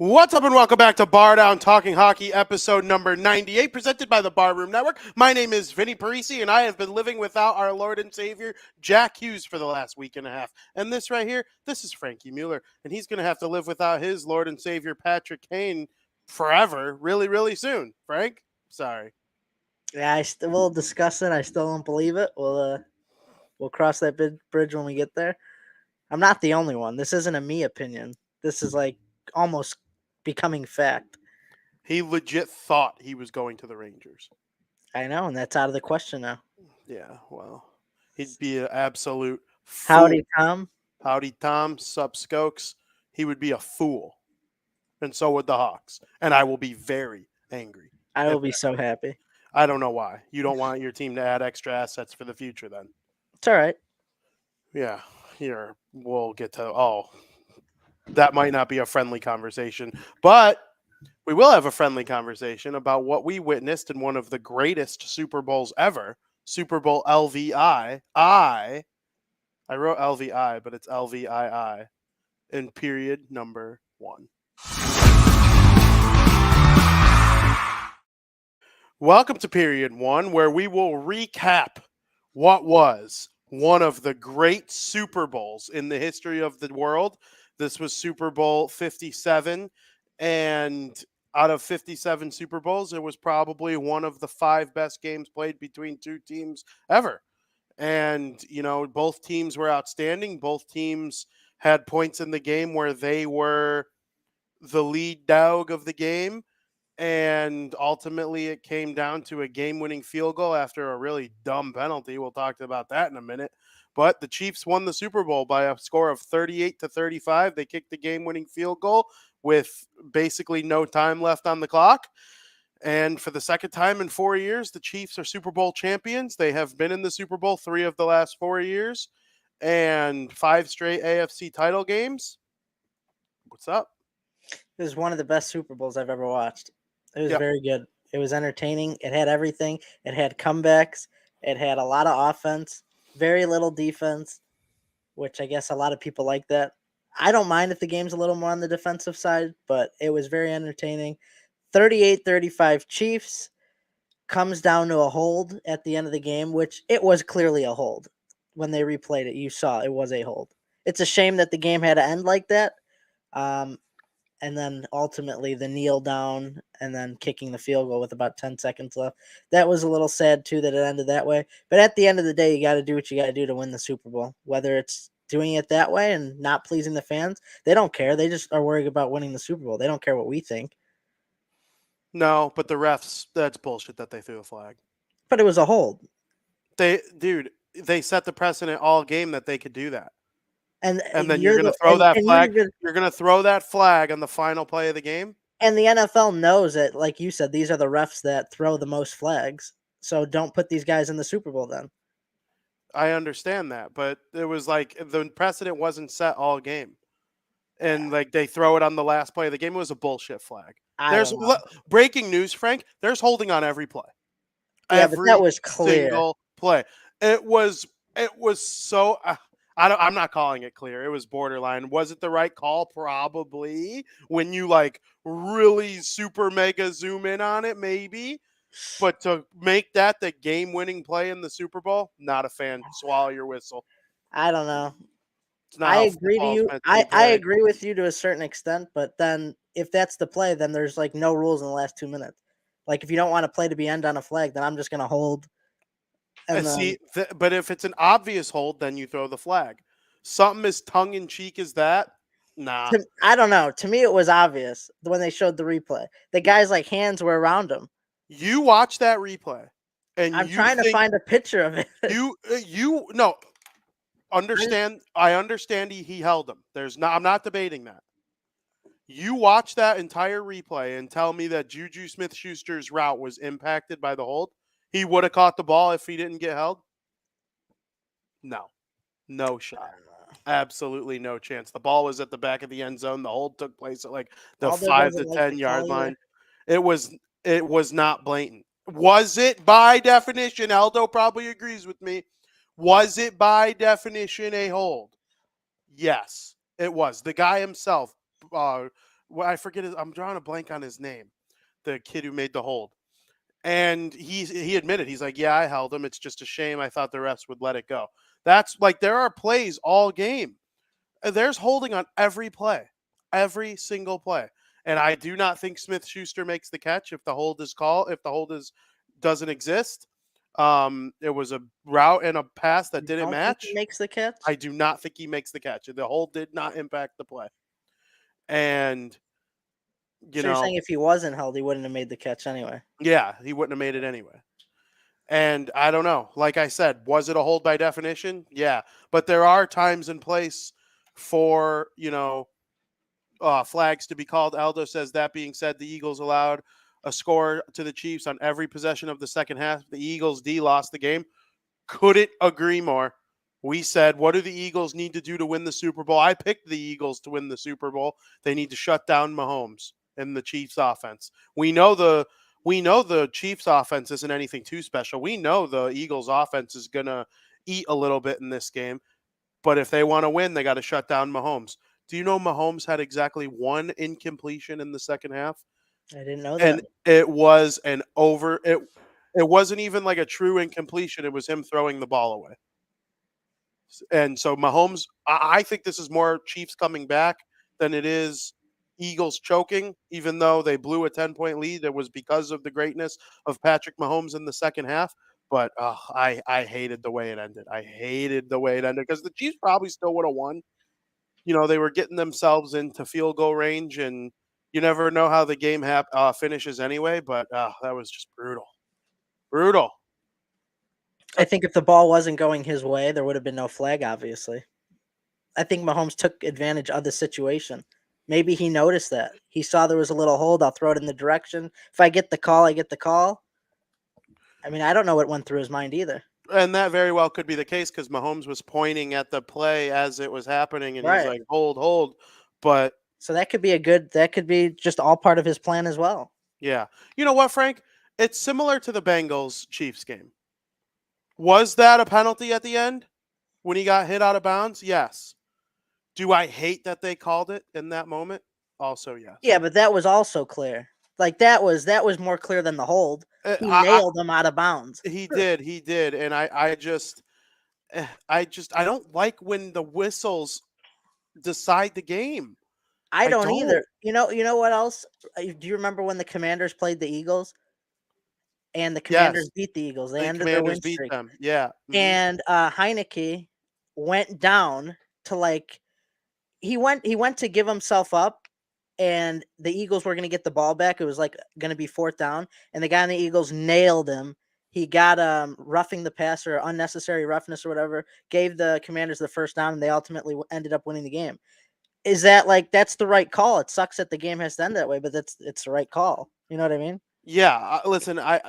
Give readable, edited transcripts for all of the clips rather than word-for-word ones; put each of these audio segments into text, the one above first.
What's up and welcome back to Bar Down Talking Hockey, episode number 98, presented by the Barroom Network. My name is Vinnie Parisi, and I have been living without our Lord and Savior, Jack Hughes, for the last week and a half. And this right here, this is Frankie Mueller, and he's going to have to live without his Lord and Savior, Patrick Kane, forever, really, really soon. Frank? Sorry. Yeah, we'll discuss it. I still don't believe it. We'll cross that bridge when we get there. I'm not the only one. This isn't a me opinion. This is like almost becoming fact. He legit thought he was going to the Rangers. I know, and that's out of the question now. Yeah, well, he'd be an absolute fool. Howdy, Tom. Howdy, Tom. Sup, Skokes. He would be a fool. And so would the Hawks. And I will be very angry. I will be so happy. I don't know why. You don't want your team to add extra assets for the future then. It's all right. Yeah, here we'll get to, that might not be a friendly conversation, but we will have a friendly conversation about what we witnessed in one of the greatest Super Bowls ever, Super Bowl LVII. I wrote LVI, but it's LVII in period number 1. Welcome to period 1, where we will recap what was one of the great Super Bowls in the history of the world. This was Super Bowl 57, and out of 57 Super Bowls, it was probably one of the 5 best games played between two teams ever. And, both teams were outstanding. Both teams had points in the game where they were the lead dog of the game. And ultimately, it came down to a game-winning field goal after a really dumb penalty. We'll talk about that in a minute. But the Chiefs won the Super Bowl by a score of 38-35. They kicked the game-winning field goal with basically no time left on the clock. And for the second time in 4 years, the Chiefs are Super Bowl champions. They have been in the Super Bowl 3 of the last 4 years and 5 straight AFC title games. What's up? This is one of the best Super Bowls I've ever watched. It was very good. It was entertaining. It had everything. It had comebacks. It had a lot of offense, very little defense, which I guess a lot of people like that. I don't mind if the game's a little more on the defensive side, but it was very entertaining. 38-35 Chiefs comes down to a hold at the end of the game, which it was clearly a hold. When they replayed it, you saw it was a hold. It's a shame that the game had to end like that. And then ultimately the kneel down and then kicking the field goal with about 10 seconds left. That was a little sad, too, that it ended that way. But at the end of the day, you got to do what you got to do to win the Super Bowl. Whether it's doing it that way and not pleasing the fans, they don't care. They just are worried about winning the Super Bowl. They don't care what we think. No, but the refs, that's bullshit that they threw a flag. But it was a hold. They set the precedent all game that they could do that. And then you're going to throw that flag. You're going to throw that flag on the final play of the game. And the NFL knows that, like you said, these are the refs that throw the most flags. So don't put these guys in the Super Bowl then. I understand that, but it was like the precedent wasn't set all game. And they throw it on the last play of the game. It was a bullshit flag. There's breaking news, Frank. There's holding on every play. Yeah, but that was clear. Single play. It was so. I'm not calling it clear. It was borderline. Was it the right call? Probably. When you really super mega zoom in on it, maybe. But to make that the game-winning play in the Super Bowl, not a fan. Swallow your whistle. I don't know. I agree to you. I agree with you to a certain extent, but then if that's the play, then there's no rules in the last 2 minutes. If you don't want to play to be end on a flag, then I'm just going to hold. But if it's an obvious hold, then you throw the flag. Something as tongue-in-cheek as that, nah. I don't know. To me, it was obvious when they showed the replay. The guy's hands were around him. You watch that replay, and I'm trying to find a picture of it. No. I understand he held him. I'm not debating that. You watch that entire replay and tell me that Juju Smith-Schuster's route was impacted by the hold. He would have caught the ball if he didn't get held? No shot. Absolutely no chance. The ball was at the back of the end zone. The hold took place at the 5 to 10 yard line. It was not blatant. Was it by definition? Aldo probably agrees with me. Was it by definition a hold? Yes, it was. The guy himself Well, I forget I'm drawing a blank on his name. The kid who made the hold. And he admitted, he's like, yeah, I held him. It's just a shame. I thought the refs would let it go. That's like, there are plays all game. There's holding on every play, every single play. And I do not think Smith Schuster makes the catch if the hold is called, if the hold doesn't exist. It was a route and a pass that You didn't don't think he match. makes the catch? I do not think he makes the catch. The hold did not impact the play. And, So you're saying if he wasn't held, he wouldn't have made the catch anyway? yeah, he wouldn't have made it anyway. And I don't know. Like I said, was it a hold by definition? Yeah. But there are times and place for, flags to be called. Aldo says, that being said, the Eagles allowed a score to the Chiefs on every possession of the second half. The Eagles D lost the game. Couldn't agree more. We said, what do the Eagles need to do to win the Super Bowl? I picked the Eagles to win the Super Bowl. They need to shut down Mahomes and the Chiefs offense. We know the Chiefs offense isn't anything too special. We know the Eagles offense is going to eat a little bit in this game. But if they want to win, they got to shut down Mahomes. Do you know Mahomes had exactly one incompletion in the second half? I didn't know that. And it was it wasn't even like a true incompletion. It was him throwing the ball away. And so Mahomes, I think this is more Chiefs coming back than it is Eagles choking, even though they blew a 10-point lead. It was because of the greatness of Patrick Mahomes in the second half. But I hated the way it ended. I hated the way it ended because the Chiefs probably still would have won. They were getting themselves into field goal range, and you never know how the game finishes anyway. But that was just brutal. Brutal. I think if the ball wasn't going his way, there would have been no flag, obviously. I think Mahomes took advantage of the situation. Maybe he noticed that. He saw there was a little hold. I'll throw it in the direction. If I get the call, I get the call. I mean, I don't know what went through his mind either. And that very well could be the case because Mahomes was pointing at the play as it was happening, and he's Right. like, hold, hold. But So that could be just all part of his plan as well. yeah. You know what, Frank? It's similar to the Bengals Chiefs game. Was that a penalty at the end when he got hit out of bounds? Yes. Do I hate that they called it in that moment? Also, yes. Yeah, but that was also clear. Like that was more clear than the hold. He nailed him out of bounds. He did, and I don't like when the whistles decide the game. I don't either. You know what else? Do you remember when the Commanders played the Eagles? And the Commanders beat the Eagles. They The ended their win Commanders beat streak. them. Yeah. Mhm. And Heineke went down to he went to give himself up, and the Eagles were going to get the ball back. It was like going to be fourth down, and the guy on the Eagles nailed him. He got roughing the passer, unnecessary roughness or whatever, gave the Commanders the first down, and they ultimately ended up winning the game. Is that that's the right call? It sucks that the game has to end that way, but it's the right call. You know what I mean? Yeah, listen, I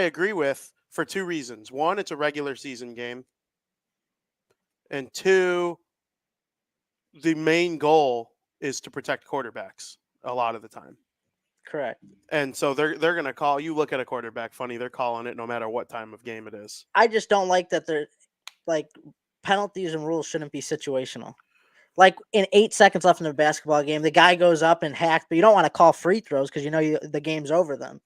agree with for two reasons. One, it's a regular season game. And two, the main goal is to protect quarterbacks a lot of the time. Correct. And so they're going to call, you look at a quarterback funny, they're calling it no matter what time of game it is. I just don't like that they're penalties and rules shouldn't be situational. Like in 8 seconds left in a basketball game, the guy goes up and hacks, but you don't want to call free throws because the game's over then.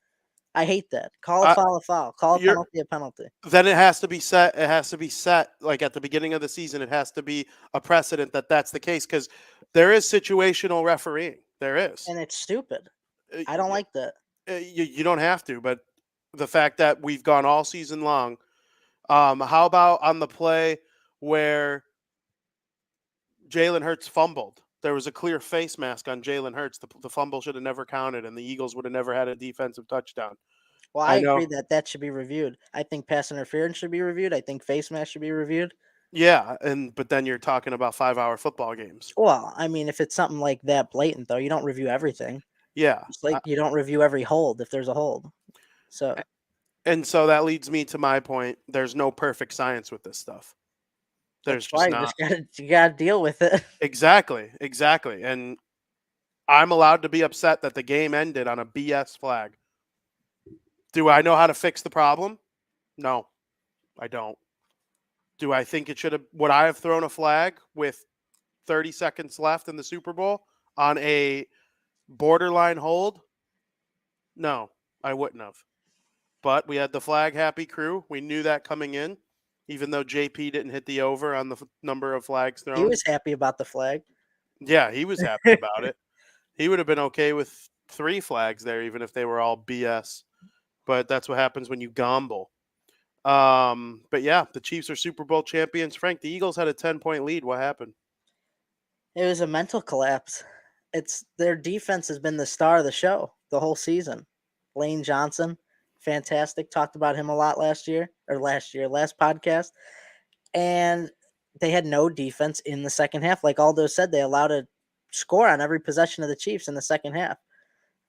I hate that. Call a foul a foul. Call a penalty a penalty. Then it has to be set. It has to be set like at the beginning of the season. It has to be a precedent that that's the case because there is situational refereeing. There is. And it's stupid. I don't like that. You don't have to, but the fact that we've gone all season long. How about on the play where Jalen Hurts fumbled? There was a clear face mask on Jalen Hurts. The fumble should have never counted, and the Eagles would have never had a defensive touchdown. Well, I agree that should be reviewed. I think pass interference should be reviewed. I think face mask should be reviewed. Yeah, but then you're talking about 5-hour football games. Well, I mean, if it's something like that blatant, though, you don't review everything. Yeah. It's like you don't review every hold if there's a hold. So. And so that leads me to my point. There's no perfect science with this stuff. There's just not. You gotta deal with it. Exactly. And I'm allowed to be upset that the game ended on a BS flag. Do I know how to fix the problem? No, I don't. Do I think would I have thrown a flag with 30 seconds left in the Super Bowl on a borderline hold? No, I wouldn't have. But we had the flag happy crew. We knew that coming in, even though JP didn't hit the over on the number of flags He thrown. was happy about the flag. Yeah, he was happy about it. He would have been okay with 3 flags there, even if they were all BS. But that's what happens when you gamble. But yeah, the Chiefs are Super Bowl champions. Frank, the Eagles had a 10-point lead. What happened? It was a mental collapse. It's their defense has been the star of the show the whole season. Lane Johnson, fantastic. Talked about him a lot last podcast. And they had no defense in the second half. Like Aldo said, they allowed a score on every possession of the Chiefs in the second half.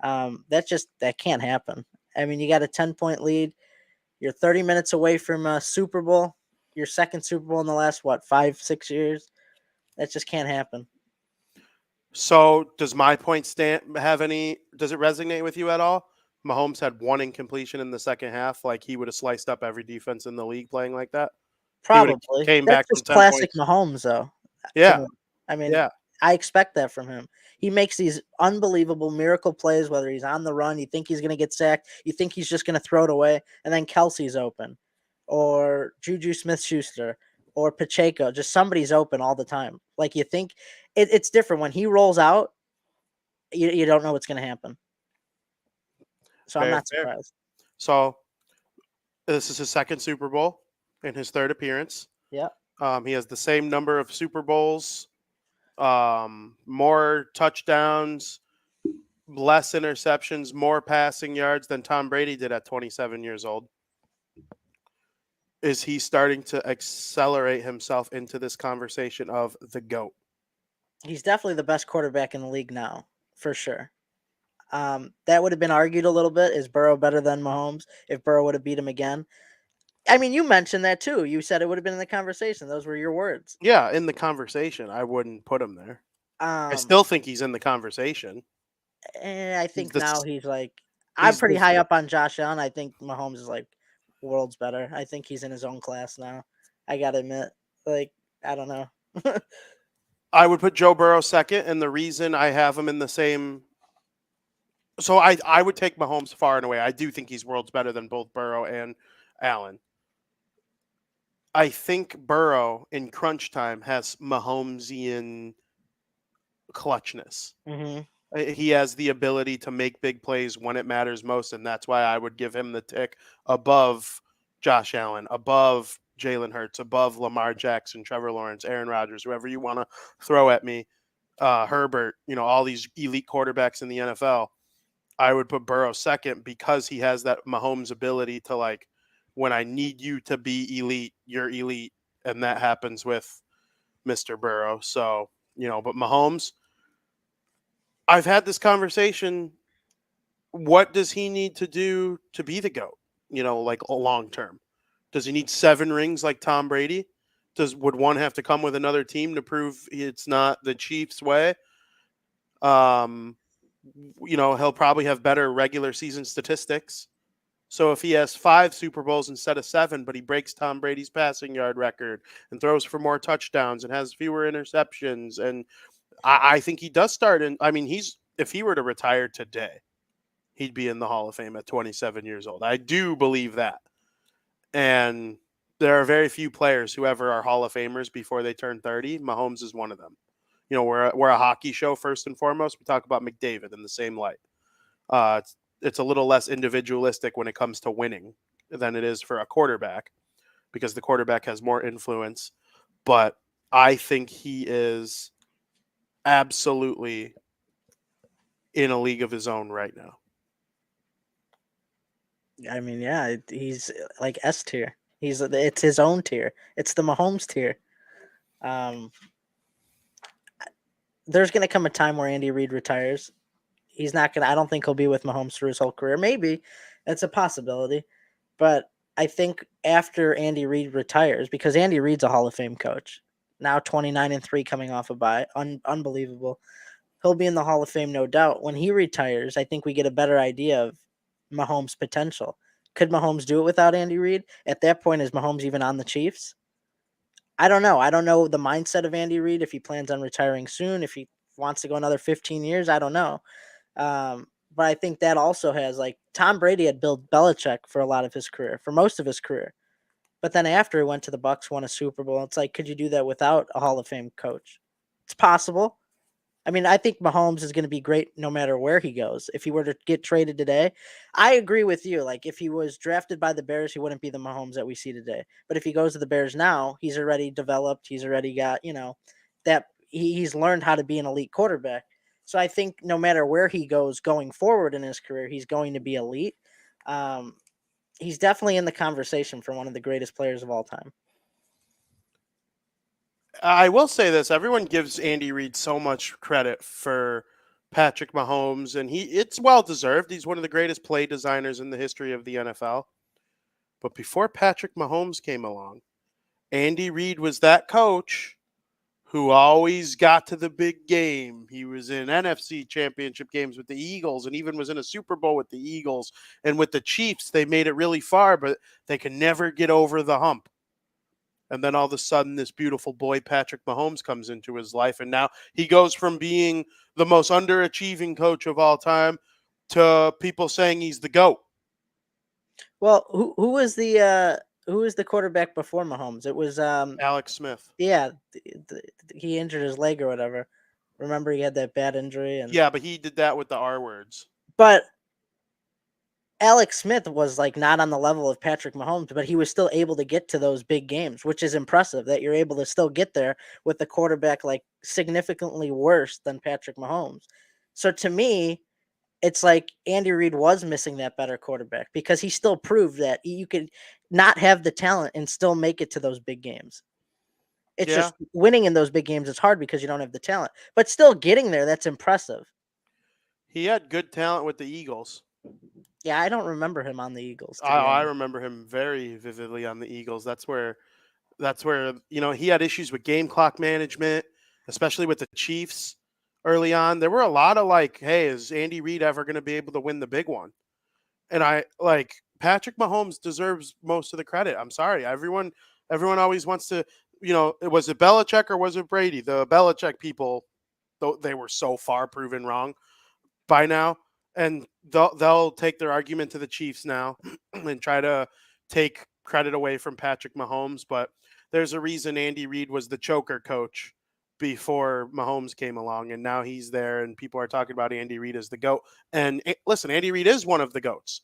That can't happen. I mean, you got a 10-point lead. You're 30 minutes away from a Super Bowl, your second Super Bowl in the last, 5-6 years. That just can't happen. So does my point does it resonate with you at all? Mahomes had 1 incompletion in the second half. Like he would have sliced up every defense in the league playing like that. He would have Probably. came That's back from just 10 classic points. Mahomes, though. Yeah. I mean, Yeah. I expect that from him. He makes these unbelievable miracle plays, whether he's on the run, you think he's going to get sacked, you think he's just going to throw it away, and then Kelsey's open, or Juju Smith-Schuster, or Pacheco. Just somebody's open all the time. Like you think it's different. When he rolls out, you don't know what's going to happen. So I'm not surprised. So this is his second Super Bowl and his third appearance. Yeah. He has the same number of Super Bowls, more touchdowns, less interceptions, more passing yards than Tom Brady did at 27 years old. Is he starting to accelerate himself into this conversation of the GOAT? He's definitely the best quarterback in the league now, for sure. That would have been argued a little bit. Is Burrow better than Mahomes if Burrow would have beat him again? I mean, you mentioned that too. You said it would have been in the conversation. Those were your words. Yeah, in the conversation, I wouldn't put him there. I still think he's in the conversation. I think now he's like, I'm pretty high up on Josh Allen. I think Mahomes is like worlds better. I think he's in his own class now. I gotta admit, like, I don't know. I would put Joe Burrow second, and the reason I have him in the same. So I would take Mahomes far and away. I do think he's worlds better than both Burrow and Allen. I think Burrow in crunch time has Mahomesian clutchness. Mm-hmm. He has the ability to make big plays when it matters most, and that's why I would give him the tick above Josh Allen, above Jalen Hurts, above Lamar Jackson, Trevor Lawrence, Aaron Rodgers, whoever you want to throw at me, Herbert, all these elite quarterbacks in the NFL. I would put Burrow second because he has that Mahomes ability to, like, when I need you to be elite, you're elite, and that happens with Mr. Burrow. So, but Mahomes, I've had this conversation. What does he need to do to be the GOAT? Like long term. Does he need 7 rings like Tom Brady? Would one have to come with another team to prove it's not the Chiefs' way? He'll probably have better regular season statistics. So if he has 5 Super Bowls instead of 7, but he breaks Tom Brady's passing yard record and throws for more touchdowns and has fewer interceptions, and I think he does start in. I mean, if he were to retire today, he'd be in the Hall of Fame at 27 years old. I do believe that. And there are very few players who ever are Hall of Famers before they turn 30. Mahomes is one of them. We're a hockey show first and foremost. We talk about McDavid in the same light. It's a little less individualistic when it comes to winning than it is for a quarterback because the quarterback has more influence. But I think he is absolutely in a league of his own right now. I mean, yeah, he's like S tier. It's his own tier. It's the Mahomes tier. There's gonna come a time where Andy Reid retires. He's not gonna. I don't think he'll be with Mahomes through his whole career. Maybe it's a possibility, but I think after Andy Reid retires, because Andy Reid's a Hall of Fame coach now, 29-3 coming off a bye, unbelievable. He'll be in the Hall of Fame, no doubt. When he retires, I think we get a better idea of Mahomes' potential. Could Mahomes do it without Andy Reid? At that point, is Mahomes even on the Chiefs? I don't know. I don't know the mindset of Andy Reid, if he plans on retiring soon, if he wants to go another 15 years. I don't know. But I think that also has, like, Tom Brady had Bill Belichick for a lot of his career, for most of his career. But then after he went to the Bucks, won a Super Bowl, it's like, could you do that without a Hall of Fame coach? It's possible. I mean, I think Mahomes is going to be great no matter where he goes. If he were to get traded today, I agree with you. Like, if he was drafted by the Bears, he wouldn't be the Mahomes that we see today. But if he goes to the Bears now, he's already developed. He's already got, that he's learned how to be an elite quarterback. So I think no matter where he goes going forward in his career, he's going to be elite. Um, he's definitely in the conversation for one of the greatest players of all time. I will say this: everyone gives Andy Reid so much credit for Patrick Mahomes, and it's well deserved. He's one of the greatest play designers in the history of the NFL. But before Patrick Mahomes came along, Andy Reid was that coach who always got to the big game. He was in NFC championship games with the Eagles and even was in a Super Bowl with the Eagles. And with the Chiefs, they made it really far, but they could never get over the hump. And then all of a sudden, this beautiful boy, Patrick Mahomes, comes into his life. And now he goes from being the most underachieving coach of all time to people saying he's the GOAT. Well, who was the quarterback before Mahomes? It was Alex Smith. yeah, he injured his leg or whatever. Remember, he had that bad injury, and Yeah, but he did that with the R words. but Alex Smith was, like, not on the level of Patrick Mahomes, but he was still able to get to those big games, which is impressive that you're able to still get there with the quarterback, like, significantly worse than Patrick Mahomes. So to me, it's like Andy Reid was missing that better quarterback because he still proved that you could not have the talent and still make it to those big games. It's Yeah, just winning in those big games is hard because you don't have the talent, but still getting there, that's impressive. he had good talent with the Eagles. Yeah, I don't remember him on the Eagles, to be I honest. remember him very vividly on the Eagles. That's where he had issues with game clock management, especially with the Chiefs early on. There were a lot of like, hey, is Andy Reid ever going to be able to win the big one? And I like Patrick Mahomes deserves most of the credit. I'm sorry, everyone always wants to, was it Belichick or was it Brady? The Belichick people, they were so far proven wrong by now, and they'll take their argument to the Chiefs now and try to take credit away from Patrick Mahomes. But there's a reason Andy Reid was the choker coach before Mahomes came along, and now he's there, and people are talking about Andy Reid as the GOAT. And listen, Andy Reid is one of the GOATs.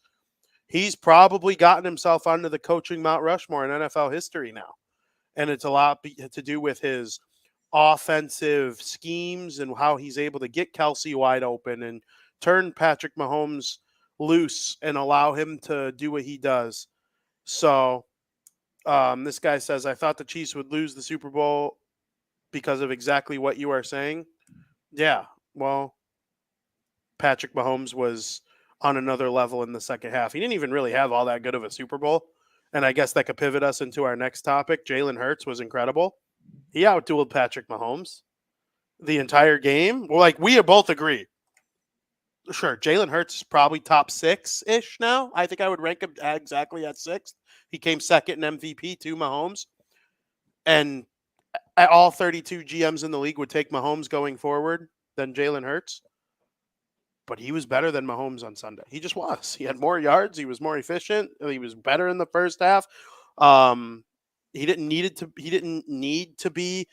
He's probably gotten himself onto the coaching Mount Rushmore in NFL history now, and it's a lot to do with his offensive schemes and how he's able to get Kelsey wide open and turn Patrick Mahomes loose and allow him to do what he does. So this guy says, I thought the Chiefs would lose the Super Bowl because of exactly what you are saying. Yeah, well, Patrick Mahomes was on another level in the second half. He didn't even really have all that good of a Super Bowl. And I guess that could pivot us into our next topic. Jalen Hurts was incredible. He outdueled Patrick Mahomes the entire game. Well, like we both agree. Sure, Jalen Hurts is probably top 6-ish now. I think I would rank him exactly at 6th. He came second in MVP to Mahomes. And all 32 GMs in the league would take Mahomes going forward than Jalen Hurts. But he was better than Mahomes on Sunday. He just was. He had more yards. He was more efficient. He was better in the first half. He didn't need to be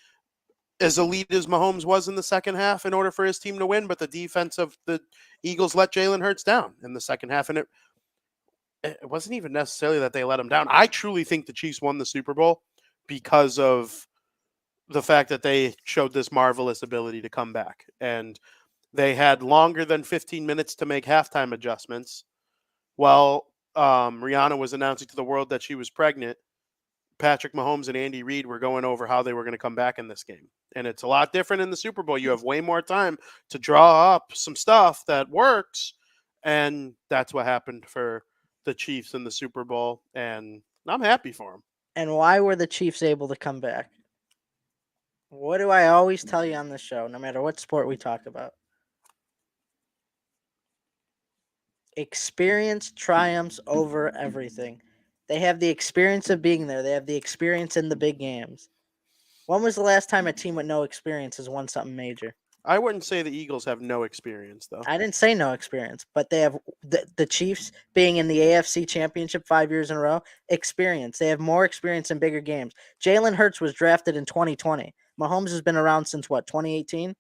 as elite as Mahomes was in the second half in order for his team to win, but the defense of the Eagles let Jalen Hurts down in the second half, and it wasn't even necessarily that they let him down. I truly think the Chiefs won the Super Bowl because of the fact that they showed this marvelous ability to come back, and they had longer than 15 minutes to make halftime adjustments. While Rihanna was announcing to the world that she was pregnant, Patrick Mahomes and Andy Reid were going over how they were going to come back in this game. And it's a lot different in the Super Bowl. You have way more time to draw up some stuff that works. And that's what happened for the Chiefs in the Super Bowl. And I'm happy for them. And why were the Chiefs able to come back? What do I always tell you on the show, no matter what sport we talk about? Experience triumphs over everything. They have the experience of being there. They have the experience in the big games. When was the last time a team with no experience has won something major? I wouldn't say the Eagles have no experience, though. I didn't say no experience, but they have the Chiefs being in the AFC Championship 5 years in a row. Experience. They have more experience in bigger games. Jalen Hurts was drafted in 2020. Mahomes has been around since what, 2018? Yeah,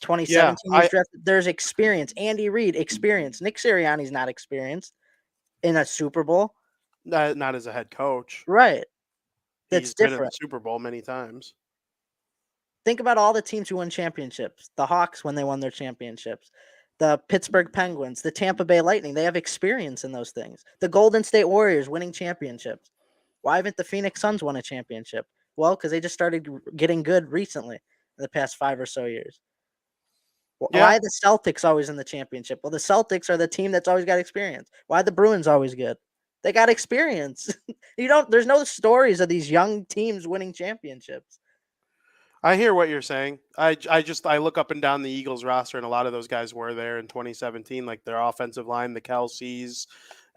2017 he was drafted. There's experience. Andy Reid, experience. Nick Sirianni's not experienced in a Super Bowl. not as a head coach. Right. That's He's been in the different. Super Bowl many times. Think about all the teams who win championships. The Hawks when they won their championships. The Pittsburgh Penguins, the Tampa Bay Lightning, they have experience in those things. The Golden State Warriors winning championships. Why haven't the Phoenix Suns won a championship? Well, because they just started getting good recently in the past 5 or so years. Yeah, Why are the Celtics always in the championship? Well, the Celtics are the team that's always got experience. Why are the Bruins always good? They got experience. There's no stories of these young teams winning championships. I hear what you're saying. I look up and down the Eagles roster, and a lot of those guys were there in 2017, like their offensive line, the Kelseys,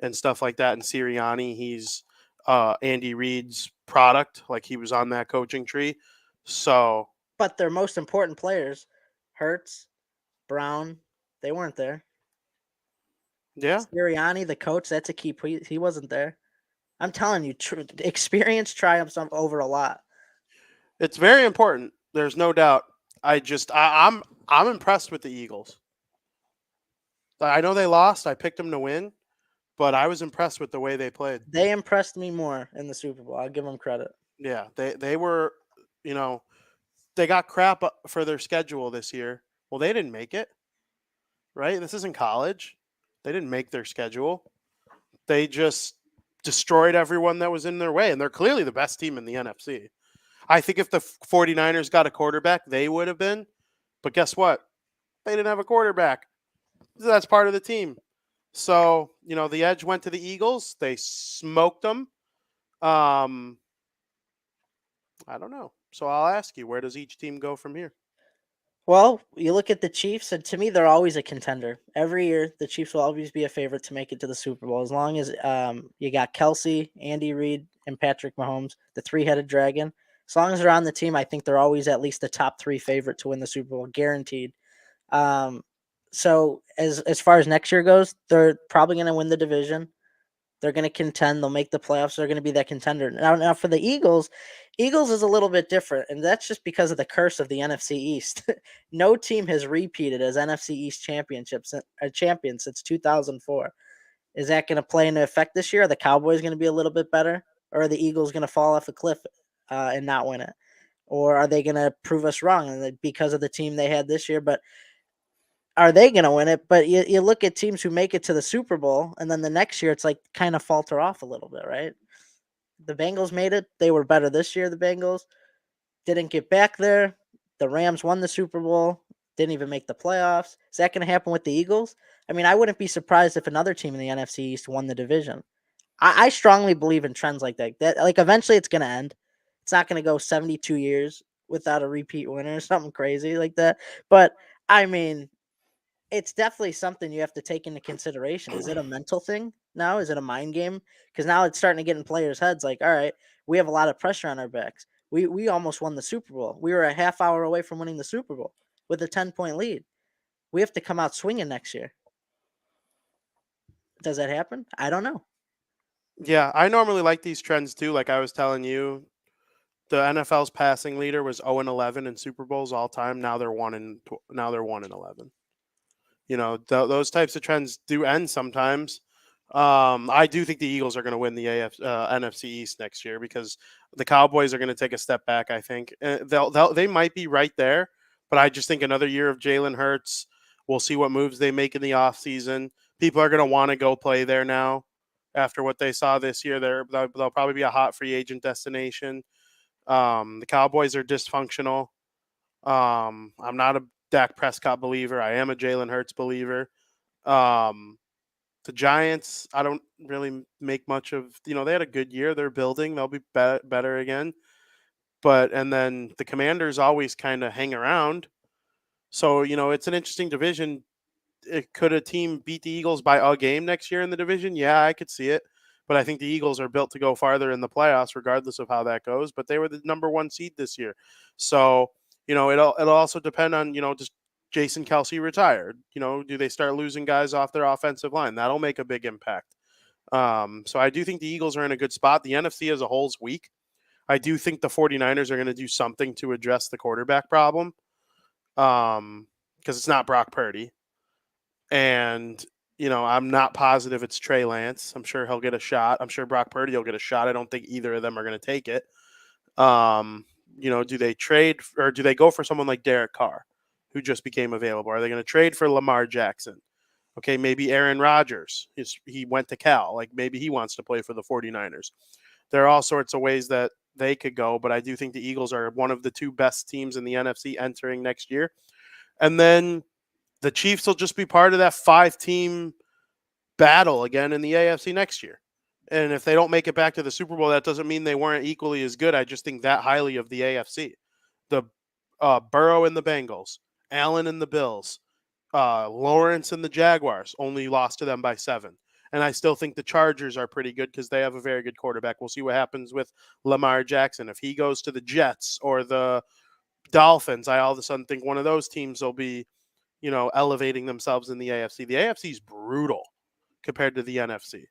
and stuff like that. And Sirianni, he's Andy Reid's product, like he was on that coaching tree. So, But their most important players, Hurts, Brown, they weren't there. yeah, Sirianni, the coach, that's a key. He wasn't there. I'm telling you, experience triumphs over a lot. it's very important. There's no doubt. I'm impressed with the Eagles. I know they lost. I picked them to win, but I was impressed with the way they played. They impressed me more in the Super Bowl. I'll give them credit. Yeah, they were, you know, they got crap for their schedule this year. Well, they didn't make it, right? This isn't college. They didn't make their schedule. They just destroyed everyone that was in their way, and they're clearly the best team in the NFC. I think if the 49ers got a quarterback, they would have been. But guess what? They didn't have a quarterback. That's part of the team. So, the edge went to the Eagles. They smoked them. I don't know. So I'll ask you, where does each team go from here? Well, you look at the Chiefs, and to me, they're always a contender. Every year, the Chiefs will always be a favorite to make it to the Super Bowl. As long as you got Kelsey, Andy Reid, and Patrick Mahomes, the three-headed dragon. As long as they're on the team, I think they're always at least the top three favorite to win the Super Bowl, guaranteed. So as far as next year goes, they're probably going to win the division. They're going to contend. They'll make the playoffs. They're going to be that contender. Now for the Eagles is a little bit different, and that's just because of the curse of the NFC East. No team has repeated as NFC East champions since 2004. Is that going to play into effect this year? Are the Cowboys going to be a little bit better, or are the Eagles going to fall off a cliff and not win it? Or are they going to prove us wrong because of the team they had this year? But are they going to win it? But you look at teams who make it to the Super Bowl, and then the next year it's like kind of falter off a little bit, right? The Bengals made it. They were better this year. The Bengals didn't get back there. The Rams won the Super Bowl, didn't even make the playoffs. Is that going to happen with the Eagles? I mean, I wouldn't be surprised if another team in the NFC East won the division. I strongly believe in trends like that. Like eventually it's going to end. It's not going to go 72 years without a repeat winner or something crazy like that. But I mean, it's definitely something you have to take into consideration. Is it a mental thing now? Is it a mind game? Because now it's starting to get in players' heads like, all right, we have a lot of pressure on our backs. We almost won the Super Bowl. We were a half hour away from winning the Super Bowl with a 10-point lead. We have to come out swinging next year. Does that happen? I don't know. Yeah, I normally like these trends too. Like I was telling you, the NFL's passing leader was 0-11 in Super Bowls all time. Now they're 1-11. Those types of trends do end sometimes. I do think the Eagles are going to win the NFC East next year because the Cowboys are going to take a step back. I think they might be right there, but I just think another year of Jalen Hurts. We'll see what moves they make in the offseason. People are going to want to go play there now after what they saw this year. They'll probably be a hot free agent destination. The Cowboys are dysfunctional. I'm not a Dak Prescott believer. I am a Jalen Hurts believer. The Giants, I don't really make much of. They had a good year. They're building. They'll be better again. And then the Commanders always kind of hang around. So, it's an interesting division. Could a team beat the Eagles by a game next year in the division? Yeah, I could see it. But I think the Eagles are built to go farther in the playoffs, regardless of how that goes. But they were the number one seed this year. So, It'll also depend on, just Jason Kelsey retired. Do they start losing guys off their offensive line? That'll make a big impact. So I do think the Eagles are in a good spot. The NFC as a whole is weak. I do think the 49ers are going to do something to address the quarterback problem, because it's not Brock Purdy. And, I'm not positive it's Trey Lance. I'm sure he'll get a shot. I'm sure Brock Purdy will get a shot. I don't think either of them are going to take it. Do they trade or do they go for someone like Derek Carr, who just became available? Are they going to trade for Lamar Jackson? Okay, maybe Aaron Rodgers. He went to Cal. Like, maybe he wants to play for the 49ers. There are all sorts of ways that they could go, but I do think the Eagles are one of the two best teams in the NFC entering next year. And then the Chiefs will just be part of that 5-team battle again in the AFC next year. And if they don't make it back to the Super Bowl, that doesn't mean they weren't equally as good. I just think that highly of the AFC. The Burrow and the Bengals, Allen and the Bills, Lawrence and the Jaguars only lost to them by 7. And I still think the Chargers are pretty good because they have a very good quarterback. We'll see what happens with Lamar Jackson. If he goes to the Jets or the Dolphins, I all of a sudden think one of those teams will be, elevating themselves in the AFC. The AFC is brutal compared to the NFC.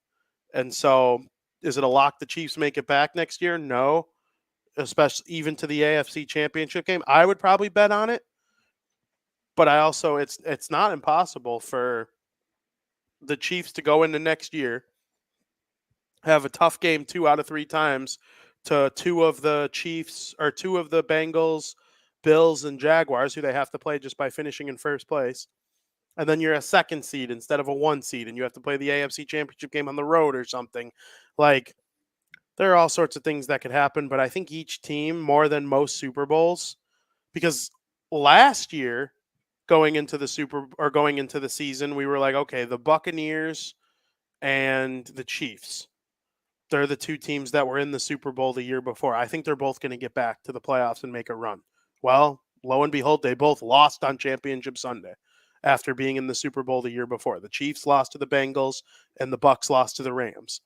And so is it a lock the Chiefs make it back next year? No, especially even to the AFC Championship game. I would probably bet on it. But I also, it's not impossible for the Chiefs to go into next year, have a tough game 2 out of 3 times to 2 of the Chiefs or 2 of the Bengals, Bills, and Jaguars, who they have to play just by finishing in first place. And then you're a 2nd seed instead of a 1 seed, and you have to play the AFC Championship game on the road or something. Like, there are all sorts of things that could happen, but I think each team, more than most Super Bowls, because last year, going into the season, we were like, okay, the Buccaneers and the Chiefs, they're the 2 teams that were in the Super Bowl the year before. I think they're both going to get back to the playoffs and make a run. Well, lo and behold, they both lost on Championship Sunday after being in the Super Bowl the year before. The Chiefs lost to the Bengals and the Bucs lost to the Rams.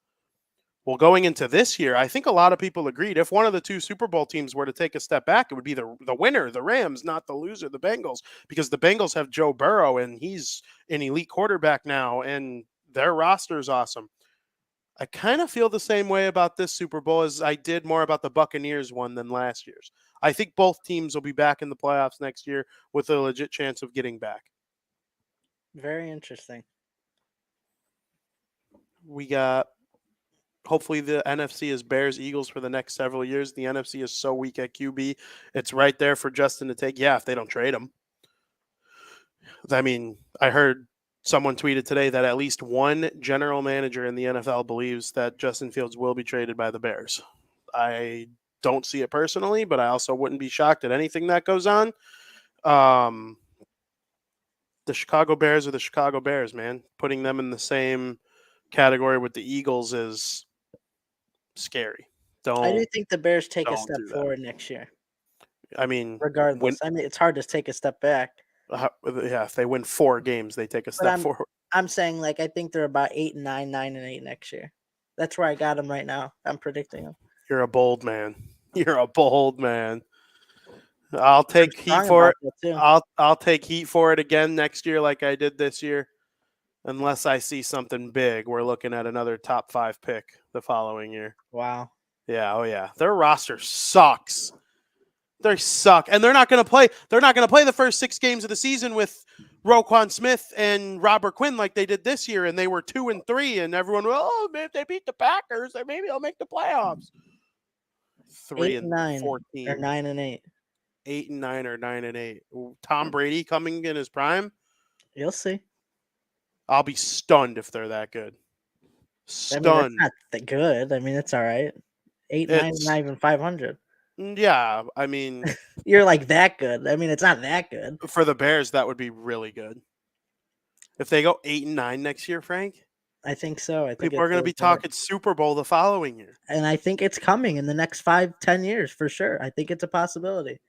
Well, going into this year, I think a lot of people agreed if one of the 2 Super Bowl teams were to take a step back, it would be the winner, the Rams, not the loser, the Bengals, because the Bengals have Joe Burrow, and he's an elite quarterback now, and their roster is awesome. I kind of feel the same way about this Super Bowl as I did more about the Buccaneers one than last year's. I think both teams will be back in the playoffs next year with a legit chance of getting back. Very interesting. We got, hopefully the NFC is Bears, Eagles for the next several years. The NFC is so weak at QB. It's right there for Justin to take. Yeah, if they don't trade him. I mean, I heard someone tweeted today that at least one general manager in the NFL believes that Justin Fields will be traded by the Bears. I don't see it personally, but I also wouldn't be shocked at anything that goes on. The Chicago Bears are the Chicago Bears, man. Putting them in the same category with the Eagles is scary. I do think the Bears take a don't step do that. forward next year. I mean, Regardless, it's hard to take a step back. if they win 4 games, they take a step forward. I'm saying, like, I think they're about 8-9, 9-8 next year. That's where I got them right now. I'm predicting them. You're a bold man. You're a bold man. I'll take heat for it. I'll take heat for it again next year, like I did this year, unless I see something big. We're looking at another top 5 pick the following year. Wow. Yeah. Oh yeah. Their roster sucks. They suck, and they're not going to play. They're not going to play the first 6 games of the season with Roquan Smith and Robert Quinn like they did this year, and they were 2-3, and everyone, if they beat the Packers, then maybe they'll make the playoffs. 3-9 14 or 9-8. 8-9 or 9-8. Tom Brady coming in his prime. You'll see. I'll be stunned if they're that good. Stunned. I mean, it's not that good. I mean, it's all right. 8-9 is not even 500. Yeah, I mean, you're like that good. I mean, it's not that good. For the Bears, that would be really good. If they go 8-9 next year, Frank, I think so. I think people are going to be talking Super Bowl the following year, and I think it's coming in the next 5-10 years for sure. I think it's a possibility.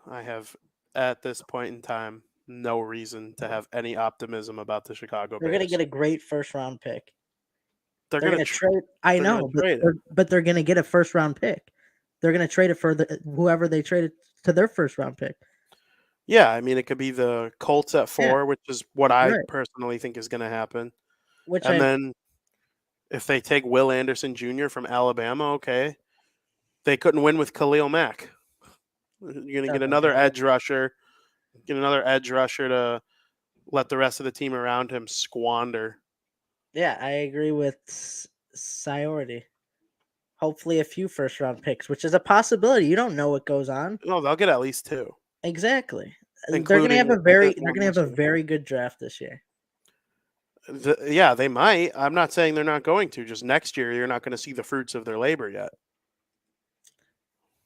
I have, at this point in time, no reason to have any optimism about the Chicago Bears. They're going to get a great first-round pick. They're going to trade. I know, but they're going to get a first-round pick. they're going to trade it for whoever they traded to their first round pick. Yeah, I mean, it could be the Colts at 4, which is what I Right. personally think is going to happen. Which And then if they take Will Anderson Jr. from Alabama, okay, they couldn't win with Khalil Mack. You're going to get doesn't another matter. edge rusher, to let the rest of the team around him squander. Yeah, I agree with Sciorty. Hopefully, a few first round picks, which is a possibility. You don't know what goes on. No, they'll get at least 2, Exactly. They're gonna have including a very they're one gonna have a this year. very good draft this year. Yeah, they might. I'm not saying they're not going to. Just next year, you're not going to see the fruits of their labor yet.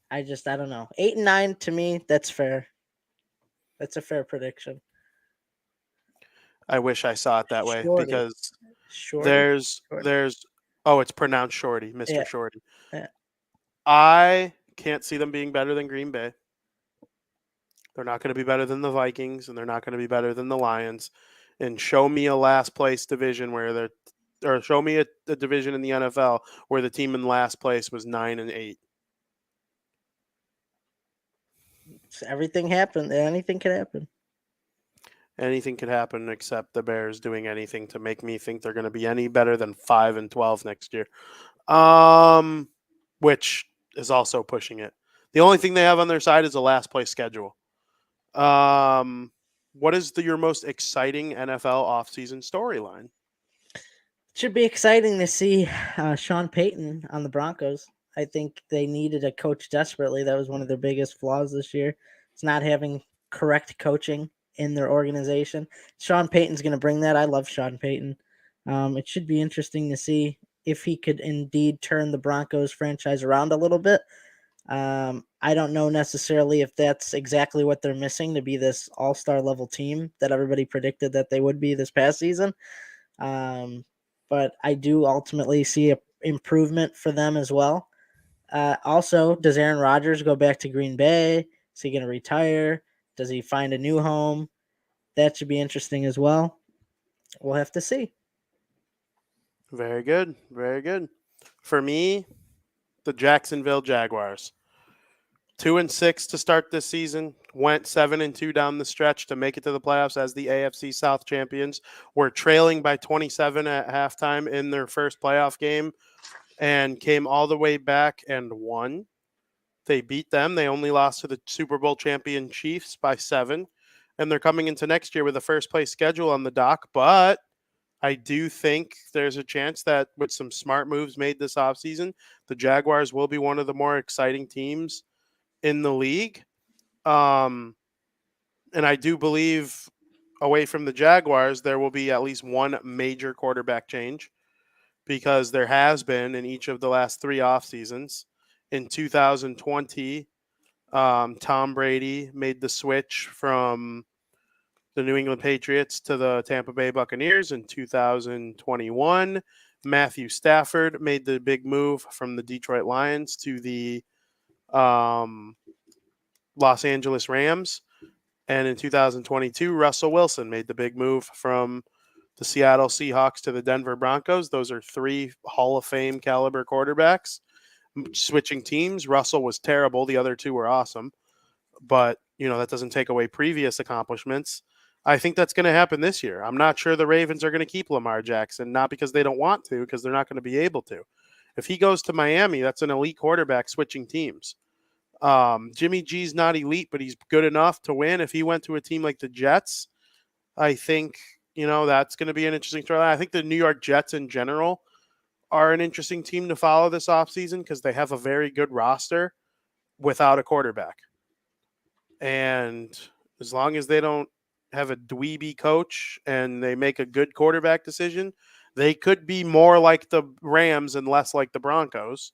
I don't know. 8 and 9 to me, that's fair. That's a fair prediction. I wish I saw it that way Shorty. because Shorty. there's Shorty. there's oh, it's pronounced Shorty, Mr. Yeah. Shorty. Yeah. I can't see them being better than Green Bay. They're not going to be better than the Vikings, and they're not going to be better than the Lions. And show me a last place division or show me a division in the NFL where the team in last place was 9-8. Everything happened. Anything could happen. Anything could happen except the Bears doing anything to make me think they're going to be any better than 5-12 next year. Which is also pushing it. The only thing they have on their side is a last place schedule. What is your most exciting NFL offseason storyline? Should be exciting to see Sean Payton on the Broncos. I think they needed a coach desperately. That was one of their biggest flaws this year. It's not having correct coaching in their organization. Sean Payton's going to bring that. I love Sean Payton. It should be interesting to see if he could indeed turn the Broncos franchise around a little bit. I don't know necessarily if that's exactly what they're missing to be this all-star level team that everybody predicted that they would be this past season. But I do ultimately see an improvement for them as well. Also, does Aaron Rodgers go back to Green Bay? Is he going to retire? Does he find a new home? That should be interesting as well. We'll have to see. Very good. Very good. For me, the Jacksonville Jaguars. 2-6 to start this season. Went 7-2 down the stretch to make it to the playoffs as the AFC South champions. Were trailing by 27 at halftime in their first playoff game and came all the way back and won. They beat them. They only lost to the Super Bowl champion Chiefs by 7. And they're coming into next year with a first place schedule on the dock. But I do think there's a chance that with some smart moves made this offseason, the Jaguars will be one of the more exciting teams in the league. And I do believe away from the Jaguars, there will be at least one major quarterback change because there has been in each of the last 3 off seasons. In 2020, Tom Brady made the switch from the New England Patriots to the Tampa Bay Buccaneers. In 2021, Matthew Stafford made the big move from the Detroit Lions to the Los Angeles Rams. And in 2022, Russell Wilson made the big move from the Seattle Seahawks to the Denver Broncos. Those are 3 Hall of Fame caliber quarterbacks. Switching teams, Russell was terrible. The other 2 were awesome. But, that doesn't take away previous accomplishments. I think that's going to happen this year. I'm not sure the Ravens are going to keep Lamar Jackson, not because they don't want to, because they're not going to be able to. If he goes to Miami, that's an elite quarterback switching teams. Jimmy G's not elite, but he's good enough to win. If he went to a team like the Jets, I think, that's going to be an interesting story. I think the New York Jets in general are an interesting team to follow this offseason because they have a very good roster without a quarterback. And as long as they don't have a dweeby coach and they make a good quarterback decision, they could be more like the Rams and less like the Broncos.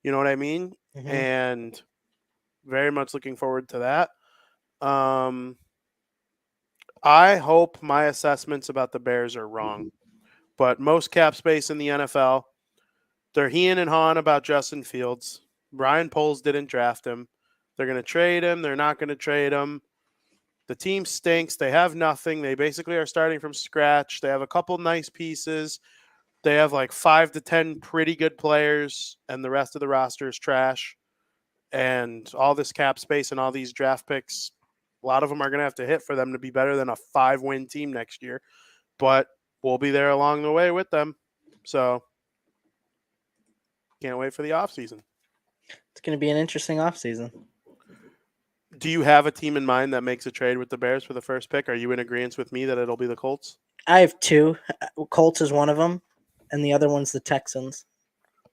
You know what I mean? Mm-hmm. And very much looking forward to that. I hope my assessments about the Bears are wrong, but most cap space in the NFL, they're heeing and hawing about Justin Fields. Brian Poles didn't draft him. They're going to trade him. They're not going to trade him. The team stinks. They have nothing. They basically are starting from scratch. They have a couple nice pieces. They have like 5 to 10 pretty good players, and the rest of the roster is trash. and all this cap space and all these draft picks, a lot of them are going to have to hit for them to be better than a 5-win team next year. But we'll be there along the way with them. So can't wait for the offseason. It's going to be an interesting offseason. Do you have a team in mind that makes a trade with the Bears for the first pick? Are you in agreement with me that it'll be the Colts? I have two. Colts is one of them, and the other one's the Texans.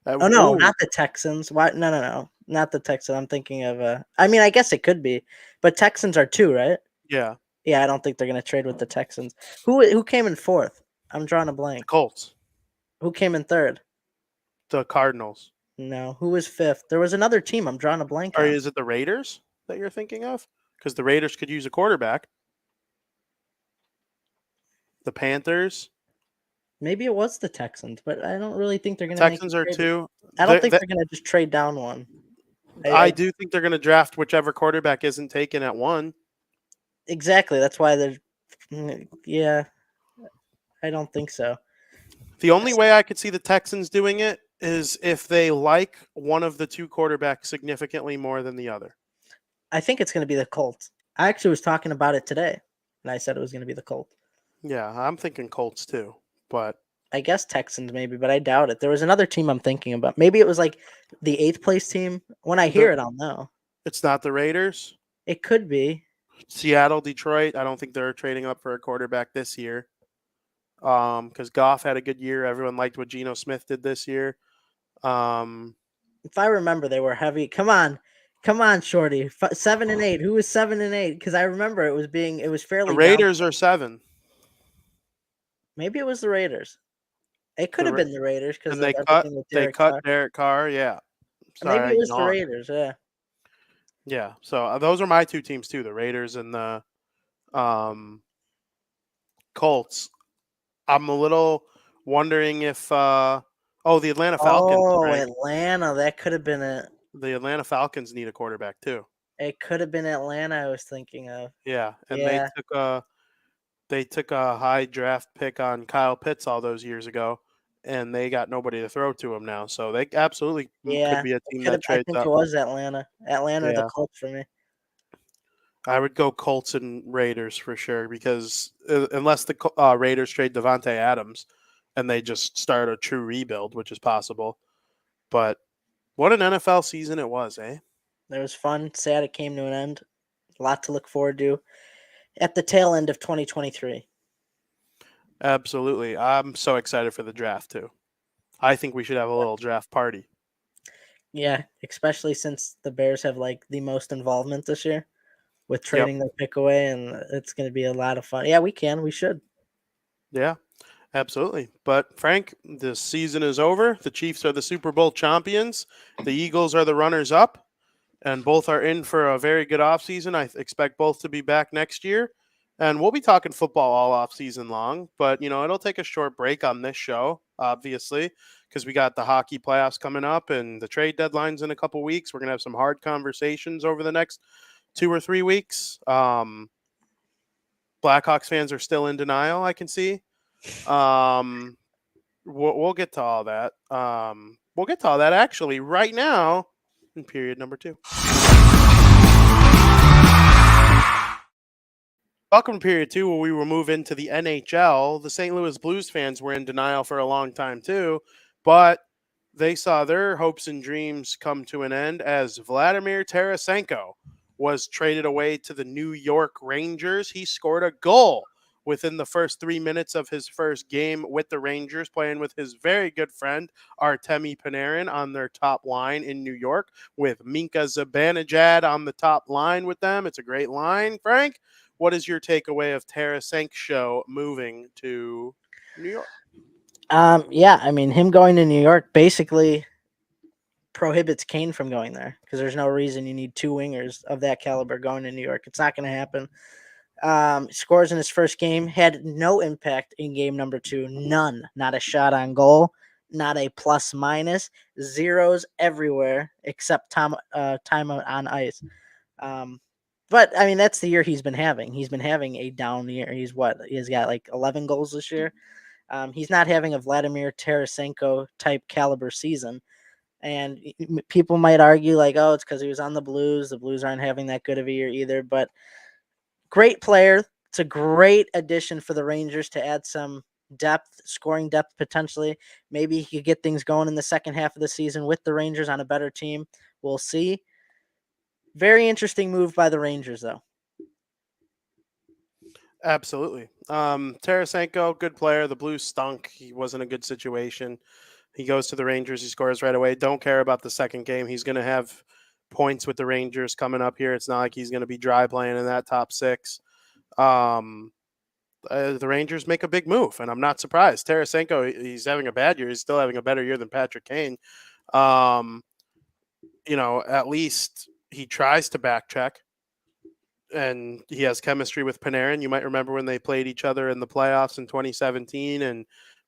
Oh no, Ooh. not the Texans. Why? No, not the Texans. I'm thinking of. I mean, I guess it could be, but Texans are two, right? Yeah. Yeah, I don't think they're gonna trade with the Texans. Who came in fourth? I'm drawing a blank. Colts. Who came in third? The Cardinals. No. Who was fifth? There was another team. I'm drawing a blank Or on. is it the Raiders that you're thinking of? Because the Raiders could use a quarterback. The Panthers. Maybe it was the Texans, but I don't really think they're gonna Texans make are two. I don't think they're gonna just trade down one. I do think they're going to draft whichever quarterback isn't taken at 1. Exactly. That's why they're. Yeah, I don't think so. The only way I could see the Texans doing it is if they like one of the two quarterbacks significantly more than the other. I think it's going to be the Colts. I actually was talking about it today, and I said it was going to be the Colts. Yeah, I'm thinking Colts too, but I guess Texans maybe, but I doubt it. There was another team I'm thinking about. Maybe it was like the 8th place team. When I hear it, I'll know. It's not the Raiders. It could be. Seattle, Detroit. I don't think they're trading up for a quarterback this year. Because Goff had a good year. Everyone liked what Geno Smith did this year. If I remember, they were heavy. Come on, Shorty. 7 and 8. Who was 7 and 8? Because I remember it was fairly. The Raiders are 7. Maybe it was the Raiders. It could have been the Raiders because they cut Derek Carr. Yeah, sorry, maybe it was the Raiders. Yeah. Yeah. So those are my two teams too: the Raiders and the Colts. I'm a little wondering if the Atlanta Falcons. Oh, right? Atlanta. That could have been it. The Atlanta Falcons need a quarterback too. It could have been Atlanta I was thinking of. Yeah, and they took a high draft pick on Kyle Pitts all those years ago, and they got nobody to throw to him now. So they absolutely could be a team that trades up. I think it was Atlanta. Atlanta or the Colts for me. I would go Colts and Raiders for sure because unless the Raiders trade Devontae Adams and they just start a true rebuild, which is possible. But what an NFL season it was, eh? It was fun. Sad it came to an end. A lot to look forward to at the tail end of 2023. Absolutely. I'm so excited for the draft too. I think we should have a little draft party. Yeah, especially since the Bears have like the most involvement this year with trading their pick away, and it's going to be a lot of fun. Yeah, we should. Yeah, absolutely. But Frank, the season is over. The Chiefs are the Super Bowl champions. The Eagles are the runners up, and both are in for a very good offseason. I expect both to be back next year. And we'll be talking football all off season long, but it'll take a short break on this show, obviously, because we got the hockey playoffs coming up and the trade deadlines in a couple weeks. We're gonna have some hard conversations over the next 2 or 3 weeks. Blackhawks fans are still in denial, I can see. We'll get to all that. We'll get to all that actually right now in period number 2. Welcome to period 2, where we will move into the NHL. The St. Louis Blues fans were in denial for a long time too, but they saw their hopes and dreams come to an end as Vladimir Tarasenko was traded away to the New York Rangers. He scored a goal within the first 3 minutes of his first game with the Rangers, playing with his very good friend Artemi Panarin on their top line in New York, with Minka Zibanejad on the top line with them. It's a great line, Frank. What is your takeaway of Tarasenko moving to New York? Yeah, I mean, him going to New York basically prohibits Kane from going there because there's no reason you need 2 wingers of that caliber going to New York. It's not going to happen. Scores in his first game, had no impact in game number 2. None. Not a shot on goal. Not a plus minus. Zeros everywhere except time on ice. But I mean, that's the year he's been having. He's been having a down year. He's got like 11 goals this year. He's not having a Vladimir Tarasenko type caliber season. And people might argue like, oh, it's because he was on the Blues. The Blues aren't having that good of a year either. But great player. It's a great addition for the Rangers to add some depth, scoring depth potentially. Maybe he could get things going in the second half of the season with the Rangers on a better team. We'll see. Very interesting move by the Rangers, though. Absolutely. Tarasenko, good player. The Blues stunk. He wasn't a good situation. He goes to the Rangers. He scores right away. Don't care about the second game. He's going to have points with the Rangers coming up here. It's not like he's going to be dry playing in that top six. The Rangers make a big move, and I'm not surprised. Tarasenko, he's having a bad year. He's still having a better year than Patrick Kane. At least he tries to backcheck. And he has chemistry with Panarin. You might remember when they played each other in the playoffs in 2017, and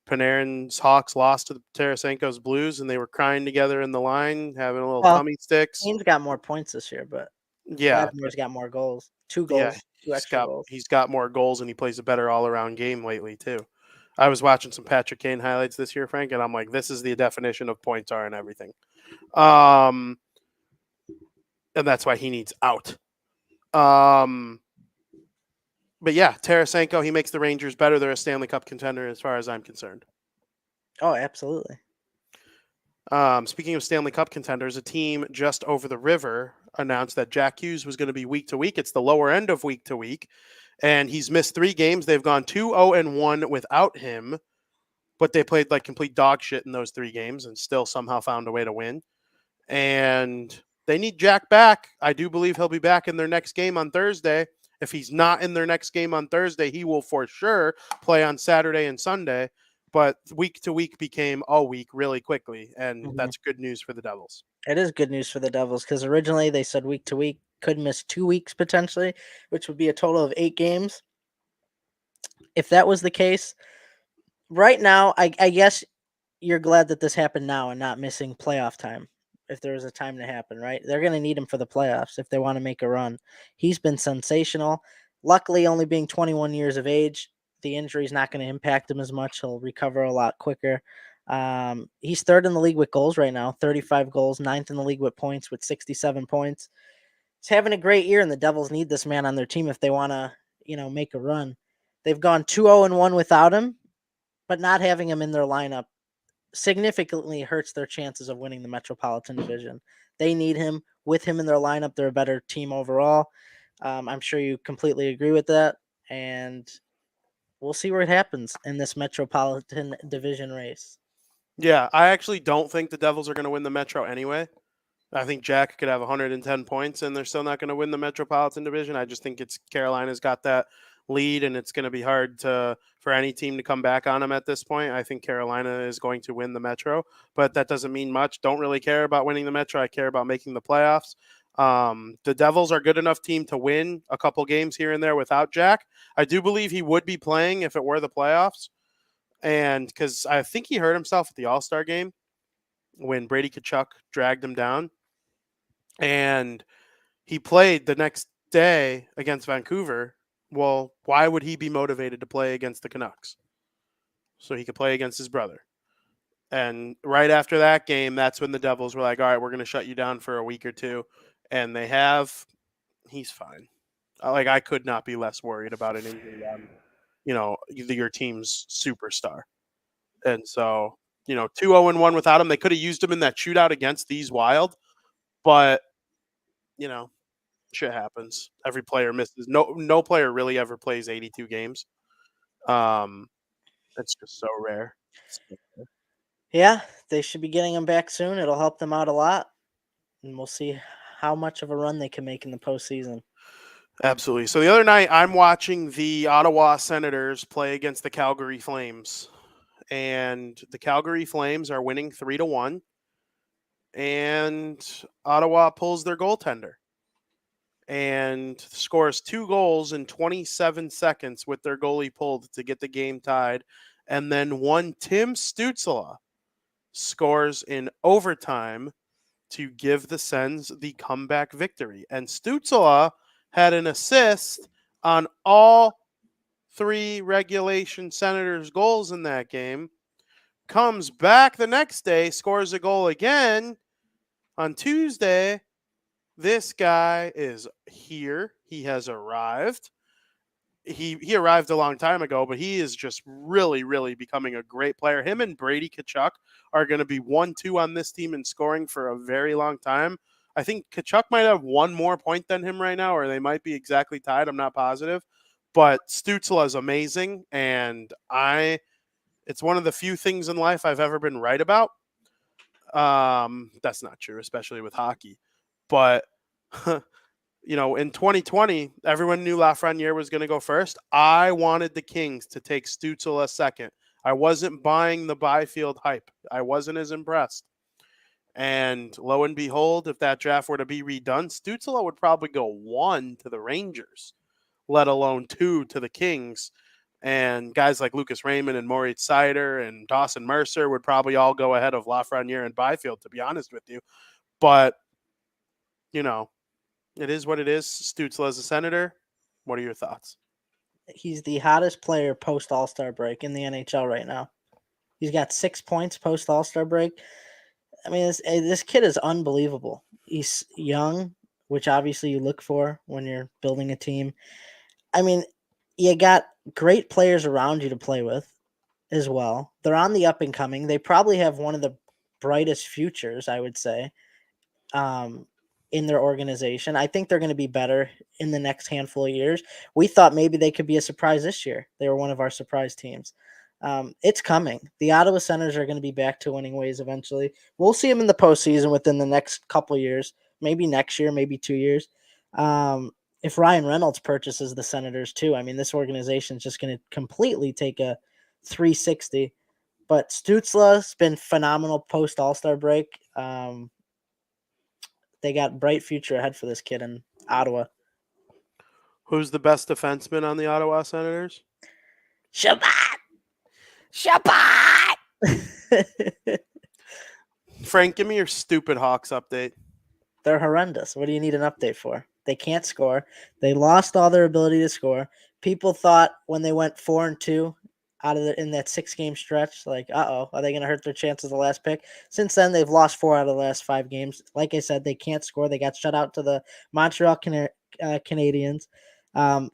Panarin's Hawks lost to Tarasenko's Blues, and they were crying together in the line, having a little tummy sticks. Kane's got more points this year, but Vladimir's got more goals. Two extra goals. He's got more goals, and he plays a better all-around game lately too. I was watching some Patrick Kane highlights this year, Frank, and I'm like, this is the definition of points are and everything. And that's why he needs out. But yeah, Tarasenko, he makes the Rangers better. They're a Stanley Cup contender as far as I'm concerned. Oh, absolutely. Speaking of Stanley Cup contenders, a team just over the river announced that Jack Hughes was going to be week to week. It's the lower end of week to week, and he's missed 3 games. They've gone 2-0-1 without him, but they played like complete dog shit in those 3 games and still somehow found a way to win. And they need Jack back. I do believe he'll be back in their next game on Thursday. If he's not in their next game on Thursday, he will for sure play on Saturday and Sunday. But week to week became all week really quickly, and that's good news for the Devils. It is good news for the Devils because originally they said week to week, could miss 2 weeks potentially, which would be a total of 8 games. If that was the case, right now, I guess you're glad that this happened now and not missing playoff time. If there was a time to happen, right? They're going to need him for the playoffs if they want to make a run. He's been sensational. Luckily, only being 21 years of age, the injury is not going to impact him as much. He'll recover a lot quicker. He's 3rd in the league with goals right now, 35 goals, 9th in the league with points with 67 points. He's having a great year, and the Devils need this man on their team if they want to, make a run. They've gone 2-0-1 without him, but not having him in their lineup significantly hurts their chances of winning the Metropolitan Division. They need him. With him in their lineup, they're a better team overall. I'm sure you completely agree with that, and we'll see where it happens in this Metropolitan Division race. Yeah, I actually don't think the Devils are going to win the Metro anyway. I think Jack could have 110 points, and they're still not going to win the Metropolitan Division. I just think it's Carolina's got that lead, and it's going to be hard for any team to come back on them at this point. I think Carolina is going to win the Metro, but that doesn't mean much. Don't really care about winning the Metro. I care about making the playoffs. The Devils are a good enough team to win a couple games here and there without Jack. I do believe he would be playing if it were the playoffs, and because I think he hurt himself at the All-Star game when Brady Tkachuk dragged him down, and he played the next day against Vancouver. Well, why would he be motivated to play against the Canucks? So he could play against his brother. And right after that game, that's when the Devils were like, all right, we're going to shut you down for a week or 2. And they have. He's fine. I could not be less worried about an injury on, your team's superstar. And so, 2-0-1 without him. They could have used him in that shootout against these Wild. But, shit happens. Every player misses. No player really ever plays 82 games. That's just so rare. Yeah, they should be getting him back soon. It'll help them out a lot, and we'll see how much of a run they can make in the postseason. Absolutely. So the other night, I'm watching the Ottawa Senators play against the Calgary Flames, and the Calgary Flames are winning 3-1, and Ottawa pulls their goaltender and scores 2 goals in 27 seconds with their goalie pulled to get the game tied. And then one Tim Stützle scores in overtime to give the Sens the comeback victory. And Stützle had an assist on all 3 regulation Senators goals in that game. Comes back the next day, scores a goal again, On Tuesday, this guy is here. He has arrived. He arrived a long time ago, but he is just really, really becoming a great player. Him and Brady Tkachuk are going to be 1-2 on this team in scoring for a very long time. I think Tkachuk might have one more point than him right now, or they might be exactly tied. I'm not positive. But Stützle is amazing, and it's one of the few things in life I've ever been right about. That's not true, especially with hockey. But in 2020, everyone knew Lafreniere was going to go first. I wanted the Kings to take Stützle a second. I wasn't buying the Byfield hype. I wasn't as impressed. And lo and behold, if that draft were to be redone, Stützle would probably go 1 to the Rangers, let alone 2 to the Kings. And guys like Lucas Raymond and Moritz Seider and Dawson Mercer would probably all go ahead of Lafreniere and Byfield, to be honest with you. But, it is what it is. Stützle as a Senator. What are your thoughts? He's the hottest player post All-Star break in the NHL right now. He's got 6 points post All-Star break. I mean, this kid is unbelievable. He's young, which obviously you look for when you're building a team. I mean, you got great players around you to play with as well. They're on the up and coming. They probably have one of the brightest futures, I would say, in their organization. I think they're going to be better in the next handful of years. We thought maybe they could be a surprise this year. They were one of our surprise teams. It's coming. The Ottawa Senators are going to be back to winning ways eventually. We'll see them in the postseason within the next couple of years, maybe next year, maybe 2 years. If Ryan Reynolds purchases the Senators too, I mean, this organization is just going to completely take a 360. But Stützle's been phenomenal post All-Star break. They got bright future ahead for this kid in Ottawa. Who's the best defenseman on the Ottawa Senators? Shabbat! Frank, give me your stupid Hawks update. They're horrendous. What do you need an update for? They can't score. They lost all their ability to score. People thought when they went 4-2 in that 6-game stretch, like, are they going to hurt their chances of the last pick? Since then, they've lost 4 out of the last 5 games. Like I said, they can't score. They got shut out to the Montreal Canadiens. Why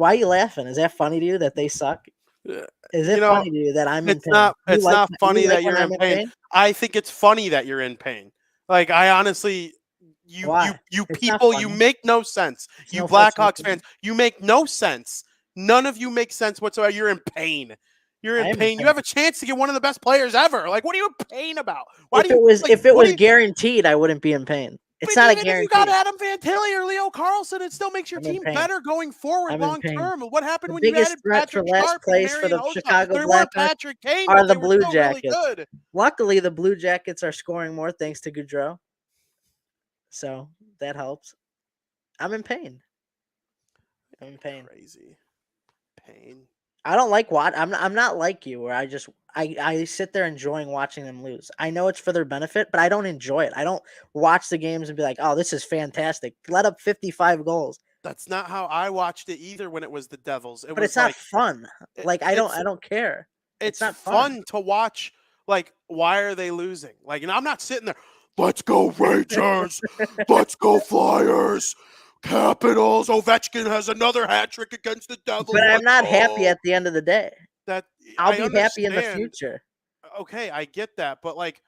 are you laughing? Is that funny to you that they suck? Is it funny to you that I'm in pain? It's not funny that you're in pain. I think it's funny that you're in pain. Like, I honestly, you people, you make no sense. You Blackhawks fans, you make no sense. None of you make sense whatsoever. You're in pain. You're in pain. You have a chance to get one of the best players ever. Like, what are you in pain about? If it was guaranteed, I wouldn't be in pain. It's not a guarantee. If you got Adam Fantilli or Leo Carlson, it still makes your team better going forward long term. What happened when you added Patrick Sharp and Marian Hossa? They weren't Patrick Kane, but they were still really good. Luckily, the Blue Jackets are scoring more thanks to Gaudreau. So that helps. I'm in pain. Crazy pain. I don't like I'm not like you where I sit there enjoying watching them lose. I know it's for their benefit, but I don't enjoy it. I don't watch the games and be like, "Oh, this is fantastic." Let up 55 goals. That's not how I watched it either when it was the Devils. But it's not fun. Like I don't care. It's not fun to watch. Like, why are they losing? Like, and I'm not sitting there, let's go Rangers, let's go Flyers. Capitals. Ovechkin has another hat trick against the Devils. But I'm not happy at the end of the day. I'll be happy in the future. Okay, I get that. But, like,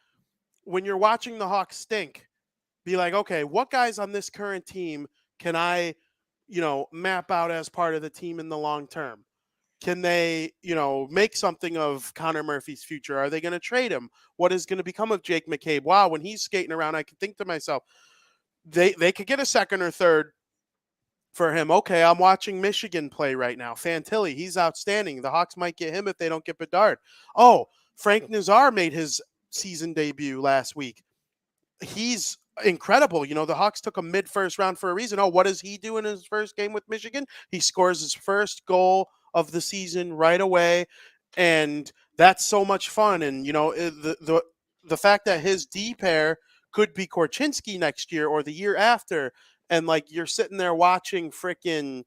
when you're watching the Hawks stink, be like, okay, what guys on this current team can I, map out as part of the team in the long term? Can they, make something of Connor Murphy's future? Are they going to trade him? What is going to become of Jake McCabe? Wow, when he's skating around, I can think to myself, they could get a second or third for him. Okay, I'm watching Michigan play right now. Fantilli, he's outstanding. The Hawks might get him if they don't get Bedard. Oh, Frank Nazar made his season debut last week. He's incredible. The Hawks took him mid-first round for a reason. Oh, what does he do in his first game with Michigan? He scores his first goal of the season right away, and that's so much fun. And, the fact that his D pair could be Korchinski next year or the year after, and, like, you're sitting there watching freaking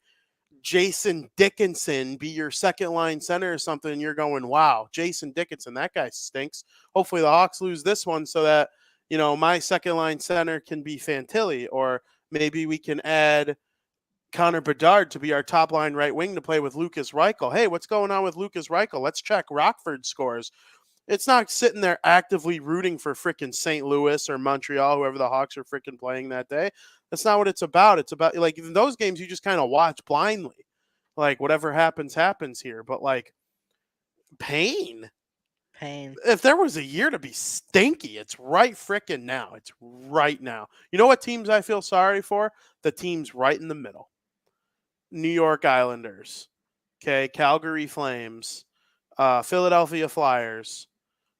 Jason Dickinson be your second line center or something, and you're going, wow, Jason Dickinson, that guy stinks. Hopefully the Hawks lose this one so that, my second line center can be Fantilli, or maybe we can add Connor Bedard to be our top line right wing to play with Lucas Reichel. Hey, what's going on with Lucas Reichel? Let's check Rockford scores. It's not sitting there actively rooting for freaking St. Louis or Montreal, whoever the Hawks are freaking playing that day. That's not what it's about. It's about, like, in those games, you just kind of watch blindly. Like, whatever happens, happens here. But, like, pain. If there was a year to be stinky, it's right freaking now. It's right now. You know what teams I feel sorry for? The teams right in the middle. New York Islanders, okay, Calgary Flames, Philadelphia Flyers.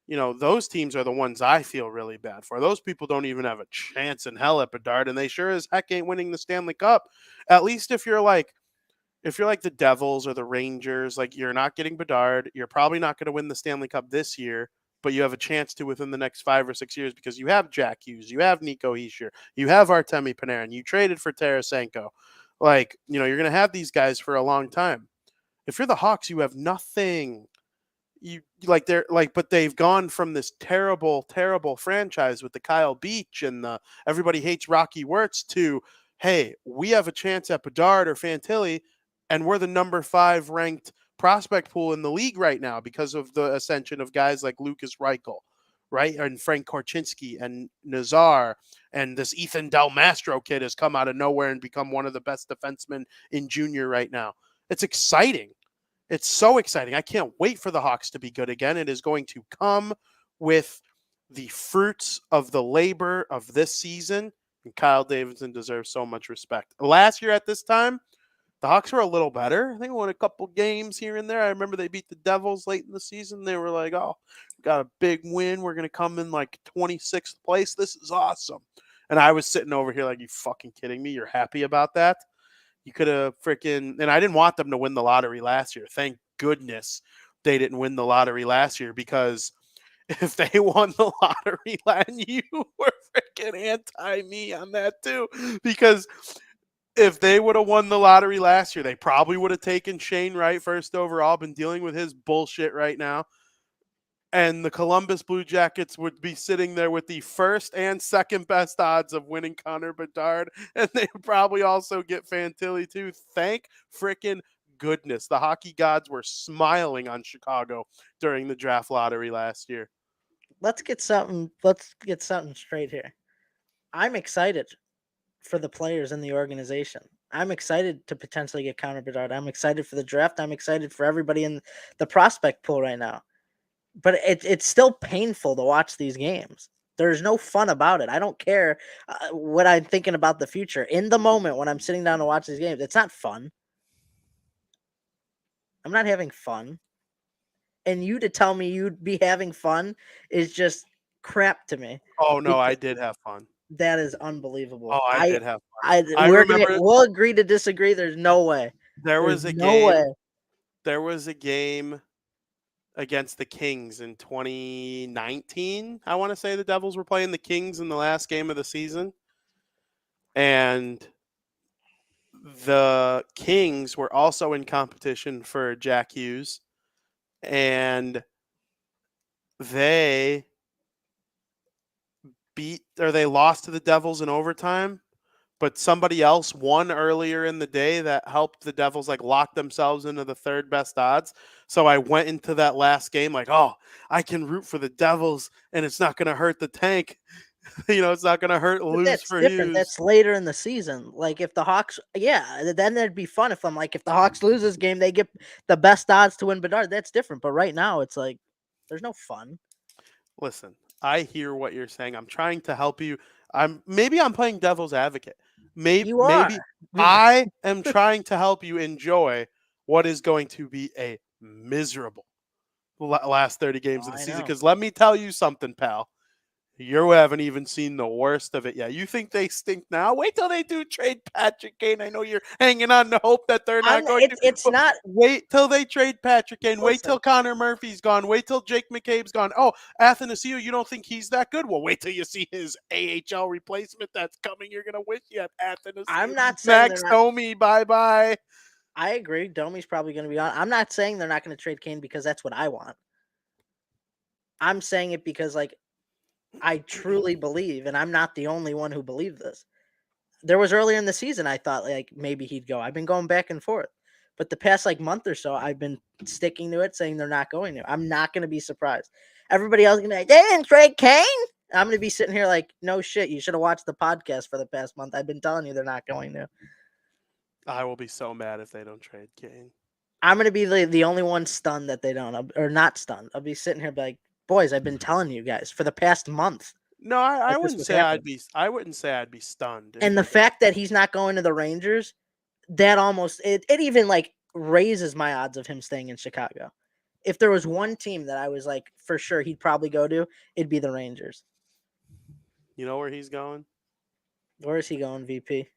Those teams are the ones I feel really bad for. Those people don't even have a chance in hell at Bedard, and they sure as heck ain't winning the Stanley Cup. At least if you're like the Devils or the Rangers, like, you're not getting Bedard, you're probably not going to win the Stanley Cup this year, but you have a chance to within the next 5 or 6 years because you have Jack Hughes, you have Nico Hischier, you have Artemi Panarin, you traded for Tarasenko. Like, you're going to have these guys for a long time. If you're the Hawks, you have nothing. But they've gone from this terrible, terrible franchise with the Kyle Beach and the everybody hates Rocky Wirtz to, hey, we have a chance at Bedard or Fantilli, and we're the number 5 ranked prospect pool in the league right now because of the ascension of guys like Lucas Reichel, right? And Frank Korchinski and Nazar, and this Ethan Del Mastro kid has come out of nowhere and become one of the best defensemen in junior right now. It's exciting. It's so exciting. I can't wait for the Hawks to be good again. It is going to come with the fruits of the labor of this season, and Kyle Davidson deserves so much respect. Last year at this time, the Hawks were a little better. I think they won a couple games here and there. I remember they beat the Devils late in the season. They were like, oh, we got a big win. We're going to come in like 26th place. This is awesome. And I was sitting over here like, you fucking kidding me? You're happy about that? You could have freaking, and I didn't want them to win the lottery last year. Thank goodness they didn't win the lottery last year, because if they won the lottery, you were freaking anti me on that too. Because if they would have won the lottery last year, they probably would have taken Shane Wright first overall, been dealing with his bullshit right now. And the Columbus Blue Jackets would be sitting there with the first and second best odds of winning Connor Bedard. And they would probably also get Fantilli too. Thank freaking goodness. The hockey gods were smiling on Chicago during the draft lottery last year. Let's get something straight here. I'm excited for the players in the organization. I'm excited to potentially get Connor Bedard. I'm excited for the draft. I'm excited for everybody in the prospect pool right now. But it's still painful to watch these games. There's no fun about it. I don't care what I'm thinking about the future. In the moment when I'm sitting down to watch these games, it's not fun. I'm not having fun. And you to tell me you'd be having fun is just crap to me. Oh, no, I did have fun. That is unbelievable. Oh, I did have fun. We'll agree to disagree. There's no way. There was a game against the Kings in 2019. I want to say the Devils were playing the Kings in the last game of the season. And the Kings were also in competition for Jack Hughes. And they lost to the Devils in overtime, but somebody else won earlier in the day that helped the Devils lock themselves into the third best odds. So I went into that last game like, oh, I can root for the Devils and it's not going to hurt the tank. It's not going to hurt lose for Hughes. That's later in the season. Like if the Hawks, then that'd be fun. If if the Hawks lose this game, they get the best odds to win Bedard. That's different. But right now, it's like there's no fun. Listen, I hear what you're saying. I'm trying to help you. Maybe I'm playing devil's advocate. Maybe I am trying to help you enjoy what is going to be a miserable last 30 games of the season. Because let me tell you something, pal. You haven't even seen the worst of it yet. You think they stink now? Wait till they do trade Patrick Kane. I know you're hanging on to hope that they're not going to. It's not. Wait till they trade Patrick Kane. Wait till Connor Murphy's gone. Wait till Jake McCabe's gone. Oh, Athanasiou, you don't think he's that good? Well, wait till you see his AHL replacement that's coming. You're going to wish you had Athanasiou. I'm not saying Max Domi, bye-bye. I agree. Domi's probably going to be on. I'm not saying they're not going to trade Kane because that's what I want. I'm saying it because, I truly believe, and I'm not the only one who believed this. There was earlier in the season I thought like maybe he'd go. I've been going back and forth. But the past like month or so, I've been sticking to it, saying they're not going to. I'm not going to be surprised. Everybody else is going to be like, they didn't trade Kane. I'm going to be sitting here like, no shit. You should have watched the podcast for the past month. I've been telling you they're not going to. I will be so mad if they don't trade Kane. I'm going to be the only one stunned that they don't, or not stunned. I'll be sitting here like, boys, I've been telling you guys for the past month No, that I this wouldn't was say I'd happening. be. I wouldn't say I'd be stunned. And the fact that he's not going to the Rangers, that almost it even like raises my odds of him staying in Chicago. If there was one team that I was like for sure he'd probably go to, it'd be the Rangers. You know where he's going? Where is he going, VP?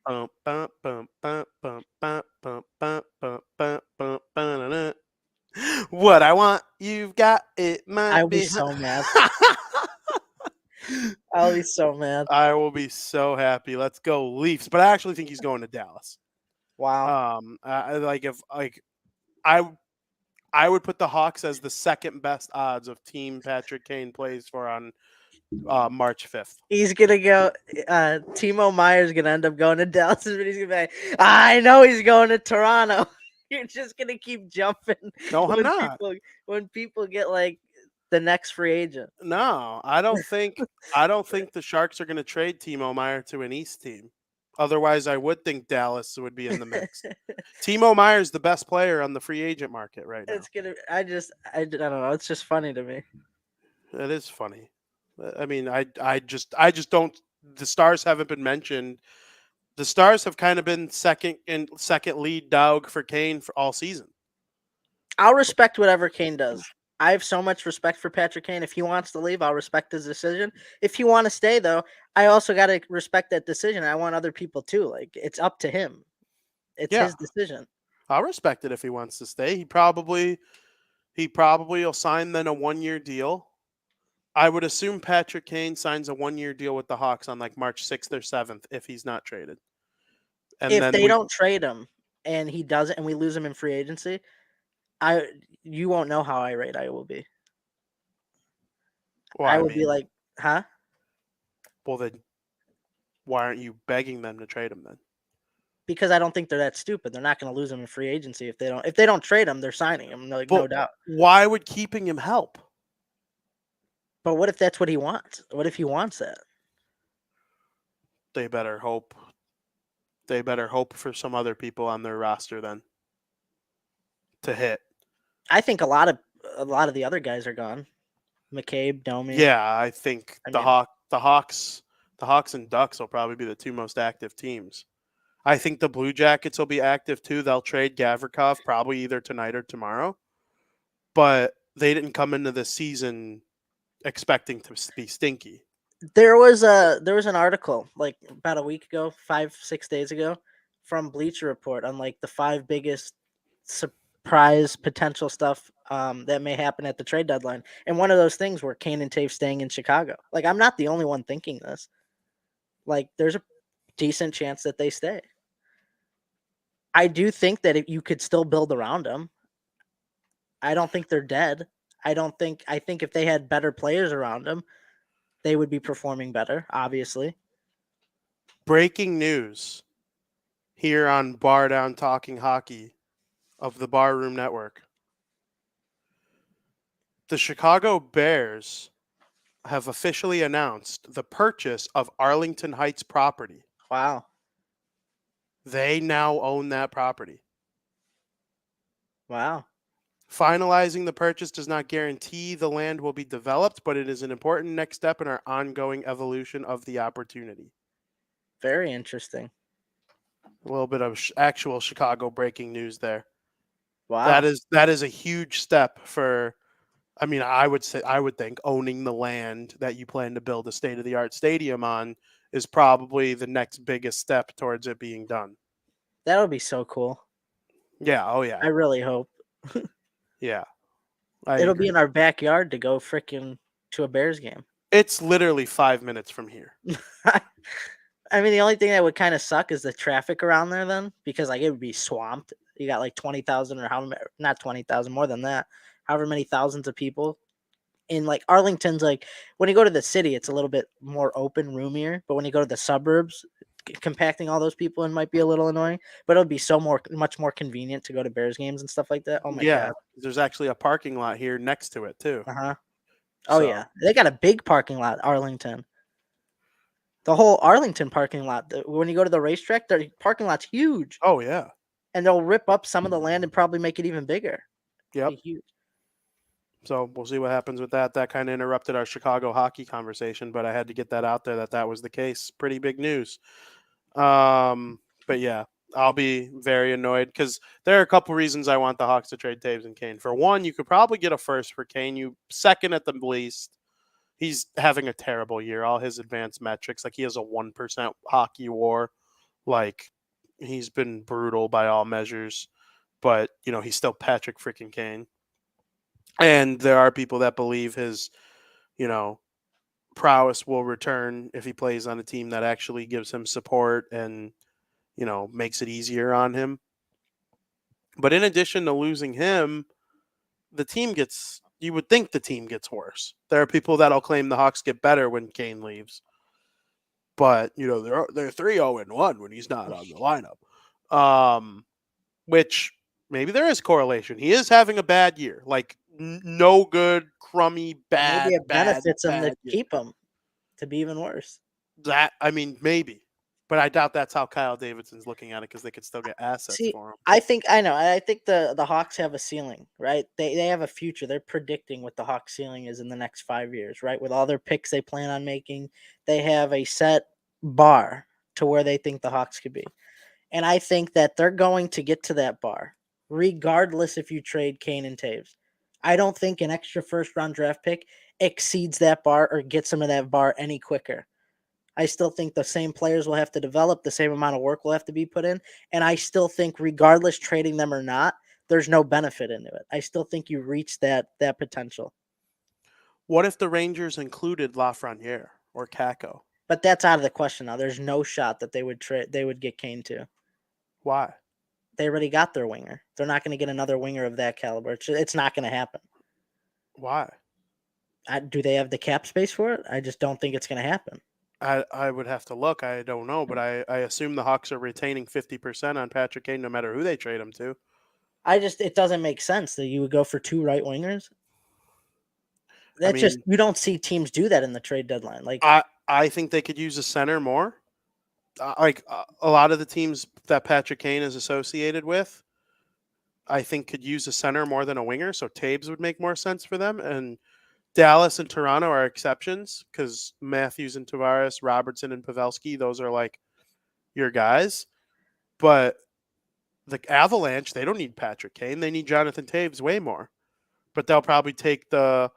What I want, you've got it. Might I'll be be. so mad. I'll be so mad. I will be so happy. Let's go Leafs. But I actually think he's going to Dallas. Wow. Like if like I would put the Hawks as the second best odds of team Patrick Kane plays for on March 5th. He's gonna go. Timo Meyer's gonna end up going to Dallas, but he's gonna be like, I know he's going to Toronto. You're just gonna keep jumping. No, I'm not. When people get like the next free agent. No, I don't think the Sharks are going to trade Timo Meyer to an East team. Otherwise, I would think Dallas would be in the mix. Timo Meyer's the best player on the free agent market right now. It's gonna. I don't know. It's just funny to me. It is funny. I mean, I just don't. The Stars haven't been mentioned. The Stars have kind of been second lead dog for Kane for all season. I'll respect whatever Kane does. I have so much respect for Patrick Kane. If he wants to leave, I'll respect his decision. If he want to stay, though, I also got to respect that decision. I want other people too. Like it's up to him. It's his decision. I'll respect it if he wants to stay. He probably will sign then a 1-year deal. I would assume Patrick Kane signs a 1-year deal with the Hawks on like March 6th or 7th if he's not traded. And if they don't trade him and he doesn't, and we lose him in free agency, you won't know how irate I will be. Well, I will be like, huh? Well, then why aren't you begging them to trade him then? Because I don't think they're that stupid. They're not going to lose him in free agency if they don't trade him. They're signing him, no doubt. Why would keeping him help? But what if that's what he wants? What if he wants that? They better hope. They better hope for some other people on their roster then to hit. I think a lot of the other guys are gone. McCabe, Domi. Yeah, I think the Hawks and Ducks will probably be the two most active teams. I think the Blue Jackets will be active too. They'll trade Gavrikov probably either tonight or tomorrow. But they didn't come into the season expecting to be stinky. There was an article like about a week ago, 5-6 days ago, from Bleacher Report on like the 5 biggest surprise potential stuff that may happen at the trade deadline. And one of those things were Kane and Taves staying in Chicago. Like I'm not the only one thinking this. Like there's a decent chance that they stay. I do think that you could still build around them. I don't think they're dead. I think if they had better players around them, they would be performing better, obviously. Breaking news here on Bar Down Talking Hockey of the Barroom Network. The Chicago Bears have officially announced the purchase of Arlington Heights property. Wow. They now own that property. Wow. Finalizing the purchase does not guarantee the land will be developed, but it is an important next step in our ongoing evolution of the opportunity. Very interesting. A little bit of actual Chicago breaking news there. Wow. That is a huge step for, I mean, I would think owning the land that you plan to build a state-of-the-art stadium on is probably the next biggest step towards it being done. That would be so cool. Yeah. Oh, yeah. I really hope. Yeah. It'll be in our backyard to go freaking to a Bears game. It's literally 5 minutes from here. I mean, the only thing that would kind of suck is the traffic around there then, because like it would be swamped. You got like 20,000 or not 20,000, more than that, however many thousands of people in like Arlington's like when you go to the city, it's a little bit more open, roomier. But when you go to the suburbs, compacting all those people in might be a little annoying. But it'll be much more convenient to go to Bears games and stuff like that. Oh my Yeah, god. there's actually a parking lot here next to it too. Uh-huh. Oh So yeah, they got a big parking lot, Arlington. The whole Arlington parking lot. When you go to the racetrack, their parking lot's huge, oh yeah, and they'll rip up some of the land and probably make it even bigger. yep. Be huge. So we'll see what happens with that. That kind of interrupted our Chicago hockey conversation, but I had to get that out there that was the case. Pretty big news. But yeah, I'll be very annoyed because there are a couple reasons I want the Hawks to trade Taves and Kane. For one, you could probably get a first for Kane. You second at the least. He's having a terrible year. All his advanced metrics, like he has a 1% hockey WAR. Like he's been brutal by all measures. But he's still Patrick freaking Kane. And there are people that believe his, you know, prowess will return if he plays on a team that actually gives him support and makes it easier on him. But in addition to losing him, you would think the team gets worse. There are people that'll claim the Hawks get better when Kane leaves. But, they're 3-0-1 when he's not on the lineup. Which maybe there is correlation. He is having a bad year. Like no good, crummy, Maybe it benefits them to year. keep him to be even worse. Maybe. But I doubt that's how Kyle Davidson's looking at it because they could still get assets See, for him. I think the Hawks have a ceiling, right? They have a future. They're predicting what the Hawks ceiling is in the next 5 years, right? With all their picks they plan on making, they have a set bar to where they think the Hawks could be. And I think that they're going to get to that bar, regardless if you trade Kane and Taves. I don't think an extra first round draft pick exceeds that bar or gets them to that bar any quicker. I still think the same players will have to develop, the same amount of work will have to be put in. And I still think, regardless trading them or not, there's no benefit into it. I still think you reach that potential. What if the Rangers included Lafreniere or Kako? But that's out of the question now. There's no shot that they would get Kane to. Why? They already got their winger. They're not going to get another winger of that caliber. It's not going to happen. Why? Do they have the cap space for it? I just don't think it's going to happen. I would have to look. I don't know, but I assume the Hawks are retaining 50% on Patrick Kane no matter who they trade him to. It doesn't make sense that you would go for two right wingers. You don't see teams do that in the trade deadline. Like I think they could use a center more. A lot of the teams that Patrick Kane is associated with, I think could use a center more than a winger. So Taves would make more sense for them. And Dallas and Toronto are exceptions because Matthews and Tavares, Robertson and Pavelski, those are like your guys. But the Avalanche, they don't need Patrick Kane. They need Jonathan Taves way more. But they'll probably take the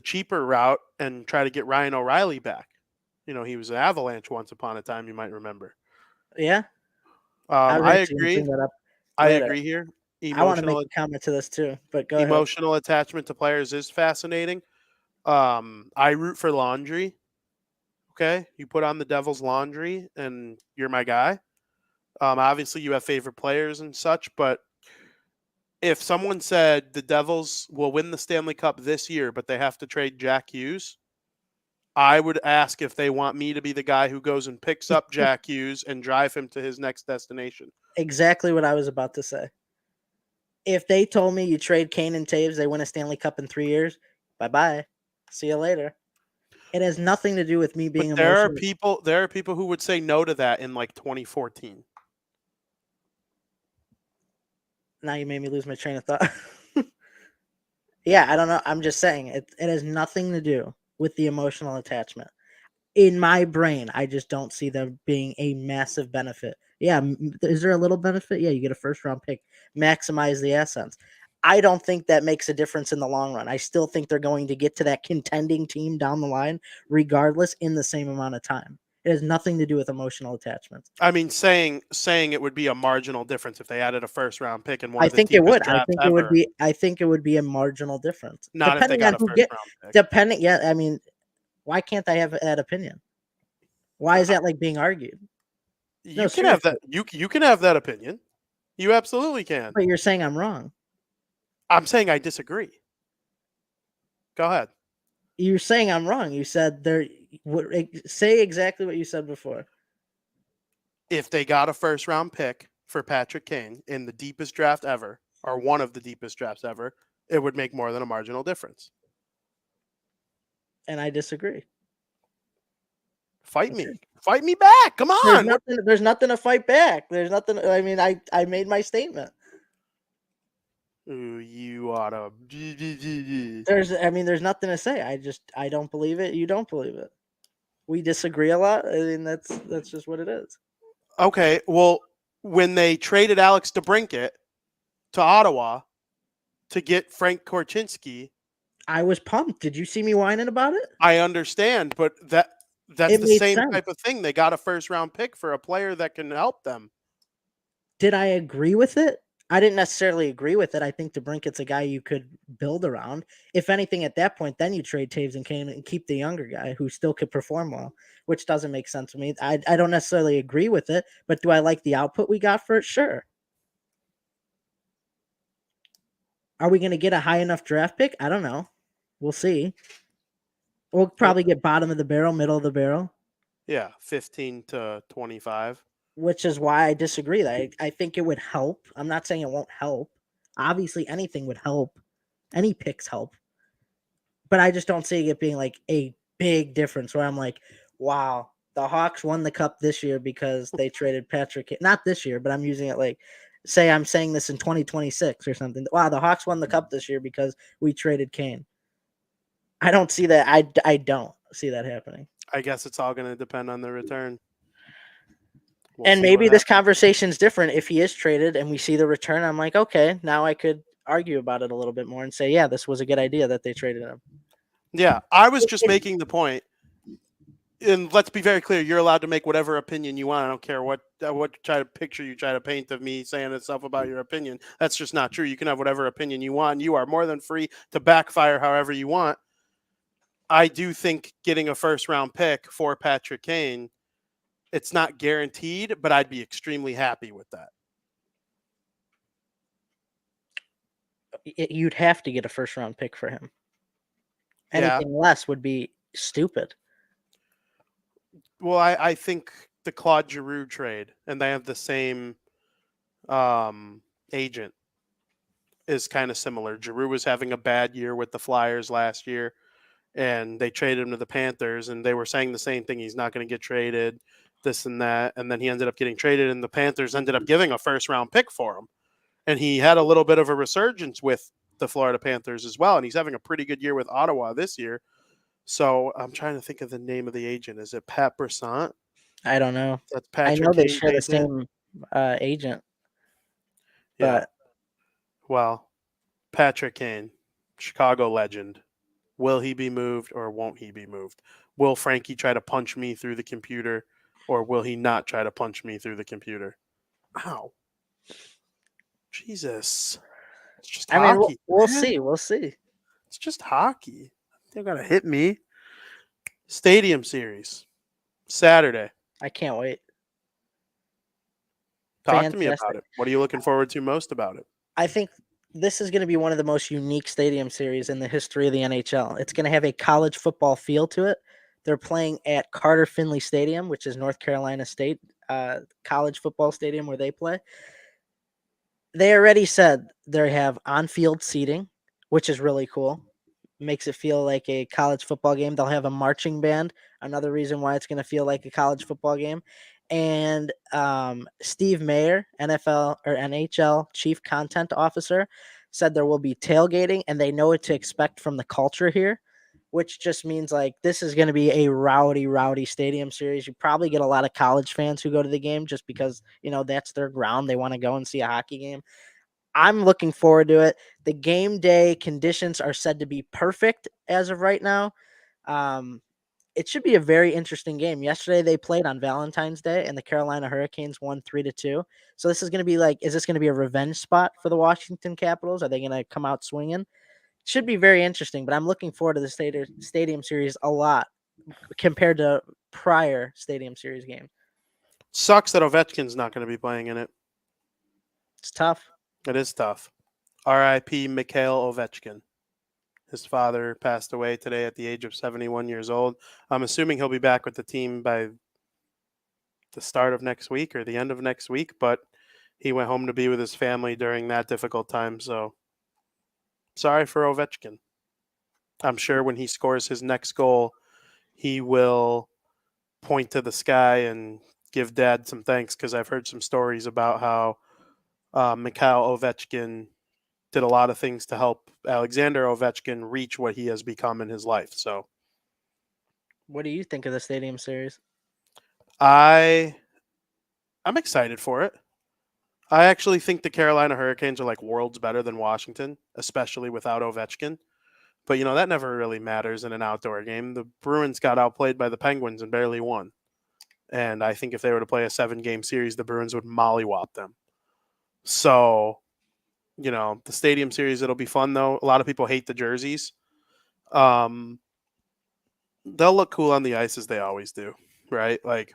cheaper route and try to get Ryan O'Reilly back. He was an Avalanche once upon a time, you might remember. Yeah. I agree. I agree here. I want to make a comment to this too, but go ahead. Emotional attachment to players is fascinating. I root for laundry. Okay, you put on the Devil's laundry, and you're my guy. Obviously, you have favorite players and such, but if someone said the Devils will win the Stanley Cup this year, but they have to trade Jack Hughes, I would ask if they want me to be the guy who goes and picks up Jack Hughes and drive him to his next destination. Exactly what I was about to say. If they told me you trade Kane and Taves, they win a Stanley Cup in 3 years, bye-bye. See you later. It has nothing to do with me being emotional. There are people who would say no to that in like 2014. Now you made me lose my train of thought. Yeah, I don't know. I'm just saying it has nothing to do with the emotional attachment. In my brain, I just don't see there being a massive benefit. Yeah, is there a little benefit? Yeah, you get a first round pick, maximize the assets. I don't think that makes a difference in the long run. I still think they're going to get to that contending team down the line, regardless, in the same amount of time. It has nothing to do with emotional attachments. I mean, saying it would be a marginal difference if they added a first round pick and one I of the think it would. I think it would be a marginal difference. Not if they got a first round pick. Yeah, I mean, why can't I have that opinion? Why is that like being argued? You can have that. You can have that opinion. You absolutely can. But you're saying I'm wrong. I'm saying I disagree. Go ahead. You're saying I'm wrong. You said say exactly what you said before. If they got a first round pick for Patrick Kane in the deepest draft ever, or one of the deepest drafts ever, it would make more than a marginal difference. And I disagree. Fight me. Fight me back. Come on. There's nothing to fight back. There's nothing. I mean, I made my statement. Ooh, you ought to. There's nothing to say. I don't believe it. You don't believe it. We disagree a lot. I mean, that's just what it is. Okay, well, when they traded Alex DeBrincat to Ottawa to get Frank Korchinski, I was pumped. Did you see me whining about it? I understand, but that's It the made same sense. type of thing. They got a first round pick for a player that can help them. Did I agree with it? I didn't necessarily agree with it. I think DeBrincat's a guy you could build around. If anything, at that point, then you trade Taves and Kane and keep the younger guy who still could perform well, which doesn't make sense to me. I don't necessarily agree with it, but do I like the output we got for it? Sure. Are we going to get a high enough draft pick? I don't know. We'll see. We'll probably get bottom of the barrel, middle of the barrel. Yeah, 15 to 25. Which is why I disagree. I think it would help. I'm not saying it won't help. Obviously, anything would help. Any picks help. But I just don't see it being like a big difference where I'm like, wow, the Hawks won the cup this year because they traded Patrick. Not this year, but I'm using it like, say I'm saying this in 2026 or something. Wow, the Hawks won the cup this year because we traded Kane. I don't see that. I don't see that happening. I guess it's all going to depend on the return. And maybe this conversation's different if he is traded and we see the return. I'm like, okay, now I could argue about it a little bit more and say, yeah, this was a good idea that they traded him. Yeah, I was just making the point. And let's be very clear, you're allowed to make whatever opinion you want. I don't care what picture you try to paint of me saying stuff about your opinion. That's just not true. You can have whatever opinion you want. You are more than free to backfire however you want. I do think getting a first round pick for Patrick Kane, it's not guaranteed, but I'd be extremely happy with that. You'd have to get a first round pick for him. Anything less would be stupid. Well, I think the Claude Giroux trade, and they have the same agent, is kind of similar. Giroux was having a bad year with the Flyers last year, and they traded him to the Panthers, and they were saying the same thing. He's not going to get traded, this and that. And then he ended up getting traded, and the Panthers ended up giving a first-round pick for him. And he had a little bit of a resurgence with the Florida Panthers as well, and he's having a pretty good year with Ottawa this year. So I'm trying to think of the name of the agent. Is it Pat Brisson? I don't know. That's Patrick I know they Kane's share the agent. same agent. Yeah. But well, Patrick Kane, Chicago legend. Will he be moved or won't he be moved? Will Frankie try to punch me through the computer or will he not try to punch me through the computer? Ow. Jesus. It's just hockey. We'll see. We'll see. It's just hockey. They're going to hit me. Stadium Series. Saturday. I can't wait. Talk to me about it. What are you looking forward to most about it? I think this is going to be one of the most unique stadium series in the history of the NHL. It's going to have a college football feel to it. They're playing at Carter Finley Stadium, which is North Carolina State college football stadium where they play. They already said they have on-field seating, which is really cool. Makes it feel like a college football game. They'll have a marching band. Another reason why it's going to feel like a college football game. And Steve Mayer, NFL or NHL Chief Content Officer, said there will be tailgating and they know what to expect from the culture here, which just means like this is going to be a rowdy stadium series. You probably get a lot of college fans who go to the game just because, you know, that's their ground. They want to go and see a hockey game. I'm looking forward to it. The game day conditions are said to be perfect as of right now. It should be a very interesting game. Yesterday they played on Valentine's Day and the Carolina Hurricanes won 3-2. So this is going to be like, is this going to be a revenge spot for the Washington Capitals? Are they going to come out swinging? It should be very interesting, but I'm looking forward to the stadium series a lot compared to prior stadium series games. Sucks that Ovechkin's not going to be playing in it. It's tough. It is tough. R.I.P. Mikhail Ovechkin. His father passed away today at the age of 71 years old. I'm assuming he'll be back with the team by the start of next week or the end of next week, but he went home to be with his family during that difficult time. So sorry for Ovechkin. I'm sure when he scores his next goal, he will point to the sky and give dad some thanks, because I've heard some stories about how Mikhail Ovechkin did a lot of things to help Alexander Ovechkin reach what he has become in his life. So What do you think of the Stadium Series? I'm excited for it. I actually think the Carolina Hurricanes are like worlds better than Washington, especially without Ovechkin. But that never really matters in an outdoor game. The Bruins got outplayed by the Penguins and barely won. And I think if they were to play a 7-game series, the Bruins would mollywop them. So, the Stadium Series, it'll be fun though. A lot of people hate the jerseys. They'll look cool on the ice as they always do, right? Like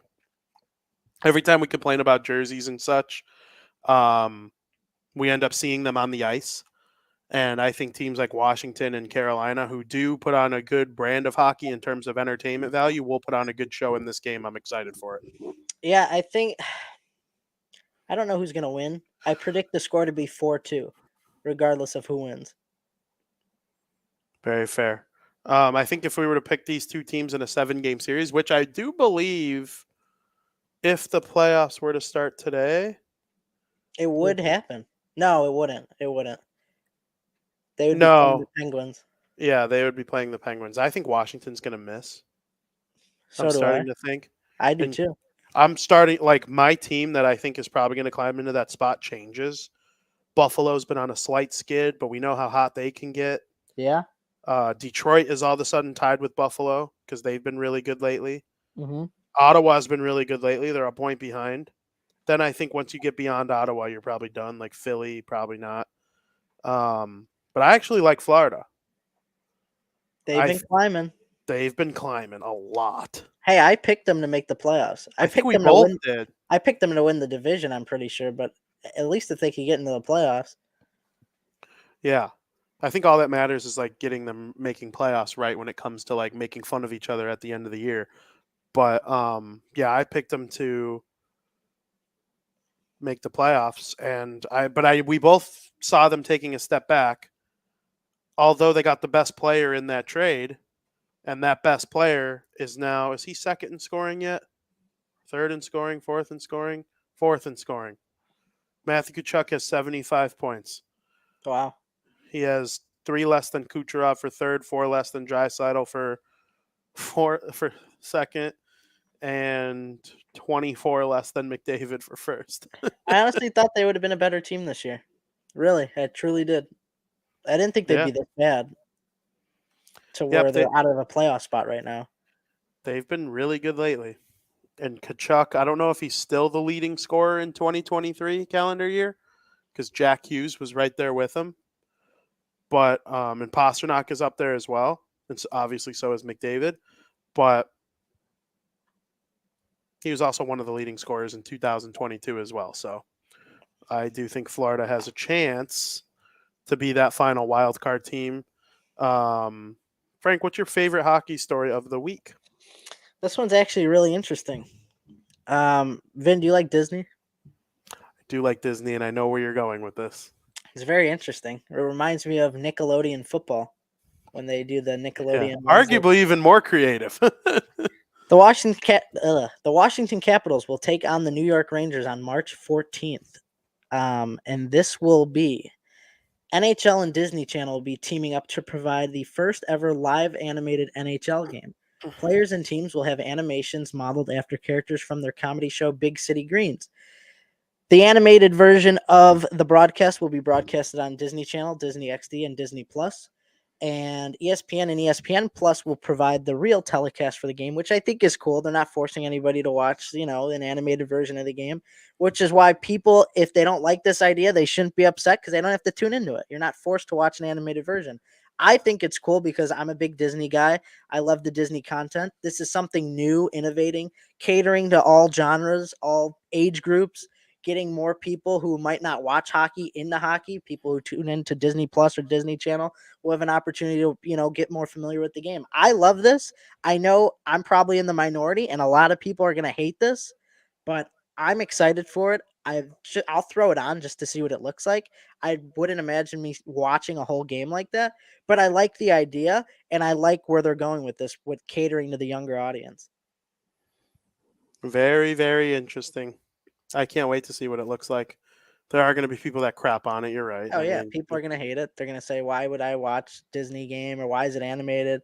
every time we complain about jerseys and such, we end up seeing them on the ice. And I think teams like Washington and Carolina, who do put on a good brand of hockey in terms of entertainment value, will put on a good show in this game. I'm excited for it. Yeah, I don't know who's going to win. I predict the score to be 4-2, regardless of who wins. Very fair. I think if we were to pick these two teams in a 7-game series, which I do believe if the playoffs were to start today, it would happen. No, it wouldn't. It wouldn't. They would be playing the Penguins. Yeah, they would be playing the Penguins. I think Washington's going to miss. So I'm do starting I. to think. I do And too. I'm starting, like, my team that I think is probably going to climb into that spot changes. Buffalo's been on a slight skid, but we know how hot they can get. Yeah. Detroit is all of a sudden tied with Buffalo because they've been really good lately. Mm-hmm. Ottawa's been really good lately. They're a point behind. Then I think once you get beyond Ottawa, you're probably done. Like Philly, probably not. But I actually like Florida. They've been climbing. They've been climbing a lot. Hey, I picked them to make the playoffs. I think picked we them both to win. did. I picked them to win the division, I'm pretty sure, but at least if they could get into the playoffs. Yeah. I think all that matters is like getting them making playoffs right when it comes to like making fun of each other at the end of the year. But yeah, I picked them to make the playoffs, and we both saw them taking a step back. Although they got the best player in that trade, and that best player is he second in scoring yet? Third in scoring, fourth in scoring, fourth in scoring. Matthew Tkachuk has 75 points. Wow. He has 3 less than Kucherov for third, 4 less than Draisaitl for second, and 24 less than McDavid for first. I honestly thought they would have been a better team this year. Really, I truly did. I didn't think they'd be this bad to where they're out of a playoff spot right now. They've been really good lately. And Tkachuk, I don't know if he's still the leading scorer in 2023 calendar year, because Jack Hughes was right there with him. But and Pasternak is up there as well. And obviously so is McDavid. But he was also one of the leading scorers in 2022 as well. So I do think Florida has a chance to be that final wild card team. Frank, what's your favorite hockey story of the week? This one's actually really interesting. Vin, do you like Disney? I do like Disney, and I know where you're going with this. It's very interesting. It reminds me of Nickelodeon football when they do the Nickelodeon. Yeah, arguably even more creative. The Washington Capitals will take on the New York Rangers on March 14th. And this will be NHL and Disney Channel will be teaming up to provide the first ever live animated NHL game. Players and teams will have animations modeled after characters from their comedy show Big City Greens. The animated version of the broadcast will be broadcasted on Disney Channel, Disney XD, and Disney Plus. And ESPN and ESPN Plus will provide the real telecast for the game, which I think is cool. They're not forcing anybody to watch, an animated version of the game, which is why people, if they don't like this idea, they shouldn't be upset because they don't have to tune into it. You're not forced to watch an animated version. I think it's cool because I'm a big Disney guy. I love the Disney content. This is something new, innovating, catering to all genres, all age groups, getting more people who might not watch hockey into hockey, people who tune into Disney Plus or Disney Channel will have an opportunity to, get more familiar with the game. I love this. I know I'm probably in the minority and a lot of people are going to hate this, but I'm excited for it. I'll throw it on just to see what it looks like. I wouldn't imagine me watching a whole game like that, but I like the idea and I like where they're going with this, with catering to the younger audience. Very, very interesting. I can't wait to see what it looks like. There are going to be people that crap on it. You're right. Oh yeah, people are gonna hate it. They're gonna say, "Why would I watch Disney game or why is it animated?"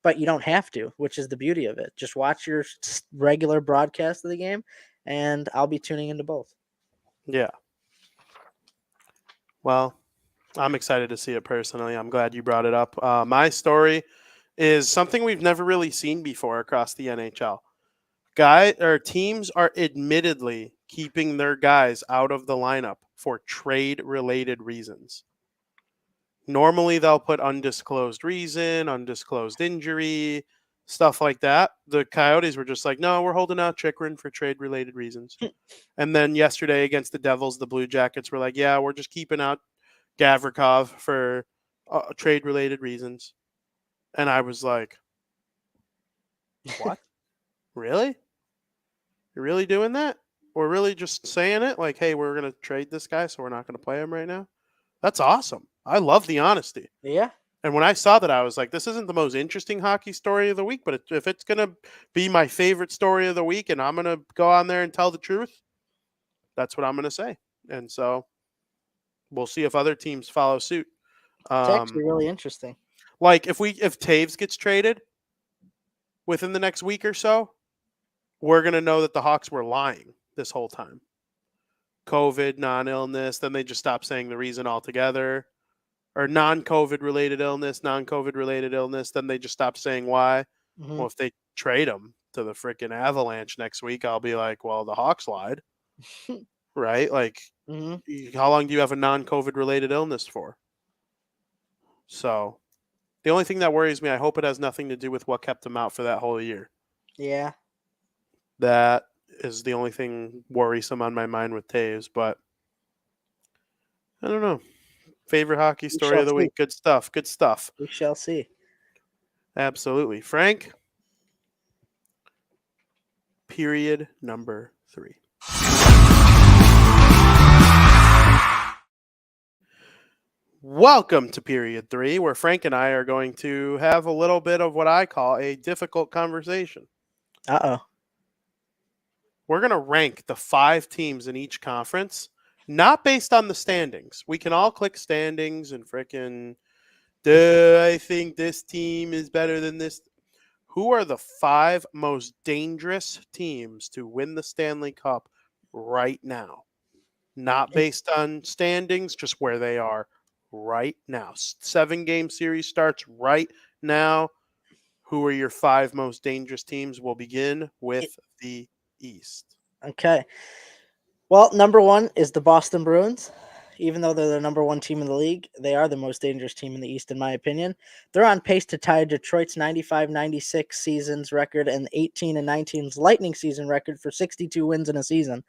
But you don't have to, which is the beauty of it. Just watch your regular broadcast of the game, and I'll be tuning into both. Yeah. Well, I'm excited to see it personally. I'm glad you brought it up. My story is something we've never really seen before across the NHL. Teams are admittedly keeping their guys out of the lineup for trade related reasons. Normally they'll put undisclosed reason, undisclosed injury, stuff like that. The Coyotes were just like, no, we're holding out Chikrin for trade related reasons. And then yesterday against the Devils, the Blue Jackets were like, yeah, we're just keeping out Gavrikov for trade related reasons. And I was like, what? Really? You're really doing that? We're really just saying it like, hey, we're going to trade this guy, so we're not going to play him right now? That's awesome. I love the honesty. Yeah. And when I saw that, I was like, this isn't the most interesting hockey story of the week, but if it's going to be my favorite story of the week and I'm going to go on there and tell the truth, that's what I'm going to say. And so we'll see if other teams follow suit. It's actually really interesting. Like if Taves gets traded within the next week or so, we're going to know that the Hawks were lying this whole time. COVID, non-illness, then they just stop saying the reason altogether. Or non-COVID related illness, non-COVID related illness, then they just stop saying why. Mm-hmm. Well, if they trade them to the freaking Avalanche next week, I'll be like, well, the Hawks lied. Right? Like, how long do you have a non-COVID related illness for? So, the only thing that worries me, I hope it has nothing to do with what kept him out for that whole year. Yeah. That is the only thing worrisome on my mind with Taves, but I don't know. Favorite hockey story of the week. Good stuff. Good stuff. We shall see. Absolutely. Frank, period number 3. Welcome to period 3, where Frank and I are going to have a little bit of what I call a difficult conversation. Uh-oh. We're going to rank the 5 teams in each conference, not based on the standings. We can all click standings and freaking, I think this team is better than this. Who are the 5 most dangerous teams to win the Stanley Cup right now? Not based on standings, just where they are right now. 7-game series starts right now. Who are your 5 most dangerous teams? We'll begin with the East. Okay. Well, number 1 is the Boston Bruins. Even though they're the number 1 team in the league, they are the most dangerous team in the East, in my opinion. They're on pace to tie Detroit's 95-96 season's record and 18-19's Lightning season record for 62 wins in a season.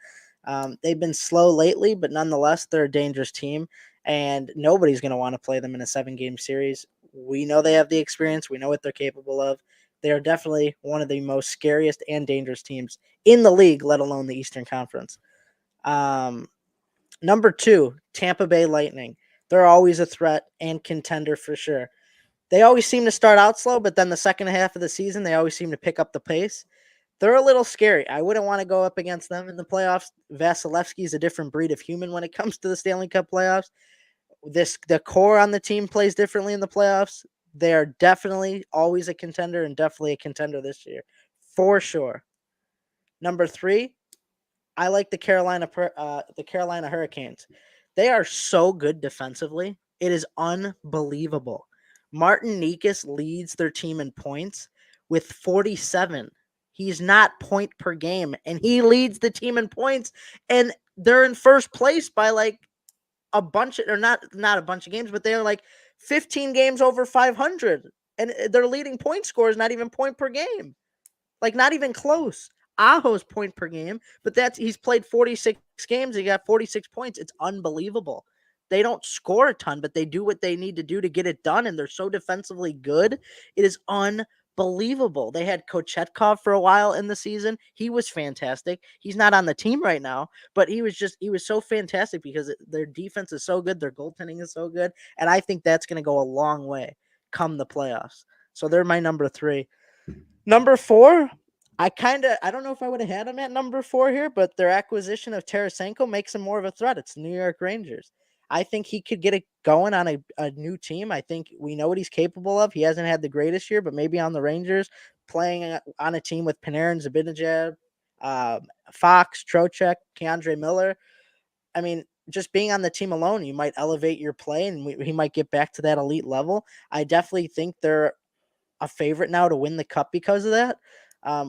They've been slow lately, but nonetheless, they're a dangerous team, and nobody's going to want to play them in a 7-game series. We know they have the experience. We know what they're capable of. They are definitely one of the most scariest and dangerous teams in the league, let alone the Eastern Conference. Number 2, Tampa Bay Lightning. They're always a threat and contender for sure. They always seem to start out slow, but then the second half of the season, they always seem to pick up the pace. They're a little scary. I wouldn't want to go up against them in the playoffs. Vasilevsky is a different breed of human when it comes to the Stanley Cup playoffs. The core on the team plays differently in the playoffs. They are definitely always a contender and definitely a contender this year, for sure. Number 3, I like the Carolina Hurricanes. They are so good defensively. It is unbelievable. Martin Nikas leads their team in points with 47. He's not point per game, and he leads the team in points, and they're in first place by like a bunch of, or not a bunch of games, but they're like 15 games over 500, and their leading point score is not even point per game. Like, not even close. Aho's point per game, but he's played 46 games. He got 46 points. It's unbelievable. They don't score a ton, but they do what they need to do to get it done, and they're so defensively good. It is unbelievable. They had Kochetkov for a while in the season. He was fantastic. He's not on the team right now, but he was so fantastic because their defense is so good, their goaltending is so good, and I think that's going to go a long way come the playoffs. So they're my number 3. Number 4, I don't know if I would have had him at number 4 here, but their acquisition of Tarasenko makes him more of a threat. It's the New York Rangers. I think he could get it going on a new team. I think we know what he's capable of. He hasn't had the greatest year, but maybe on the Rangers, playing on a team with Panarin, Zibanejad, Fox, Trocheck, Keandre Miller. I mean, just being on the team alone, you might elevate your play, and he might get back to that elite level. I definitely think they're a favorite now to win the cup because of that.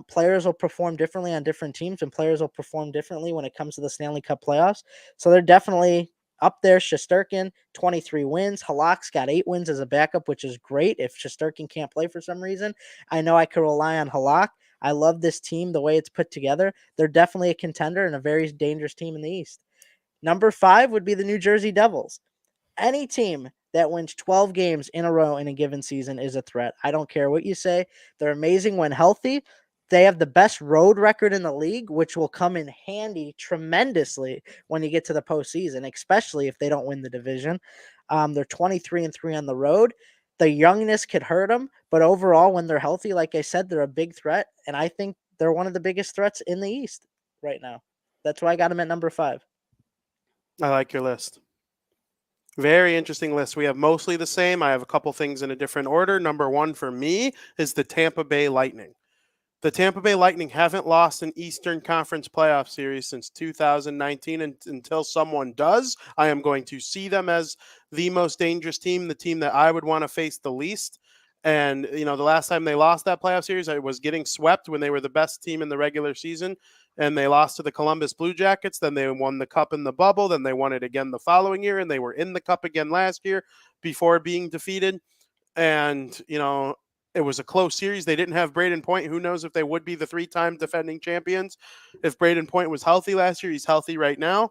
Players will perform differently on different teams, and players will perform differently when it comes to the Stanley Cup playoffs. So they're definitely up there. Shesterkin, 23 wins. Halak's got 8 wins as a backup, which is great. If Shesterkin can't play for some reason, I know I could rely on Halak. I love this team, the way it's put together. They're definitely a contender and a very dangerous team in the East. Number 5 would be the New Jersey Devils. Any team that wins 12 games in a row in a given season is a threat. I don't care what you say. They're amazing when healthy. They have the best road record in the league, which will come in handy tremendously when you get to the postseason, especially if they don't win the division. They're 23-3 on the road. The youngness could hurt them, but overall, when they're healthy, like I said, they're a big threat, and I think they're one of the biggest threats in the East right now. That's why I got them at number 5. I like your list. Very interesting list. We have mostly the same. I have a couple things in a different order. Number 1 for me is the Tampa Bay Lightning. The Tampa Bay Lightning haven't lost an Eastern Conference playoff series since 2019. And until someone does, I am going to see them as the most dangerous team, the team that I would want to face the least. And, the last time they lost that playoff series, it was getting swept when they were the best team in the regular season. And they lost to the Columbus Blue Jackets. Then they won the cup in the bubble. Then they won it again the following year. And they were in the cup again last year before being defeated. And, it was a close series. They didn't have Braden Point. Who knows if they would be the 3-time defending champions if Braden Point was healthy last year. He's healthy right now.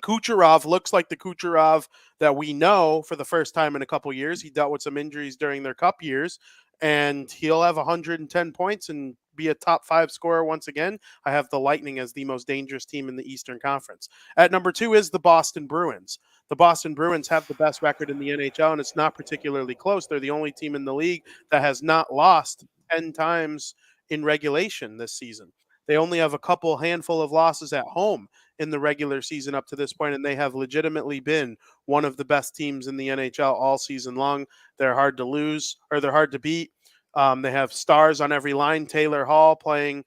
Kucherov looks like the Kucherov that we know for the first time in a couple years. He dealt with some injuries during their cup years, and he'll have 110 points and be a top 5 scorer once again. I have the Lightning as the most dangerous team in the Eastern Conference. At number 2 is the Boston Bruins. The Boston Bruins have the best record in the NHL, and it's not particularly close. They're the only team in the league that has not lost 10 times in regulation this season. They only have a handful of losses at home in the regular season up to this point, and they have legitimately been one of the best teams in the NHL all season long. They're hard to lose, or they're hard to beat. They have stars on every line. Taylor Hall playing,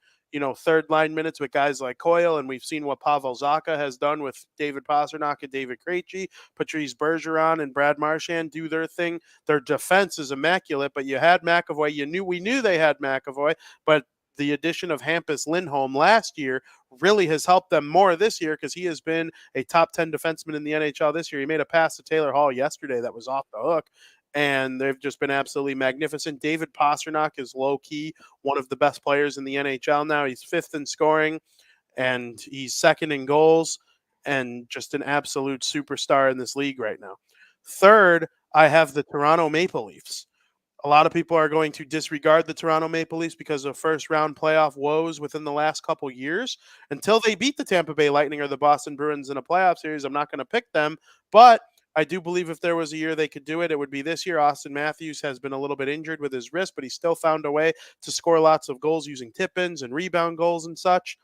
third line minutes with guys like Coyle, and we've seen what Pavel Zacha has done with David Pastrnak and David Krejci. Patrice Bergeron and Brad Marchand do their thing. Their defense is immaculate, but you had McAvoy. We knew they had McAvoy, but the addition of Hampus Lindholm last year really has helped them more this year because he has been a top 10 defenseman in the NHL this year. He made a pass to Taylor Hall yesterday that was off the hook, and they've just been absolutely magnificent. David Pastrnak is low-key one of the best players in the NHL now. He's 5th in scoring, and he's 2nd in goals, and just an absolute superstar in this league right now. 3rd, I have the Toronto Maple Leafs. A lot of people are going to disregard the Toronto Maple Leafs because of first-round playoff woes within the last couple years. Until they beat the Tampa Bay Lightning or the Boston Bruins in a playoff series, I'm not going to pick them. But I do believe if there was a year they could do it, it would be this year. Austin Matthews has been a little bit injured with his wrist, but he still found a way to score lots of goals using tip-ins and rebound goals and such.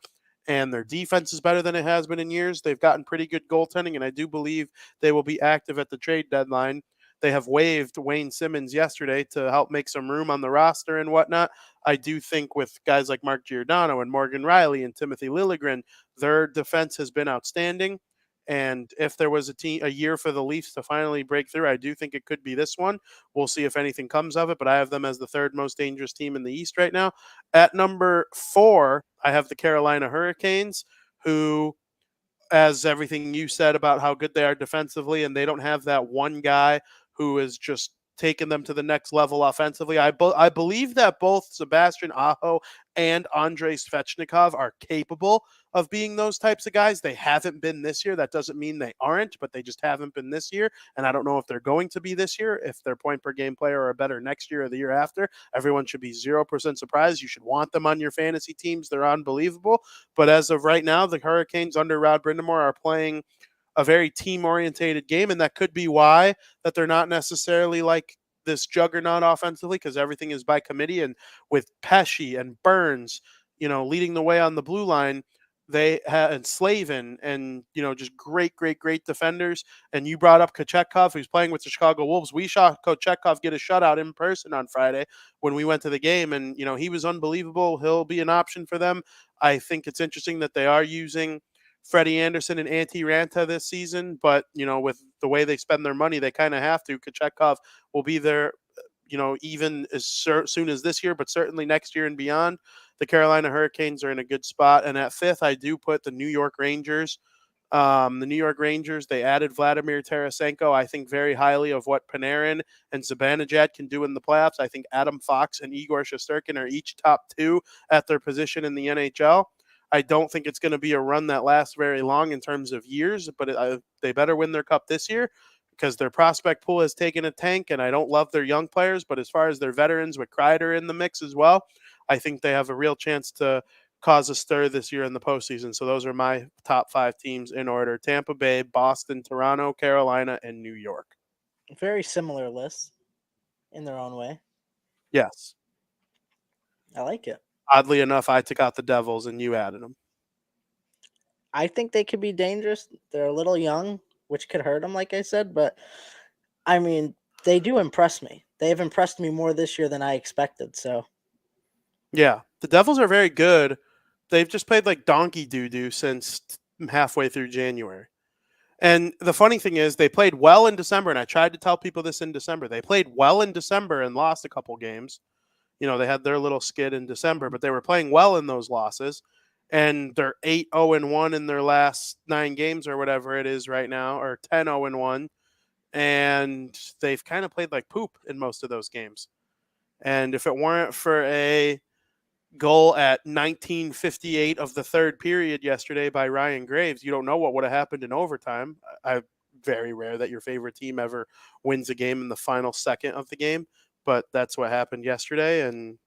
And their defense is better than it has been in years. They've gotten pretty good goaltending, and I do believe they will be active at the trade deadline. They have waived Wayne Simmons yesterday to help make some room on the roster and whatnot. I do think with guys like Mark Giordano and Morgan Riley and Timothy Liljegren, their defense has been outstanding. And if there was a year for the Leafs to finally break through, I do think it could be this one. We'll see if anything comes of it, but I have them as the 3rd most dangerous team in the East right now. At number 4, I have the Carolina Hurricanes, who, as everything you said about how good they are defensively, and they don't have that one guy who is just taken them to the next level offensively. I believe that both Sebastian Aho and Andrei Svechnikov are capable of being those types of guys. They haven't been this year. That doesn't mean they aren't, but they just haven't been this year. And I don't know if they're going to be this year. If they're point per game player are better next year or the year after, everyone should be 0% surprised. You should want them on your fantasy teams. They're unbelievable. But as of right now, the Hurricanes under Rod Brindamore are playing a very team-orientated game, and that could be why that they're not necessarily like this juggernaut offensively, because everything is by committee. And with Pesci and Burns, leading the way on the blue line, they had and Slavin and just great defenders. And you brought up Kochetkov, who's playing with the Chicago Wolves. We saw Kochetkov get a shutout in person on Friday when we went to the game, and he was unbelievable. He'll be an option for them. I think it's interesting that they are using Freddie Anderson and Antti Ranta this season, but with the way they spend their money, they kind of have to. Kochetkov will be there, even as soon as this year, but certainly next year and beyond. The Carolina Hurricanes are in a good spot, and at fifth, I do put the New York Rangers. The New York Rangers, they added Vladimir Tarasenko. I think very highly of what Panarin and Zibanejad can do in the playoffs. I think Adam Fox and Igor Shesterkin are each top 2 at their position in the NHL. I don't think it's going to be a run that lasts very long in terms of years, but they better win their cup this year because their prospect pool has taken a tank, and I don't love their young players, but as far as their veterans with Kreider in the mix as well, I think they have a real chance to cause a stir this year in the postseason. So those are my top 5 teams in order: Tampa Bay, Boston, Toronto, Carolina, and New York. Very similar lists in their own way. Yes. I like it. Oddly enough, I took out the Devils and you added them. I think they could be dangerous. They're a little young, which could hurt them, like I said. But, I mean, they do impress me. They have impressed me more this year than I expected. So, yeah, the Devils are very good. They've just played like donkey doo-doo since halfway through January. And the funny thing is, they played well in December, and I tried to tell people this in December. They played well in December and lost a couple games. They had their little skid in December, but they were playing well in those losses. And they're 8-0-1 in their last 9 games or whatever it is right now, or 10-0-1. And they've kind of played like poop in most of those games. And if it weren't for a goal at 19:58 of the third period yesterday by Ryan Graves, you don't know what would have happened in overtime. Very rare that your favorite team ever wins a game in the final second of the game, but that's what happened yesterday. And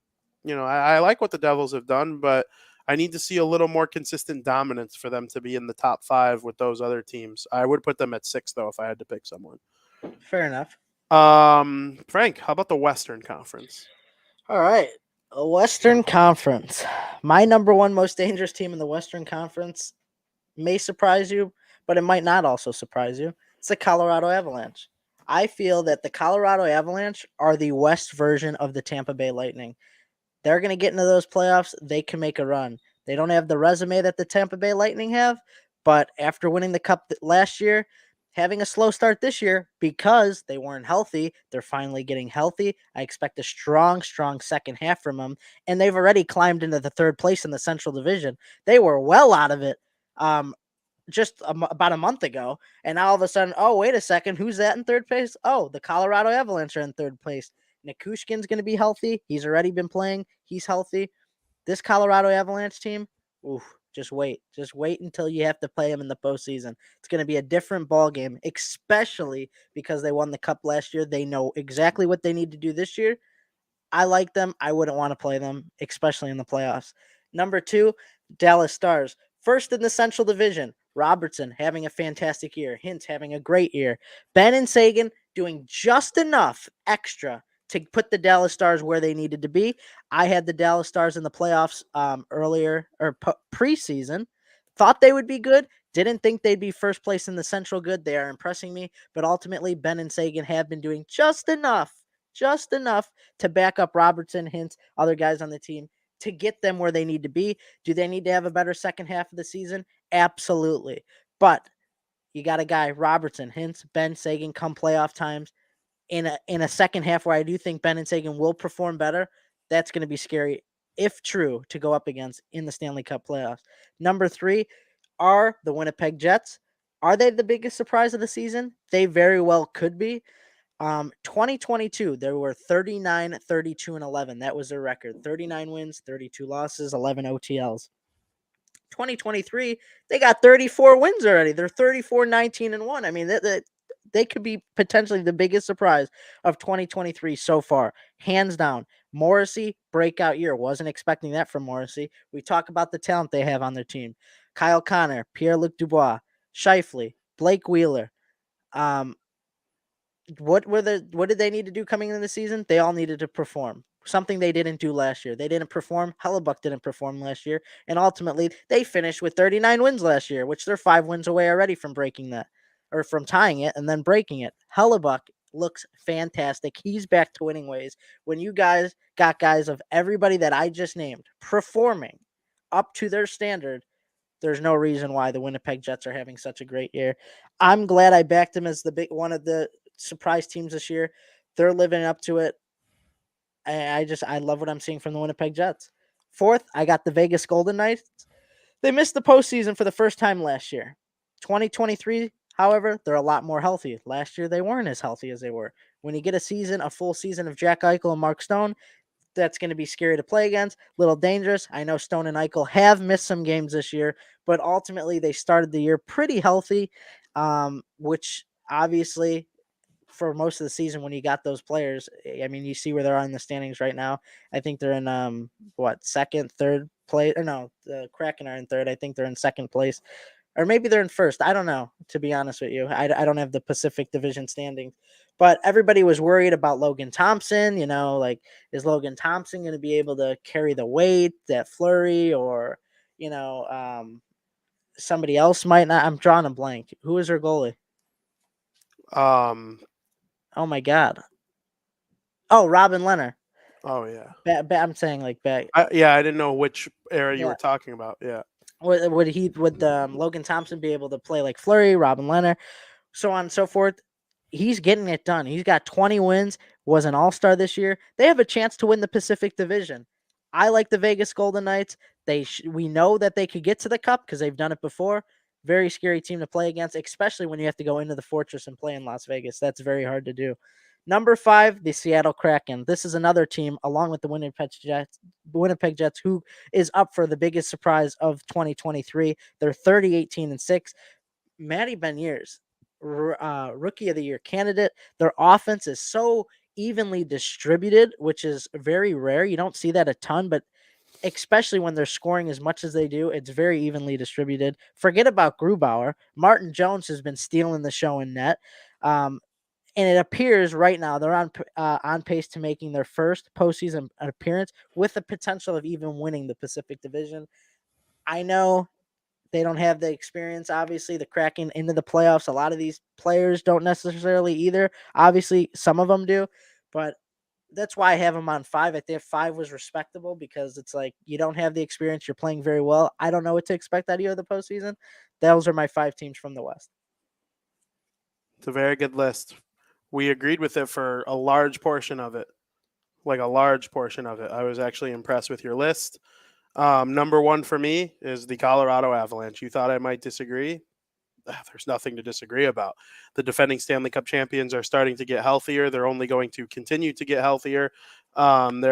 I like what the Devils have done, but I need to see a little more consistent dominance for them to be in the top 5 with those other teams. I would put them at 6 though if I had to pick someone. fair enough. Frank, how about the Western Conference? All right. Western Conference. My number 1 most dangerous team in the Western Conference may surprise you, but it might not also surprise you. It's the Colorado Avalanche. I feel that the Colorado Avalanche are the West version of the Tampa Bay Lightning. They're going to get into those playoffs. They can make a run. They don't have the resume that the Tampa Bay Lightning have, but after winning the Cup last year, having a slow start this year because they weren't healthy, they're finally getting healthy. I expect a strong second half from them, and they've already climbed into the 3rd place in the Central Division. They were well out of it just about a month ago, and now all of a sudden, oh, wait a second, who's that in 3rd place? Oh, the Colorado Avalanche are in 3rd place. Nikushkin's going to be healthy. He's already been playing. He's healthy. This Colorado Avalanche team, just wait. Just wait until you have to play them in the postseason. It's going to be a different ball game, especially because they won the Cup last year. They know exactly what they need to do this year. I like them. I wouldn't want to play them, especially in the playoffs. Number 2, Dallas Stars. First in the Central Division. Robertson having a fantastic year. Hintz having a great year. Ben and Sagan doing just enough extra to put the Dallas Stars where they needed to be. I had the Dallas Stars in the playoffs earlier or preseason. Thought they would be good. Didn't think they'd be first place in the Central good. They are impressing me. But ultimately, Ben and Sagan have been doing just enough to back up Robertson, Hintz, other guys on the team to get them where they need to be. Do they need to have a better second half of the season? Absolutely. But you got a guy, Robertson, Hintz, Ben, Sagan, come playoff times in a second half where I do think Ben and Sagan will perform better. That's going to be scary, if true, to go up against in the Stanley Cup playoffs. Number 3 are the Winnipeg Jets. Are they the biggest surprise of the season? They very well could be. 2022, there were 39, 32, and 11. That was their record. 39 wins, 32 losses, 11 OTLs. 2023, they got 34 wins already. They're 34, 19, and 1. I mean, they could be potentially the biggest surprise of 2023 so far, hands down. Morrissey, breakout year. Wasn't expecting that from Morrissey. We talk about the talent they have on their team. Kyle Connor, Pierre-Luc Dubois, Scheifele, Blake Wheeler. Um, what did they need to do coming into the season? They all needed to perform. Something they didn't do last year. They didn't perform. Hellebuck didn't perform last year. And ultimately, they finished with 39 wins last year, which they're 5 wins away already from breaking that, or from tying it and then breaking it. Hellebuck looks fantastic. He's back to winning ways. When you guys got guys of everybody that I just named performing up to their standard, there's no reason why the Winnipeg Jets are having such a great year. I'm glad I backed them as the big one of the surprise teams this year. They're living up to it. I love what I'm seeing from the Winnipeg Jets. Fourth, I got the Vegas Golden Knights. They missed the postseason for the first time last year. 2023, however, they're a lot more healthy. Last year they weren't as healthy as they were. When you get a full season of Jack Eichel and Mark Stone, that's going to be scary to play against. Little dangerous. I know Stone and Eichel have missed some games this year, but ultimately they started the year pretty healthy, which obviously for most of the season when you got those players, I mean, you see where they're on the standings right now. I think they're in second, third place, or no, the Kraken are in third. I think they're in second place, or maybe they're in first. I don't know, to be honest with you. I don't have the Pacific Division standings, but everybody was worried about Logan Thompson. Like, is Logan Thompson going to be able to carry the weight that Fleury or, somebody else might not? I'm drawing a blank. Who is their goalie? Um. Oh my God. Oh, Robin Leonard. Oh yeah. I'm saying like back. Yeah, I didn't know which era you Yeah. were talking about. Yeah. Would Logan Thompson be able to play like Fleury, Robin Leonard, so on and so forth? He's getting it done. He's got 20 wins, was an all-star this year. They have a chance to win the Pacific Division. I like the Vegas Golden Knights. We know that they could get to the cup because they've done it before. Very scary team to play against, especially when you have to go into the Fortress and play in Las Vegas. That's very hard to do. Number 5, the Seattle Kraken. This is another team, along with the Winnipeg Jets, who is up for the biggest surprise of 2023. They're 30, 18, and 6. Matty Beniers, rookie of the year candidate. Their offense is so evenly distributed, which is very rare. You don't see that a ton, but especially when they're scoring as much as they do, it's very evenly distributed. Forget about Grubauer. Martin Jones has been stealing the show in net. And it appears right now they're on pace to making their first postseason appearance with the potential of even winning the Pacific Division. I know they don't have the experience, obviously, the cracking into the playoffs. A lot of these players don't necessarily either. Obviously, some of them do, but that's why I have them on 5. I think 5 was respectable because it's like you don't have the experience. You're playing very well. I don't know what to expect out of you of the postseason. Those are my 5 teams from the West. It's a very good list. We agreed with it for a large portion of it. Like a large portion of it. I was actually impressed with your list. Number 1 for me is the Colorado Avalanche. You thought I might disagree? There's nothing to disagree about. The defending Stanley Cup champions are starting to get healthier. They're only going to continue to get healthier. There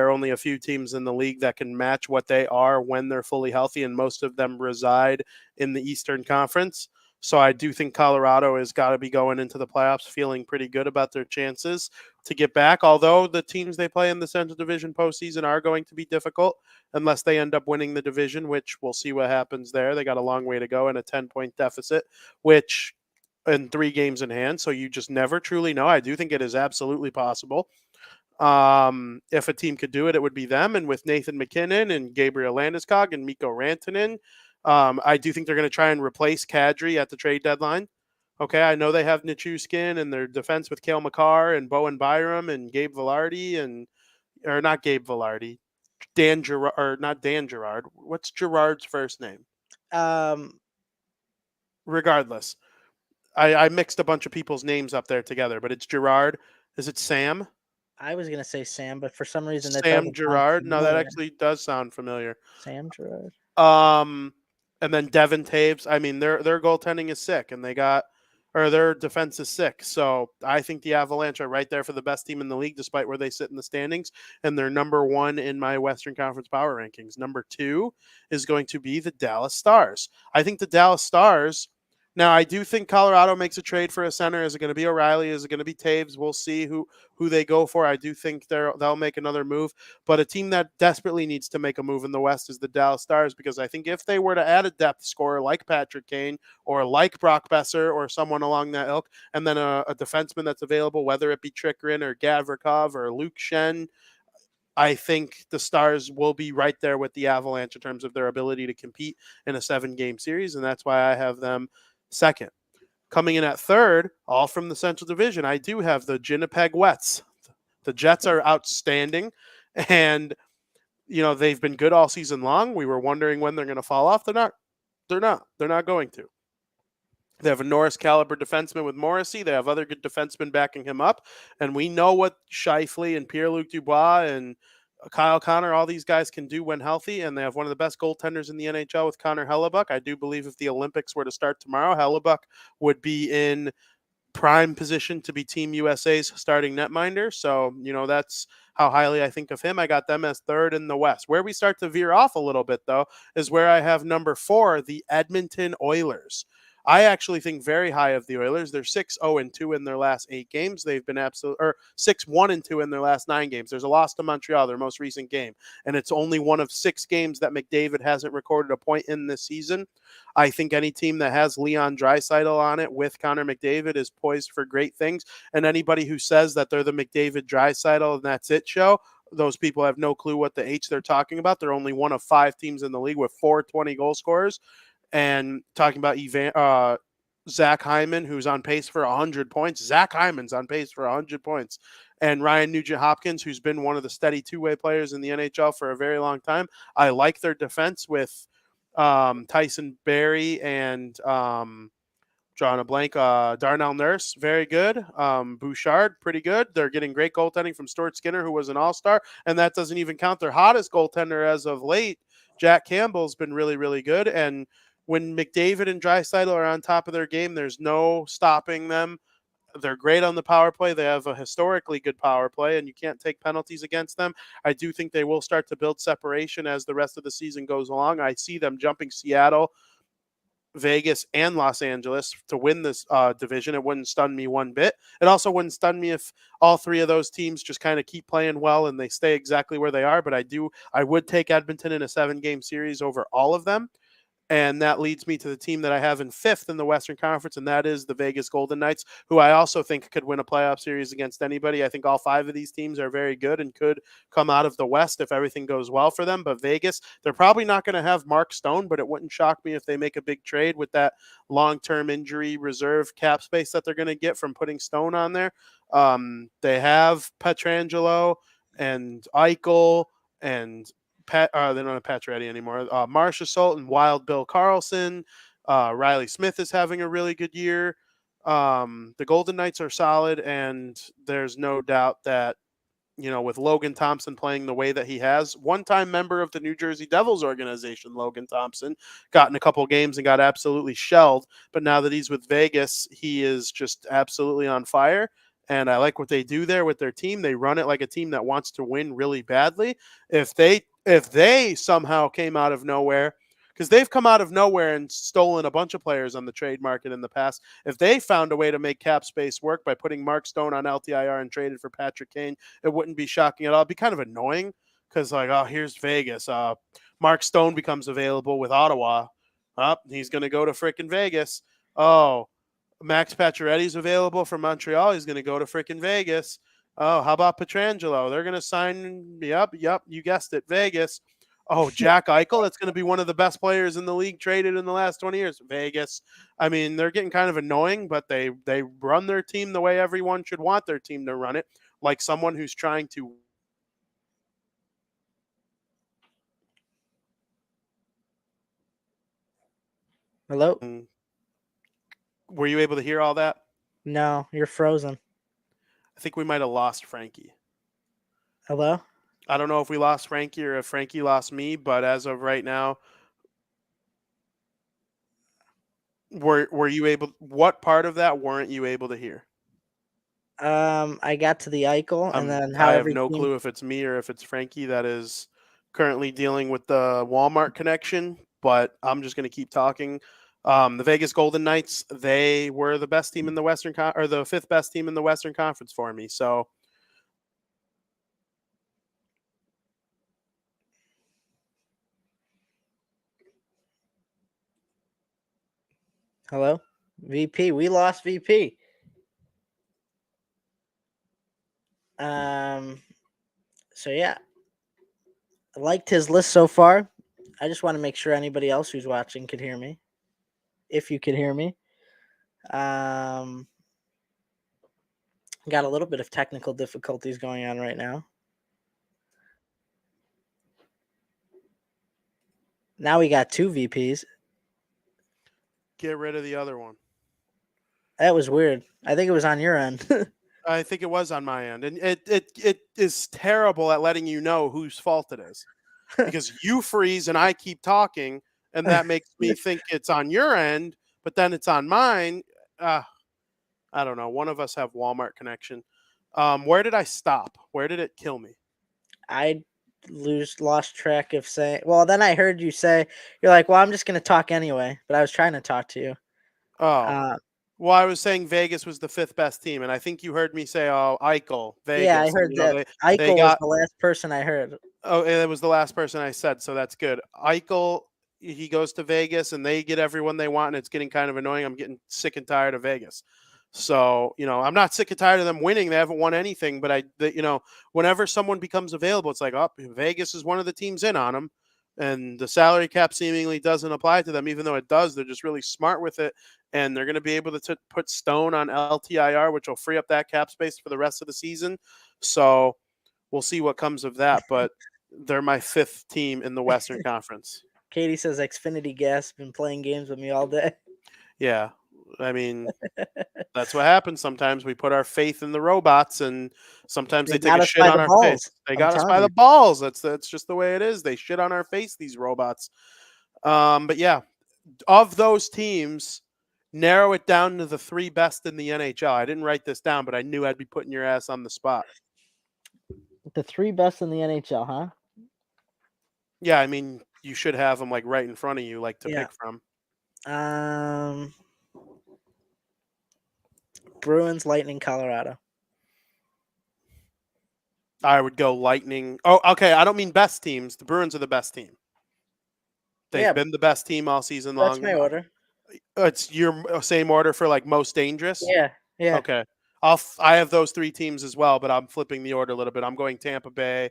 are only a few teams in the league that can match what they are when they're fully healthy, and most of them reside in the Eastern Conference. So I do think Colorado has got to be going into the playoffs feeling pretty good about their chances to get back, although the teams they play in the Central Division postseason are going to be difficult unless they end up winning the division, which we'll see what happens there. They got a long way to go in a 10-point deficit, which in 3 games in hand. So you just never truly know. I do think it is absolutely possible. If a team could do it, it would be them. And with Nathan McKinnon and Gabriel Landeskog and Mikko Rantanen, I do think they're going to try and replace Kadri at the trade deadline. Okay, I know they have Nichushkin and their defense with Cale Makar and Bowen Byram and Gabe Vilardi or not Gabe Vilardi, Dan Gerard, or not Dan Gerard. What's Gerard's first name? Um, Regardless, I mixed a bunch of people's names up there together, but it's Gerard. Is it Sam? I was gonna say Sam, but for some reason that Sam doesn't sound Gerard? No, that familiar. actually does sound familiar. Sam Gerard. And then Devin Taves. I mean, their goaltending is sick, and they got or their defense is sick. So I think the Avalanche are right there for the best team in the league, despite where they sit in the standings. And they're number one in my Western Conference power rankings. Number two is going to be the Dallas Stars. I think the Dallas Stars. Now, I do think Colorado makes a trade for a center. Is it going to be O'Reilly? Is it going to be Taves? We'll see who they go for. I do think they'll make another move. But a team that desperately needs to make a move in the West is the Dallas Stars, because I think if they were to add a depth scorer like Patrick Kane or like Brock Besser or someone along that ilk, and then a defenseman that's available, whether it be Chikrin or Gavrikov or Luke Shen, I think the Stars will be right there with the Avalanche in terms of their ability to compete in a 7-game series, and that's why I have them second. Coming in at third, all from the Central Division, I do have the Winnipeg Jets. The Jets are outstanding, and they've been good all season long. We were wondering when they're going to fall off. They're not. They're not going to. They have a Norris caliber defenseman with Morrissey. They have other good defensemen backing him up. And we know what Scheifele and Pierre-Luc Dubois and Kyle Connor, all these guys can do when healthy. And they have one of the best goaltenders in the NHL with Connor Hellebuck. I do believe if the Olympics were to start tomorrow, Hellebuck would be in prime position to be Team USA's starting netminder. So, that's how highly I think of him. I got them as third in the West. Where we start to veer off a little bit, though, is where I have number 4, the Edmonton Oilers. I actually think very high of the Oilers. They're 6-0-2 in their last 8 games. They've been 6-1-2 in their last 9 games. There's a loss to Montreal, their most recent game, and it's only one of 6 games that McDavid hasn't recorded a point in this season. I think any team that has Leon Draisaitl on it with Connor McDavid is poised for great things. And anybody who says that they're the McDavid Draisaitl and that's it show, those people have no clue what the H they're talking about. They're only one of 5 teams in the league with 420 goal scorers. And talking about Zach Hyman, who's on pace for 100 points. Zach Hyman's on pace for 100 points. And Ryan Nugent-Hopkins, who's been one of the steady two-way players in the NHL for a very long time. I like their defense with Tyson Barrie and drawing a blank, Darnell Nurse, very good. Bouchard, pretty good. They're getting great goaltending from Stuart Skinner, who was an all-star. And that doesn't even count their hottest goaltender as of late. Jack Campbell's been really, really good. And when McDavid and Draisaitl are on top of their game, there's no stopping them. They're great on the power play. They have a historically good power play, and you can't take penalties against them. I do think they will start to build separation as the rest of the season goes along. I see them jumping Seattle, Vegas, and Los Angeles to win this division. It wouldn't stun me one bit. It also wouldn't stun me if all 3 of those teams just kind of keep playing well and they stay exactly where they are. But I would take Edmonton in a 7-game series over all of them. And that leads me to the team that I have in 5th in the Western Conference, and that is the Vegas Golden Knights, who I also think could win a playoff series against anybody. I think all 5 of these teams are very good and could come out of the West if everything goes well for them. But Vegas, they're probably not going to have Mark Stone, but it wouldn't shock me if they make a big trade with that long-term injury reserve cap space that they're going to get from putting Stone on there. They have Pietrangelo and Eichel and they don't have Pacioretty anymore. Marcia Sultan, Wild Bill Carlson, Riley Smith is having a really good year. The Golden Knights are solid, and there's no doubt that with Logan Thompson playing the way that he has, one-time member of the New Jersey Devils organization, Logan Thompson, got in a couple games and got absolutely shelled. But now that he's with Vegas, he is just absolutely on fire. And I like what they do there with their team. They run it like a team that wants to win really badly. If they somehow came out of nowhere, because they've come out of nowhere and stolen a bunch of players on the trade market in the past. If they found a way to make cap space work by putting Mark Stone on LTIR and traded for Patrick Kane, it wouldn't be shocking at all. It'd be kind of annoying because, here's Vegas. Mark Stone becomes available with Ottawa. He's going to go to frickin' Vegas. Oh, Max Pacioretty's available from Montreal. He's going to go to frickin' Vegas. Oh, how about Pietrangelo? They're going to sign. Yep, you guessed it, Vegas. Oh, Jack Eichel, that's going to be one of the best players in the league traded in the last 20 years. Vegas. I mean, they're getting kind of annoying, but they run their team the way everyone should want their team to run it, like someone who's trying to. Hello? Were you able to hear all that? No, you're frozen. I think we might have lost Frankie. Hello? I don't know if we lost Frankie or if Frankie lost me, but as of right now, Were you able? What part of that weren't you able to hear? I got to the Eichel, and then how I have every no team. clue if it's me or if it's Frankie that is currently dealing with the Walmart connection, but I'm just going to keep talking. The Vegas Golden Knights, they were the best team in the or the fifth best team in the Western Conference for me. So Hello, VP. We lost VP. Um. So yeah, I liked his list so far. I just want to make sure anybody else who's watching could hear me. If you could hear me. Um. Got a little bit of technical difficulties going on right now. Now we got two VPs. get rid of the other one. That was weird. I think it was on your end. I think it was on my end, and it is terrible at letting you know whose fault it is, because you freeze and I keep talking, and that makes me think it's on your end, but then it's on mine. Uh, I don't know. One of us have Walmart connection. Where did I stop? Where did it kill me? I lost track of saying. Well, then I heard you say you're like, well, I'm just gonna talk anyway. But I was trying to talk to you. Oh, Uh, well, I was saying Vegas was the fifth best team, and I think you heard me say, "Oh, Eichel, yeah, I Vegas," and heard that they Eichel was got. the last person I heard. Oh, it was the last person I said, so that's good. Eichel, he goes to Vegas, and they get everyone they want, and it's getting kind of annoying. I'm getting sick and tired of Vegas. So, I'm not sick and tired of them winning. They haven't won anything, but whenever someone becomes available, it's like, oh, Vegas is one of the teams in on them, and the salary cap seemingly doesn't apply to them, even though it does. They're just really smart with it, and they're going to be able to put Stone on LTIR, which will free up that cap space for the rest of the season. So we'll see what comes of that, but they're my fifth team in the Western Conference. Katie says Xfinity Gas been playing games with me all day. Yeah. I mean, that's what happens. Sometimes we put our faith in the robots, and sometimes They they take got a us shit by on the our face. balls. They I'm got us telling by you. the balls. That's just the way it is. They shit on our face, these robots. But yeah, of those teams, narrow it down to the three best in the NHL. I didn't write this down, but I knew I'd be putting your ass on the spot. The three best in the NHL, huh? Yeah, I mean, you should have them like right in front of you, like to Yeah. pick from. Um, Bruins, Lightning, Colorado. I would go Lightning. Oh, okay. I don't mean best teams. The Bruins are the best team. They've Yeah, been the best team all season that's my long. order. It's your same order for like most dangerous. Yeah, yeah. Okay. I have those three teams as well, but I'm flipping the order a little bit. I'm going Tampa Bay,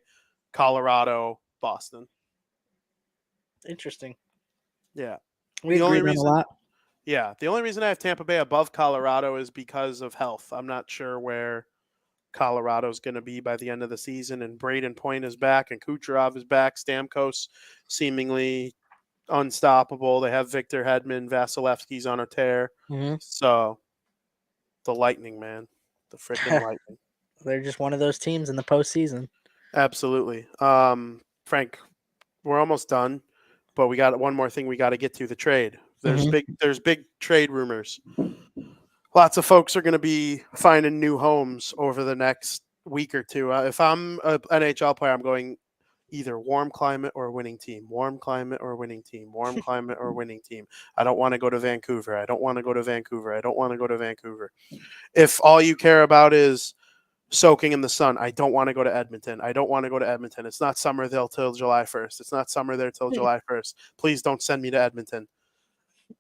Colorado, Boston. Interesting. Yeah. We The only agreed on a reason lot. the only reason I have Tampa Bay above Colorado is because of health. I'm not sure where Colorado's going to be by the end of the season, and Braden Point is back, and Kucherov is back. Stamkos seemingly unstoppable. They have Victor Hedman, Vasilevsky's on a tear. Mm-hmm. So the Lightning, man, the freaking Lightning, They're just one of those teams in the postseason. absolutely. Frank, we're almost done, but we got one more thing we got to get to: the trade. There's big trade rumors. Lots of folks are going to be finding new homes over the next week or two. If I'm an NHL player, I'm going either warm climate or winning team, warm climate or winning team, warm climate or winning team. I don't want to go to Vancouver. I don't want to go to Vancouver. I don't want to go to Vancouver. If all you care about is soaking in the sun, I don't want to go to Edmonton. I don't want to go to Edmonton. It's not summer there till July 1st. It's not summer there till July 1st. Please don't send me to Edmonton.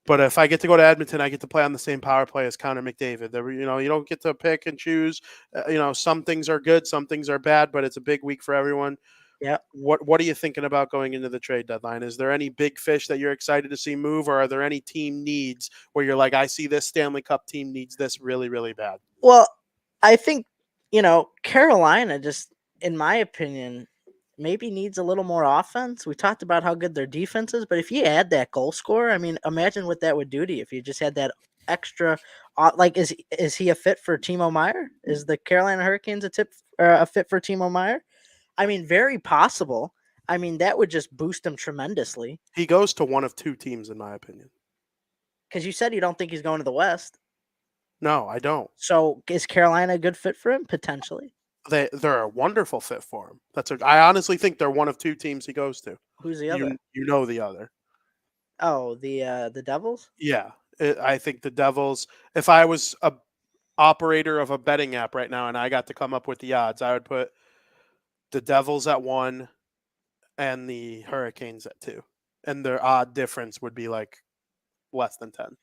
But if I get to go to Edmonton, I get to play on the same power play as Connor McDavid. You don't get to pick and choose. Some things are good, some things are bad, but it's a big week for everyone. Yeah. What are you thinking about going into the trade deadline? Is there any big fish that you're excited to see move, or are there any team needs where you're like, I see this Stanley Cup team needs this really, really bad? Well, I think, Carolina just, in my opinion, maybe needs a little more offense. We talked about how good their defense is, but if you add that goal scorer, I mean, imagine what that would do to you if you just had that extra. Like, is he a fit for Timo Meyer? Is the Carolina Hurricanes a fit for Timo Meyer? I mean, very possible. I mean, that would just boost him tremendously. He goes to one of two teams, in my opinion. Because you said you don't think he's going to the West. No, I don't. So is Carolina a good fit for him? Potentially. They're a wonderful fit for him. I honestly think they're one of two teams he goes to. Who's the other? You know the other. Oh, the Devils? Yeah, I think the Devils. If I was a operator of a betting app right now and I got to come up with the odds, I would put the Devils at 1 and the Hurricanes at 2, and their odd difference would be like less than 10.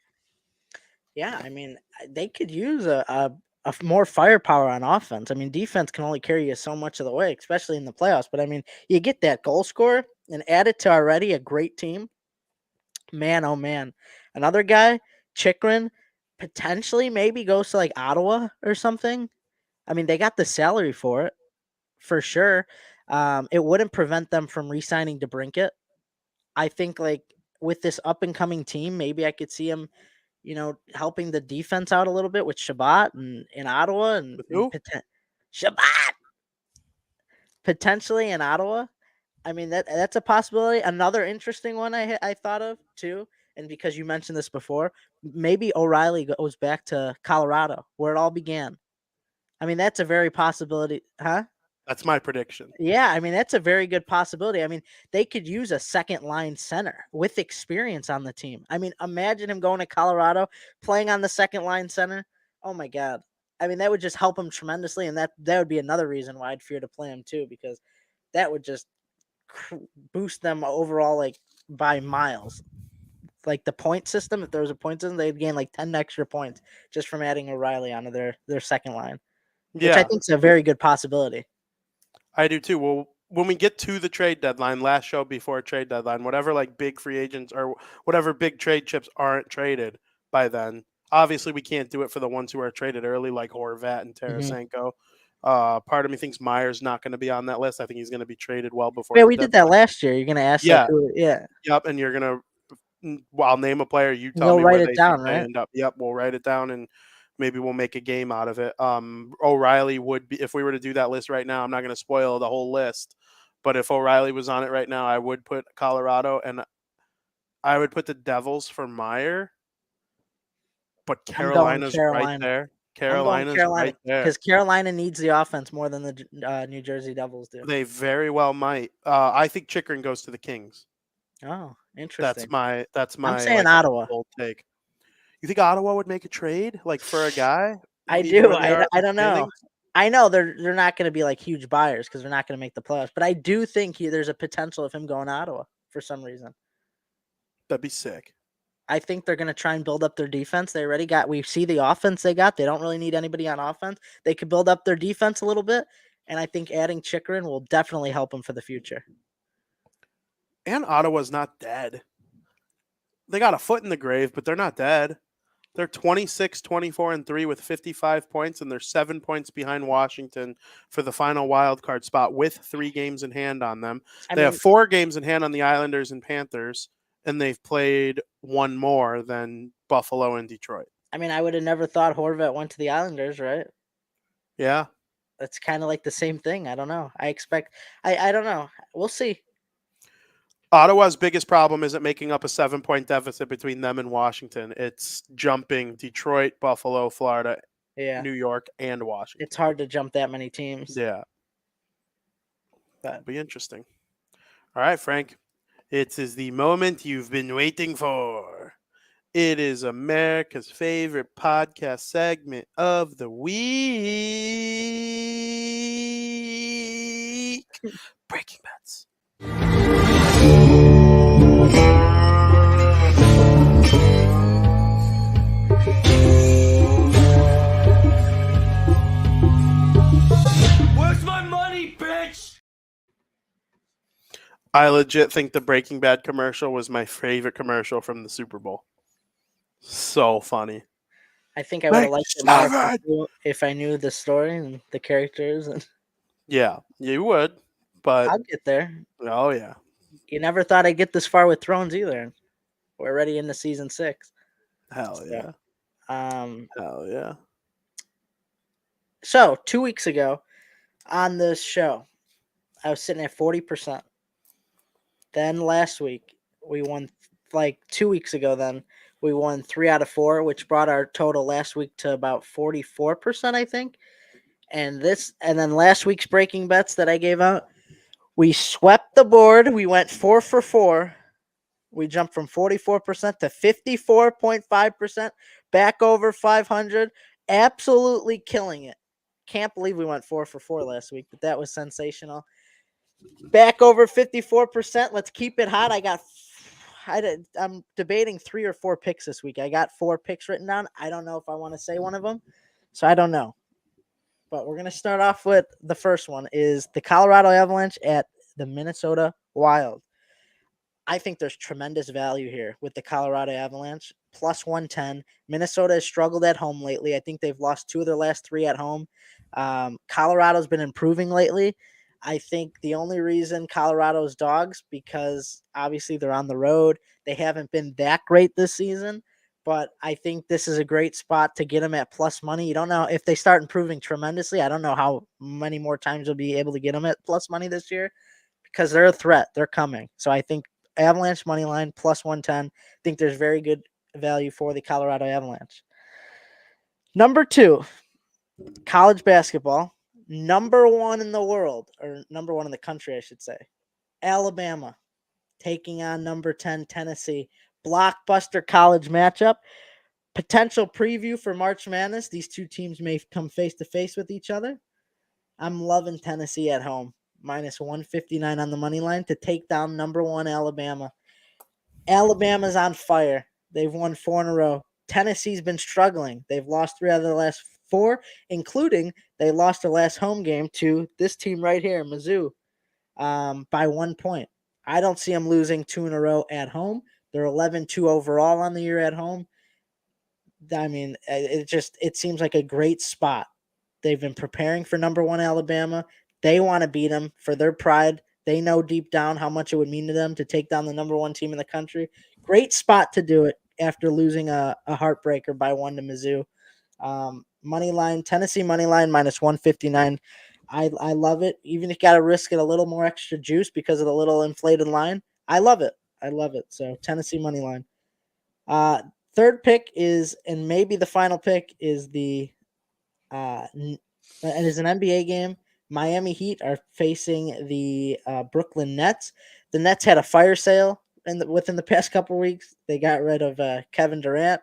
Yeah, I mean, they could use a more firepower on offense. I mean, defense can only carry you so much of the way, especially in the playoffs. But I mean, you get that goal scorer and add it to already a great team. Man, oh man. Another guy, Chikrin, potentially maybe goes to like Ottawa or something. I mean, they got the salary for it, for sure. It wouldn't prevent them from re-signing DeBrincat. I think like with this up and coming team, maybe I could see him, helping the defense out a little bit with Shabbat and in Ottawa With who? Shabbat potentially in Ottawa. I mean that's a possibility. Another interesting one I thought of too, and because you mentioned this before, maybe O'Reilly goes back to Colorado where it all began. I mean that's a very possibility, huh? That's my prediction. Yeah, I mean that's a very good possibility. I mean, they could use a second line center with experience on the team. I mean, imagine him going to Colorado, playing on the second line center. Oh my god. I mean, that would just help him tremendously, and that would be another reason why I'd fear to play him too, because that would just boost them overall like by miles. Like the point system, if there was a point system, they'd gain like 10 extra points just from adding O'Reilly onto their second line, which I Yeah, think is a very good possibility. I do too. Well, when we get to the trade deadline, last show before trade deadline, whatever like big free agents or whatever big trade chips aren't traded by then, obviously we can't do it for the ones who are traded early, like Horvat and Mhm. Tarasenko. Part of me thinks Meyer's not going to be on that list. I think he's going to be traded well before Yeah, the we did that deadline. last year. You're gonna ask like Yeah, who? Yeah, yep. And you're gonna, well, I'll name a player. You tell we'll me write where it they think down, they right? end up. Yep, we'll write it down and maybe we'll make a game out of it. O'Reilly would be if we were to do that list right now. I'm not going to spoil the whole list, but if O'Reilly was on it right now, I would put Colorado and I would put the Devils for Meyer, but I'm going Carolina's right Carolina. there. I'm going Carolina's Carolina right there. because Carolina needs the offense more than the New Jersey Devils do. They very well might. I think Chikrin goes to the Kings. Oh, That's interesting. my I'm saying like a Ottawa. bold take. You think Ottawa would make a trade like for a guy, I even do. where they are in I the don't know. standings? I know they're not going to be like huge buyers because they're not going to make the playoffs. But I do think there's a potential of him going to Ottawa for some reason. That'd be sick. I think they're going to try and build up their defense. They already got. We see the offense they got. They don't really need anybody on offense. They could build up their defense a little bit, and I think adding Chikrin will definitely help them for the future. And Ottawa's not dead. They got a foot in the grave, but they're not dead. They're 26, 24, and 3 with 55 points, and they're 7 points behind Washington for the final wild card spot with 3 games in hand on them. I They have mean, 4 games in hand on the Islanders and Panthers, and they've played one more than Buffalo and Detroit. I would have never thought Horvat went to the Islanders, right? Yeah. That's kind of like the same thing. I don't know. I don't know. We'll see. Ottawa's biggest problem isn't making up a 7-point deficit between them and Washington. It's jumping Detroit, Buffalo, Florida, Yeah. New York, and Washington. It's hard to jump that many teams. Yeah. But It'll be interesting. All right, Frank. It is the moment you've been waiting for. It is America's favorite podcast segment of the week. Breaking Bets. Where's my money, bitch? I legit think the Breaking Bad commercial was my favorite commercial from the Super Bowl. So funny. I think I would have Like liked it more seven! if I knew the story and the characters. And Yeah, you would. But, I'll get there. oh, yeah. You never thought I'd get this far with Thrones either. We're already into season 6. Hell yeah. Um. Hell yeah. So 2 weeks ago, on this show, I was sitting at 40%. Then last week, we won. Like 2 weeks ago, then We won 3 out of 4, which brought our total last week to about 44%, I think. And then last week's breaking bets that I gave out, we swept the board. We went 4 for 4. We jumped from 44% to 54.5%, back over 500. Absolutely killing it. Can't believe we went 4 for 4 last week, but that was sensational. Back over 54%. Let's keep it hot. I'm debating 3 or 4 picks this week. I got 4 picks written down. I don't know if I want to say one of them, so I don't know. But we're going to start off with the first one is the Colorado Avalanche at the Minnesota Wild. I think there's tremendous value here with the Colorado Avalanche, plus 110. Minnesota has struggled at home lately. I think they've lost 2 of their last 3 at home. Colorado's been improving lately. I think the only reason Colorado's dogs, because obviously they're on the road. They haven't been that great this season, but I think this is a great spot to get them at plus money. You don't know if they start improving tremendously. I don't know how many more times you'll be able to get them at plus money this year because they're a threat. They're coming. So I think Avalanche money line plus 110. I think there's very good value for the Colorado Avalanche. Number 2, college basketball. Number 1 in the world, or number 1 in the country, I should say. Alabama taking on number 10 Tennessee. Blockbuster college matchup. Potential preview for March Madness. These two teams may come face to face with each other. I'm loving Tennessee at home. Minus 159 on the money line to take down number 1 Alabama. Alabama's on fire. They've won 4 in a row. Tennessee's been struggling. They've lost 3 out of the last 4, including they lost their last home game to this team right here, Mizzou, by 1 point. I don't see them losing 2 in a row at home. They're 11-2 overall on the year at home. I mean, it seems like a great spot. They've been preparing for number 1 Alabama. They want to beat them for their pride. They know deep down how much it would mean to them to take down the number 1 team in the country. Great spot to do it after losing a heartbreaker by 1 to Mizzou. Money line, Tennessee money line minus 159. I love it. Even if you got to risk it a little more extra juice because of the little inflated line. I love it. So Tennessee money line. Third pick is, and maybe the final pick is and is an NBA game. Miami Heat are facing the Brooklyn Nets. The Nets had a fire sale within the past couple of weeks. They got rid of Kevin Durant,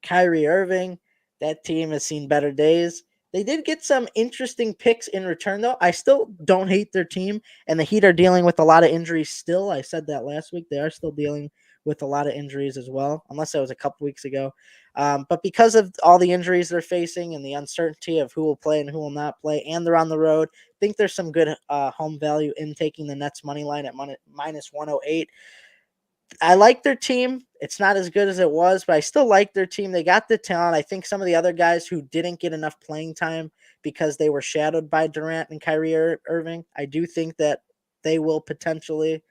Kyrie Irving. That team has seen better days. They did get some interesting picks in return, though. I still don't hate their team, and the Heat are dealing with a lot of injuries still. I said that last week. They are still dealing with a lot of injuries as well, unless that was a couple weeks ago. But because of all the injuries they're facing and the uncertainty of who will play and who will not play, and they're on the road, I think there's some good home value in taking the Nets money line at minus 108. I like their team. It's not as good as it was, but I still like their team. They got the talent. I think some of the other guys who didn't get enough playing time because they were shadowed by Durant and Kyrie Irving, I do think that they will potentially,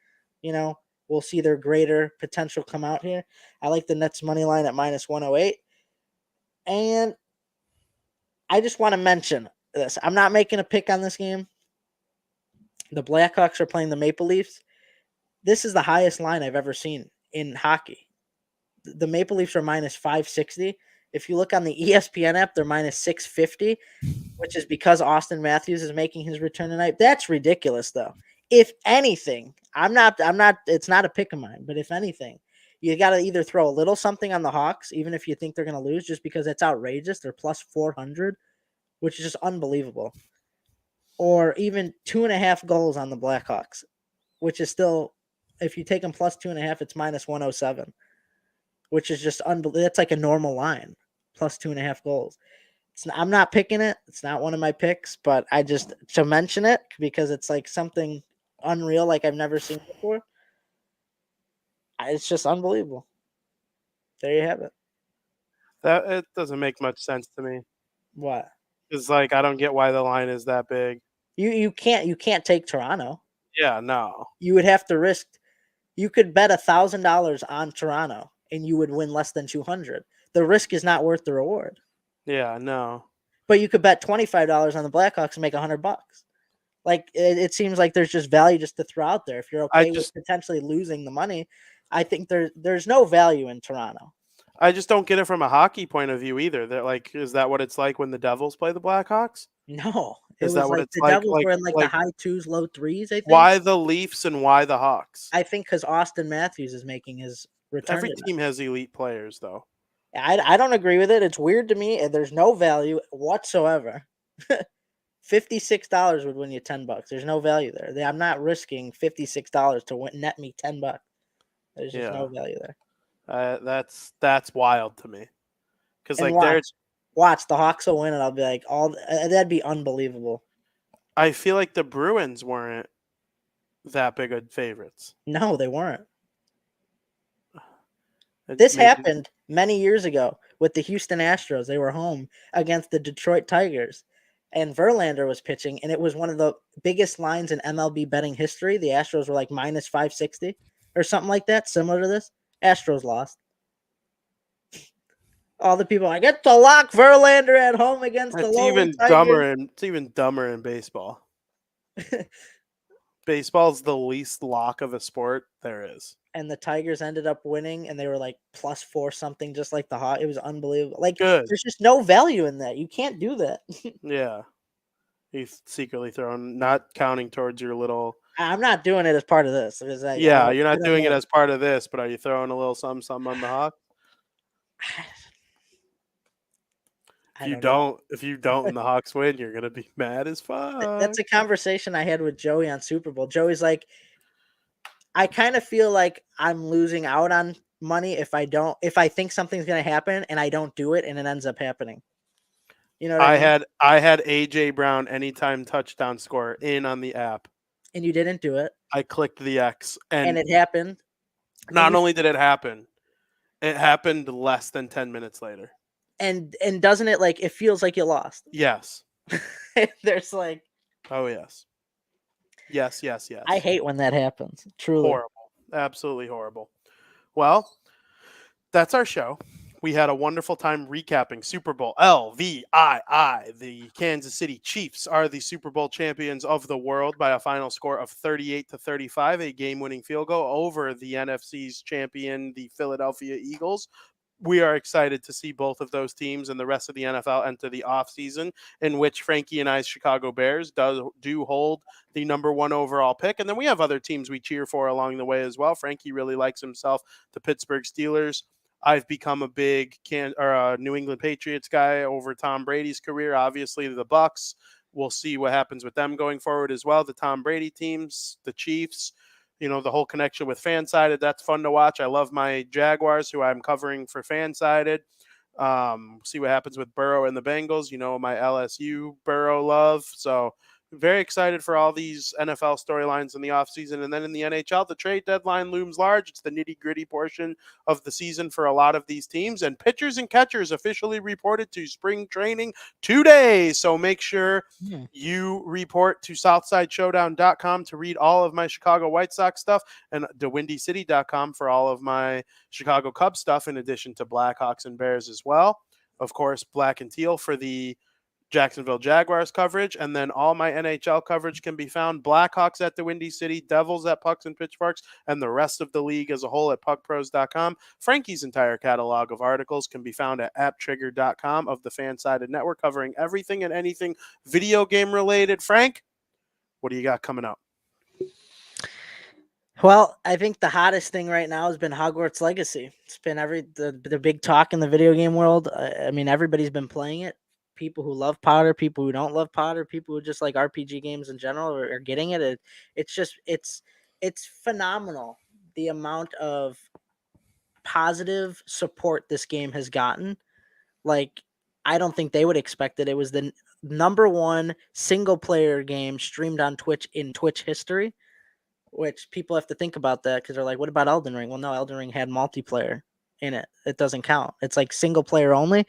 we'll see their greater potential come out here. I like the Nets money line at minus 108. And I just want to mention this. I'm not making a pick on this game. The Blackhawks are playing the Maple Leafs. This is the highest line I've ever seen in hockey. The Maple Leafs are minus 560. If you look on the ESPN app, they're minus 650, which is because Austin Matthews is making his return tonight. That's ridiculous, though. If anything, it's not a pick of mine, but if anything, you got to either throw a little something on the Hawks, even if you think they're going to lose, just because it's outrageous. They're plus 400, which is just unbelievable. Or even 2.5 goals on the Blackhawks, which is still, if you take them plus 2.5, it's minus 107, which is just unbelievable. That's like a normal line, plus 2.5 goals. I'm not picking it. It's not one of my picks, but I just to mention it because it's like something unreal, like I've never seen before. It's just unbelievable. There you have it. That it doesn't make much sense to me. What? It's like I don't get why the line is that big. You can't take Toronto. Yeah, no. You would have to risk. You could bet $1,000 on Toronto and you would win less than 200. The risk is not worth the reward. Yeah, no. But you could bet $25 on the Blackhawks and make $100. Like it seems like there's just value just to throw out there. If you're okay with potentially losing the money, I think there's no value in Toronto. I just don't get it from a hockey point of view either. That like, is that what it's like when the Devils play the Blackhawks? No, it Is was that what like it's the like? Devils were in like the high twos, low threes. I think. Why the Leafs and why the Hawks? I think because Austin Matthews is making his return. Every team has elite players, though. I don't agree with it. It's weird to me, and there's no value whatsoever. $56 would win you $10. There's no value there. I'm not risking $56 to net me $10. There's just no value there. That's wild to me. Because And like watch the Hawks will win, and I'll be like, that'd be unbelievable. I feel like the Bruins weren't that big of favorites. No, they weren't. This happened many years ago with the Houston Astros. They were home against the Detroit Tigers, and Verlander was pitching, and it was one of the biggest lines in MLB betting history. The Astros were like minus 560 or something like that, similar to this. Astros lost. All the people, I get to lock Verlander at home against the lowly Tigers. It's even dumber in baseball. Baseball's the least lock of a sport there is. And the Tigers ended up winning, and they were like +4 something, just like the Hawks. It was unbelievable. Like, there's just no value in that. You can't do that. Yeah. He's secretly throwing, not counting towards your little. I'm not doing it as part of this. You're not doing it as part of this, but are you throwing a little something on the Hawks? If you don't and the Hawks win, you're gonna be mad as fuck. That's a conversation I had with Joey on Super Bowl. Joey's like, I kind of feel like I'm losing out on money if I think something's gonna happen and I don't do it and it ends up happening. You know what I mean? I had AJ Brown anytime touchdown score in on the app. And you didn't do it. I clicked the X and it happened. Not only did it happen, it happened less than 10 minutes later. And doesn't it it feels like you lost? Yes. There's like, oh yes. Yes. I hate when that happens. Truly horrible. Absolutely horrible. Well, that's our show. We had a wonderful time recapping Super Bowl LVII. The Kansas City Chiefs are the Super Bowl champions of the world by a final score of 38-35, a game-winning field goal over the NFC's champion, the Philadelphia Eagles. We are excited to see both of those teams and the rest of the NFL enter the offseason, in which Frankie and I's Chicago Bears do hold the number 1 overall pick. And then we have other teams we cheer for along the way as well. Frankie really likes himself the Pittsburgh Steelers. I've become a big New England Patriots guy over Tom Brady's career. Obviously, the Bucs. We'll see what happens with them going forward as well. The Tom Brady teams, the Chiefs, the whole connection with Fansided. That's fun to watch. I love my Jaguars, who I'm covering for Fansided. See what happens with Burrow and the Bengals. My LSU Burrow love. So very excited for all these NFL storylines in the offseason. And then in the NHL, the trade deadline looms large. It's the nitty-gritty portion of the season for a lot of these teams. And pitchers and catchers officially reported to spring training today. So make sure you report to SouthsideShowdown.com to read all of my Chicago White Sox stuff and DeWindyCity.com for all of my Chicago Cubs stuff, in addition to Blackhawks and Bears as well. Of course, Black and Teal for the Jacksonville Jaguars coverage, and then all my NHL coverage can be found. Blackhawks at the Windy City, Devils at Pucks and Pitchforks, and the rest of the league as a whole at puckpros.com. Frankie's entire catalog of articles can be found at apptrigger.com of the Fansided Network, covering everything and anything video game related. Frank, what do you got coming up? Well, I think the hottest thing right now has been Hogwarts Legacy. It's been the big talk in the video game world. I mean, everybody's been playing it. People who love Potter, people who don't love Potter, people who just like RPG games in general are getting it. It's phenomenal the amount of positive support this game has gotten. Like, I don't think they would expect it. It was the number 1 single player game streamed on Twitch in Twitch history, which people have to think about that because they're like, what about Elden Ring? Well, no, Elden Ring had multiplayer in it. It doesn't count. It's like single player only.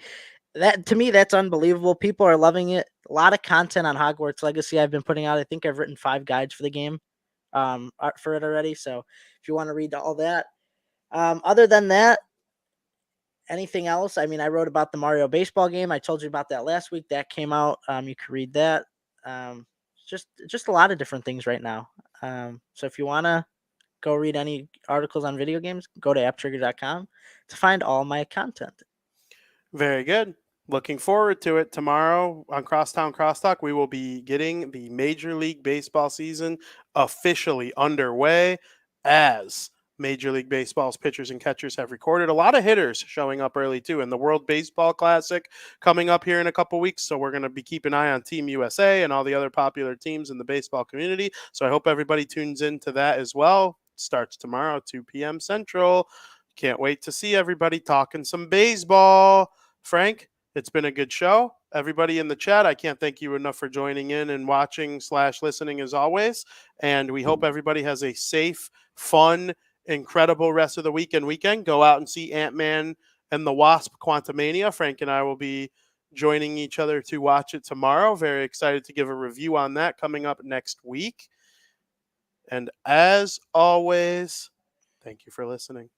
That, to me, that's unbelievable. People are loving it. A lot of content on Hogwarts Legacy I've been putting out. I think I've written 5 guides for the game for it already. So if you want to read all that. Other than that, anything else? I mean, I wrote about the Mario baseball game. I told you about that last week. That came out. You can read that. Just a lot of different things right now. So if you want to go read any articles on video games, go to apptrigger.com to find all my content. Very good. Looking forward to it. Tomorrow on Crosstown Crosstalk, we will be getting the Major League Baseball season officially underway as Major League Baseball's pitchers and catchers have recorded. A lot of hitters showing up early too, and the World Baseball Classic coming up here in a couple weeks. So we're going to be keeping an eye on Team USA and all the other popular teams in the baseball community. So I hope everybody tunes into that as well. Starts tomorrow, 2 p.m. Central. Can't wait to see everybody talking some baseball. Frank, it's been a good show. Everybody in the chat, I can't thank you enough for joining in and watching / listening as always. And we hope everybody has a safe, fun, incredible rest of the weekend. Go out and see Ant-Man and the Wasp: Quantumania. Frank and I will be joining each other to watch it tomorrow. Very excited to give a review on that coming up next week. And as always, thank you for listening.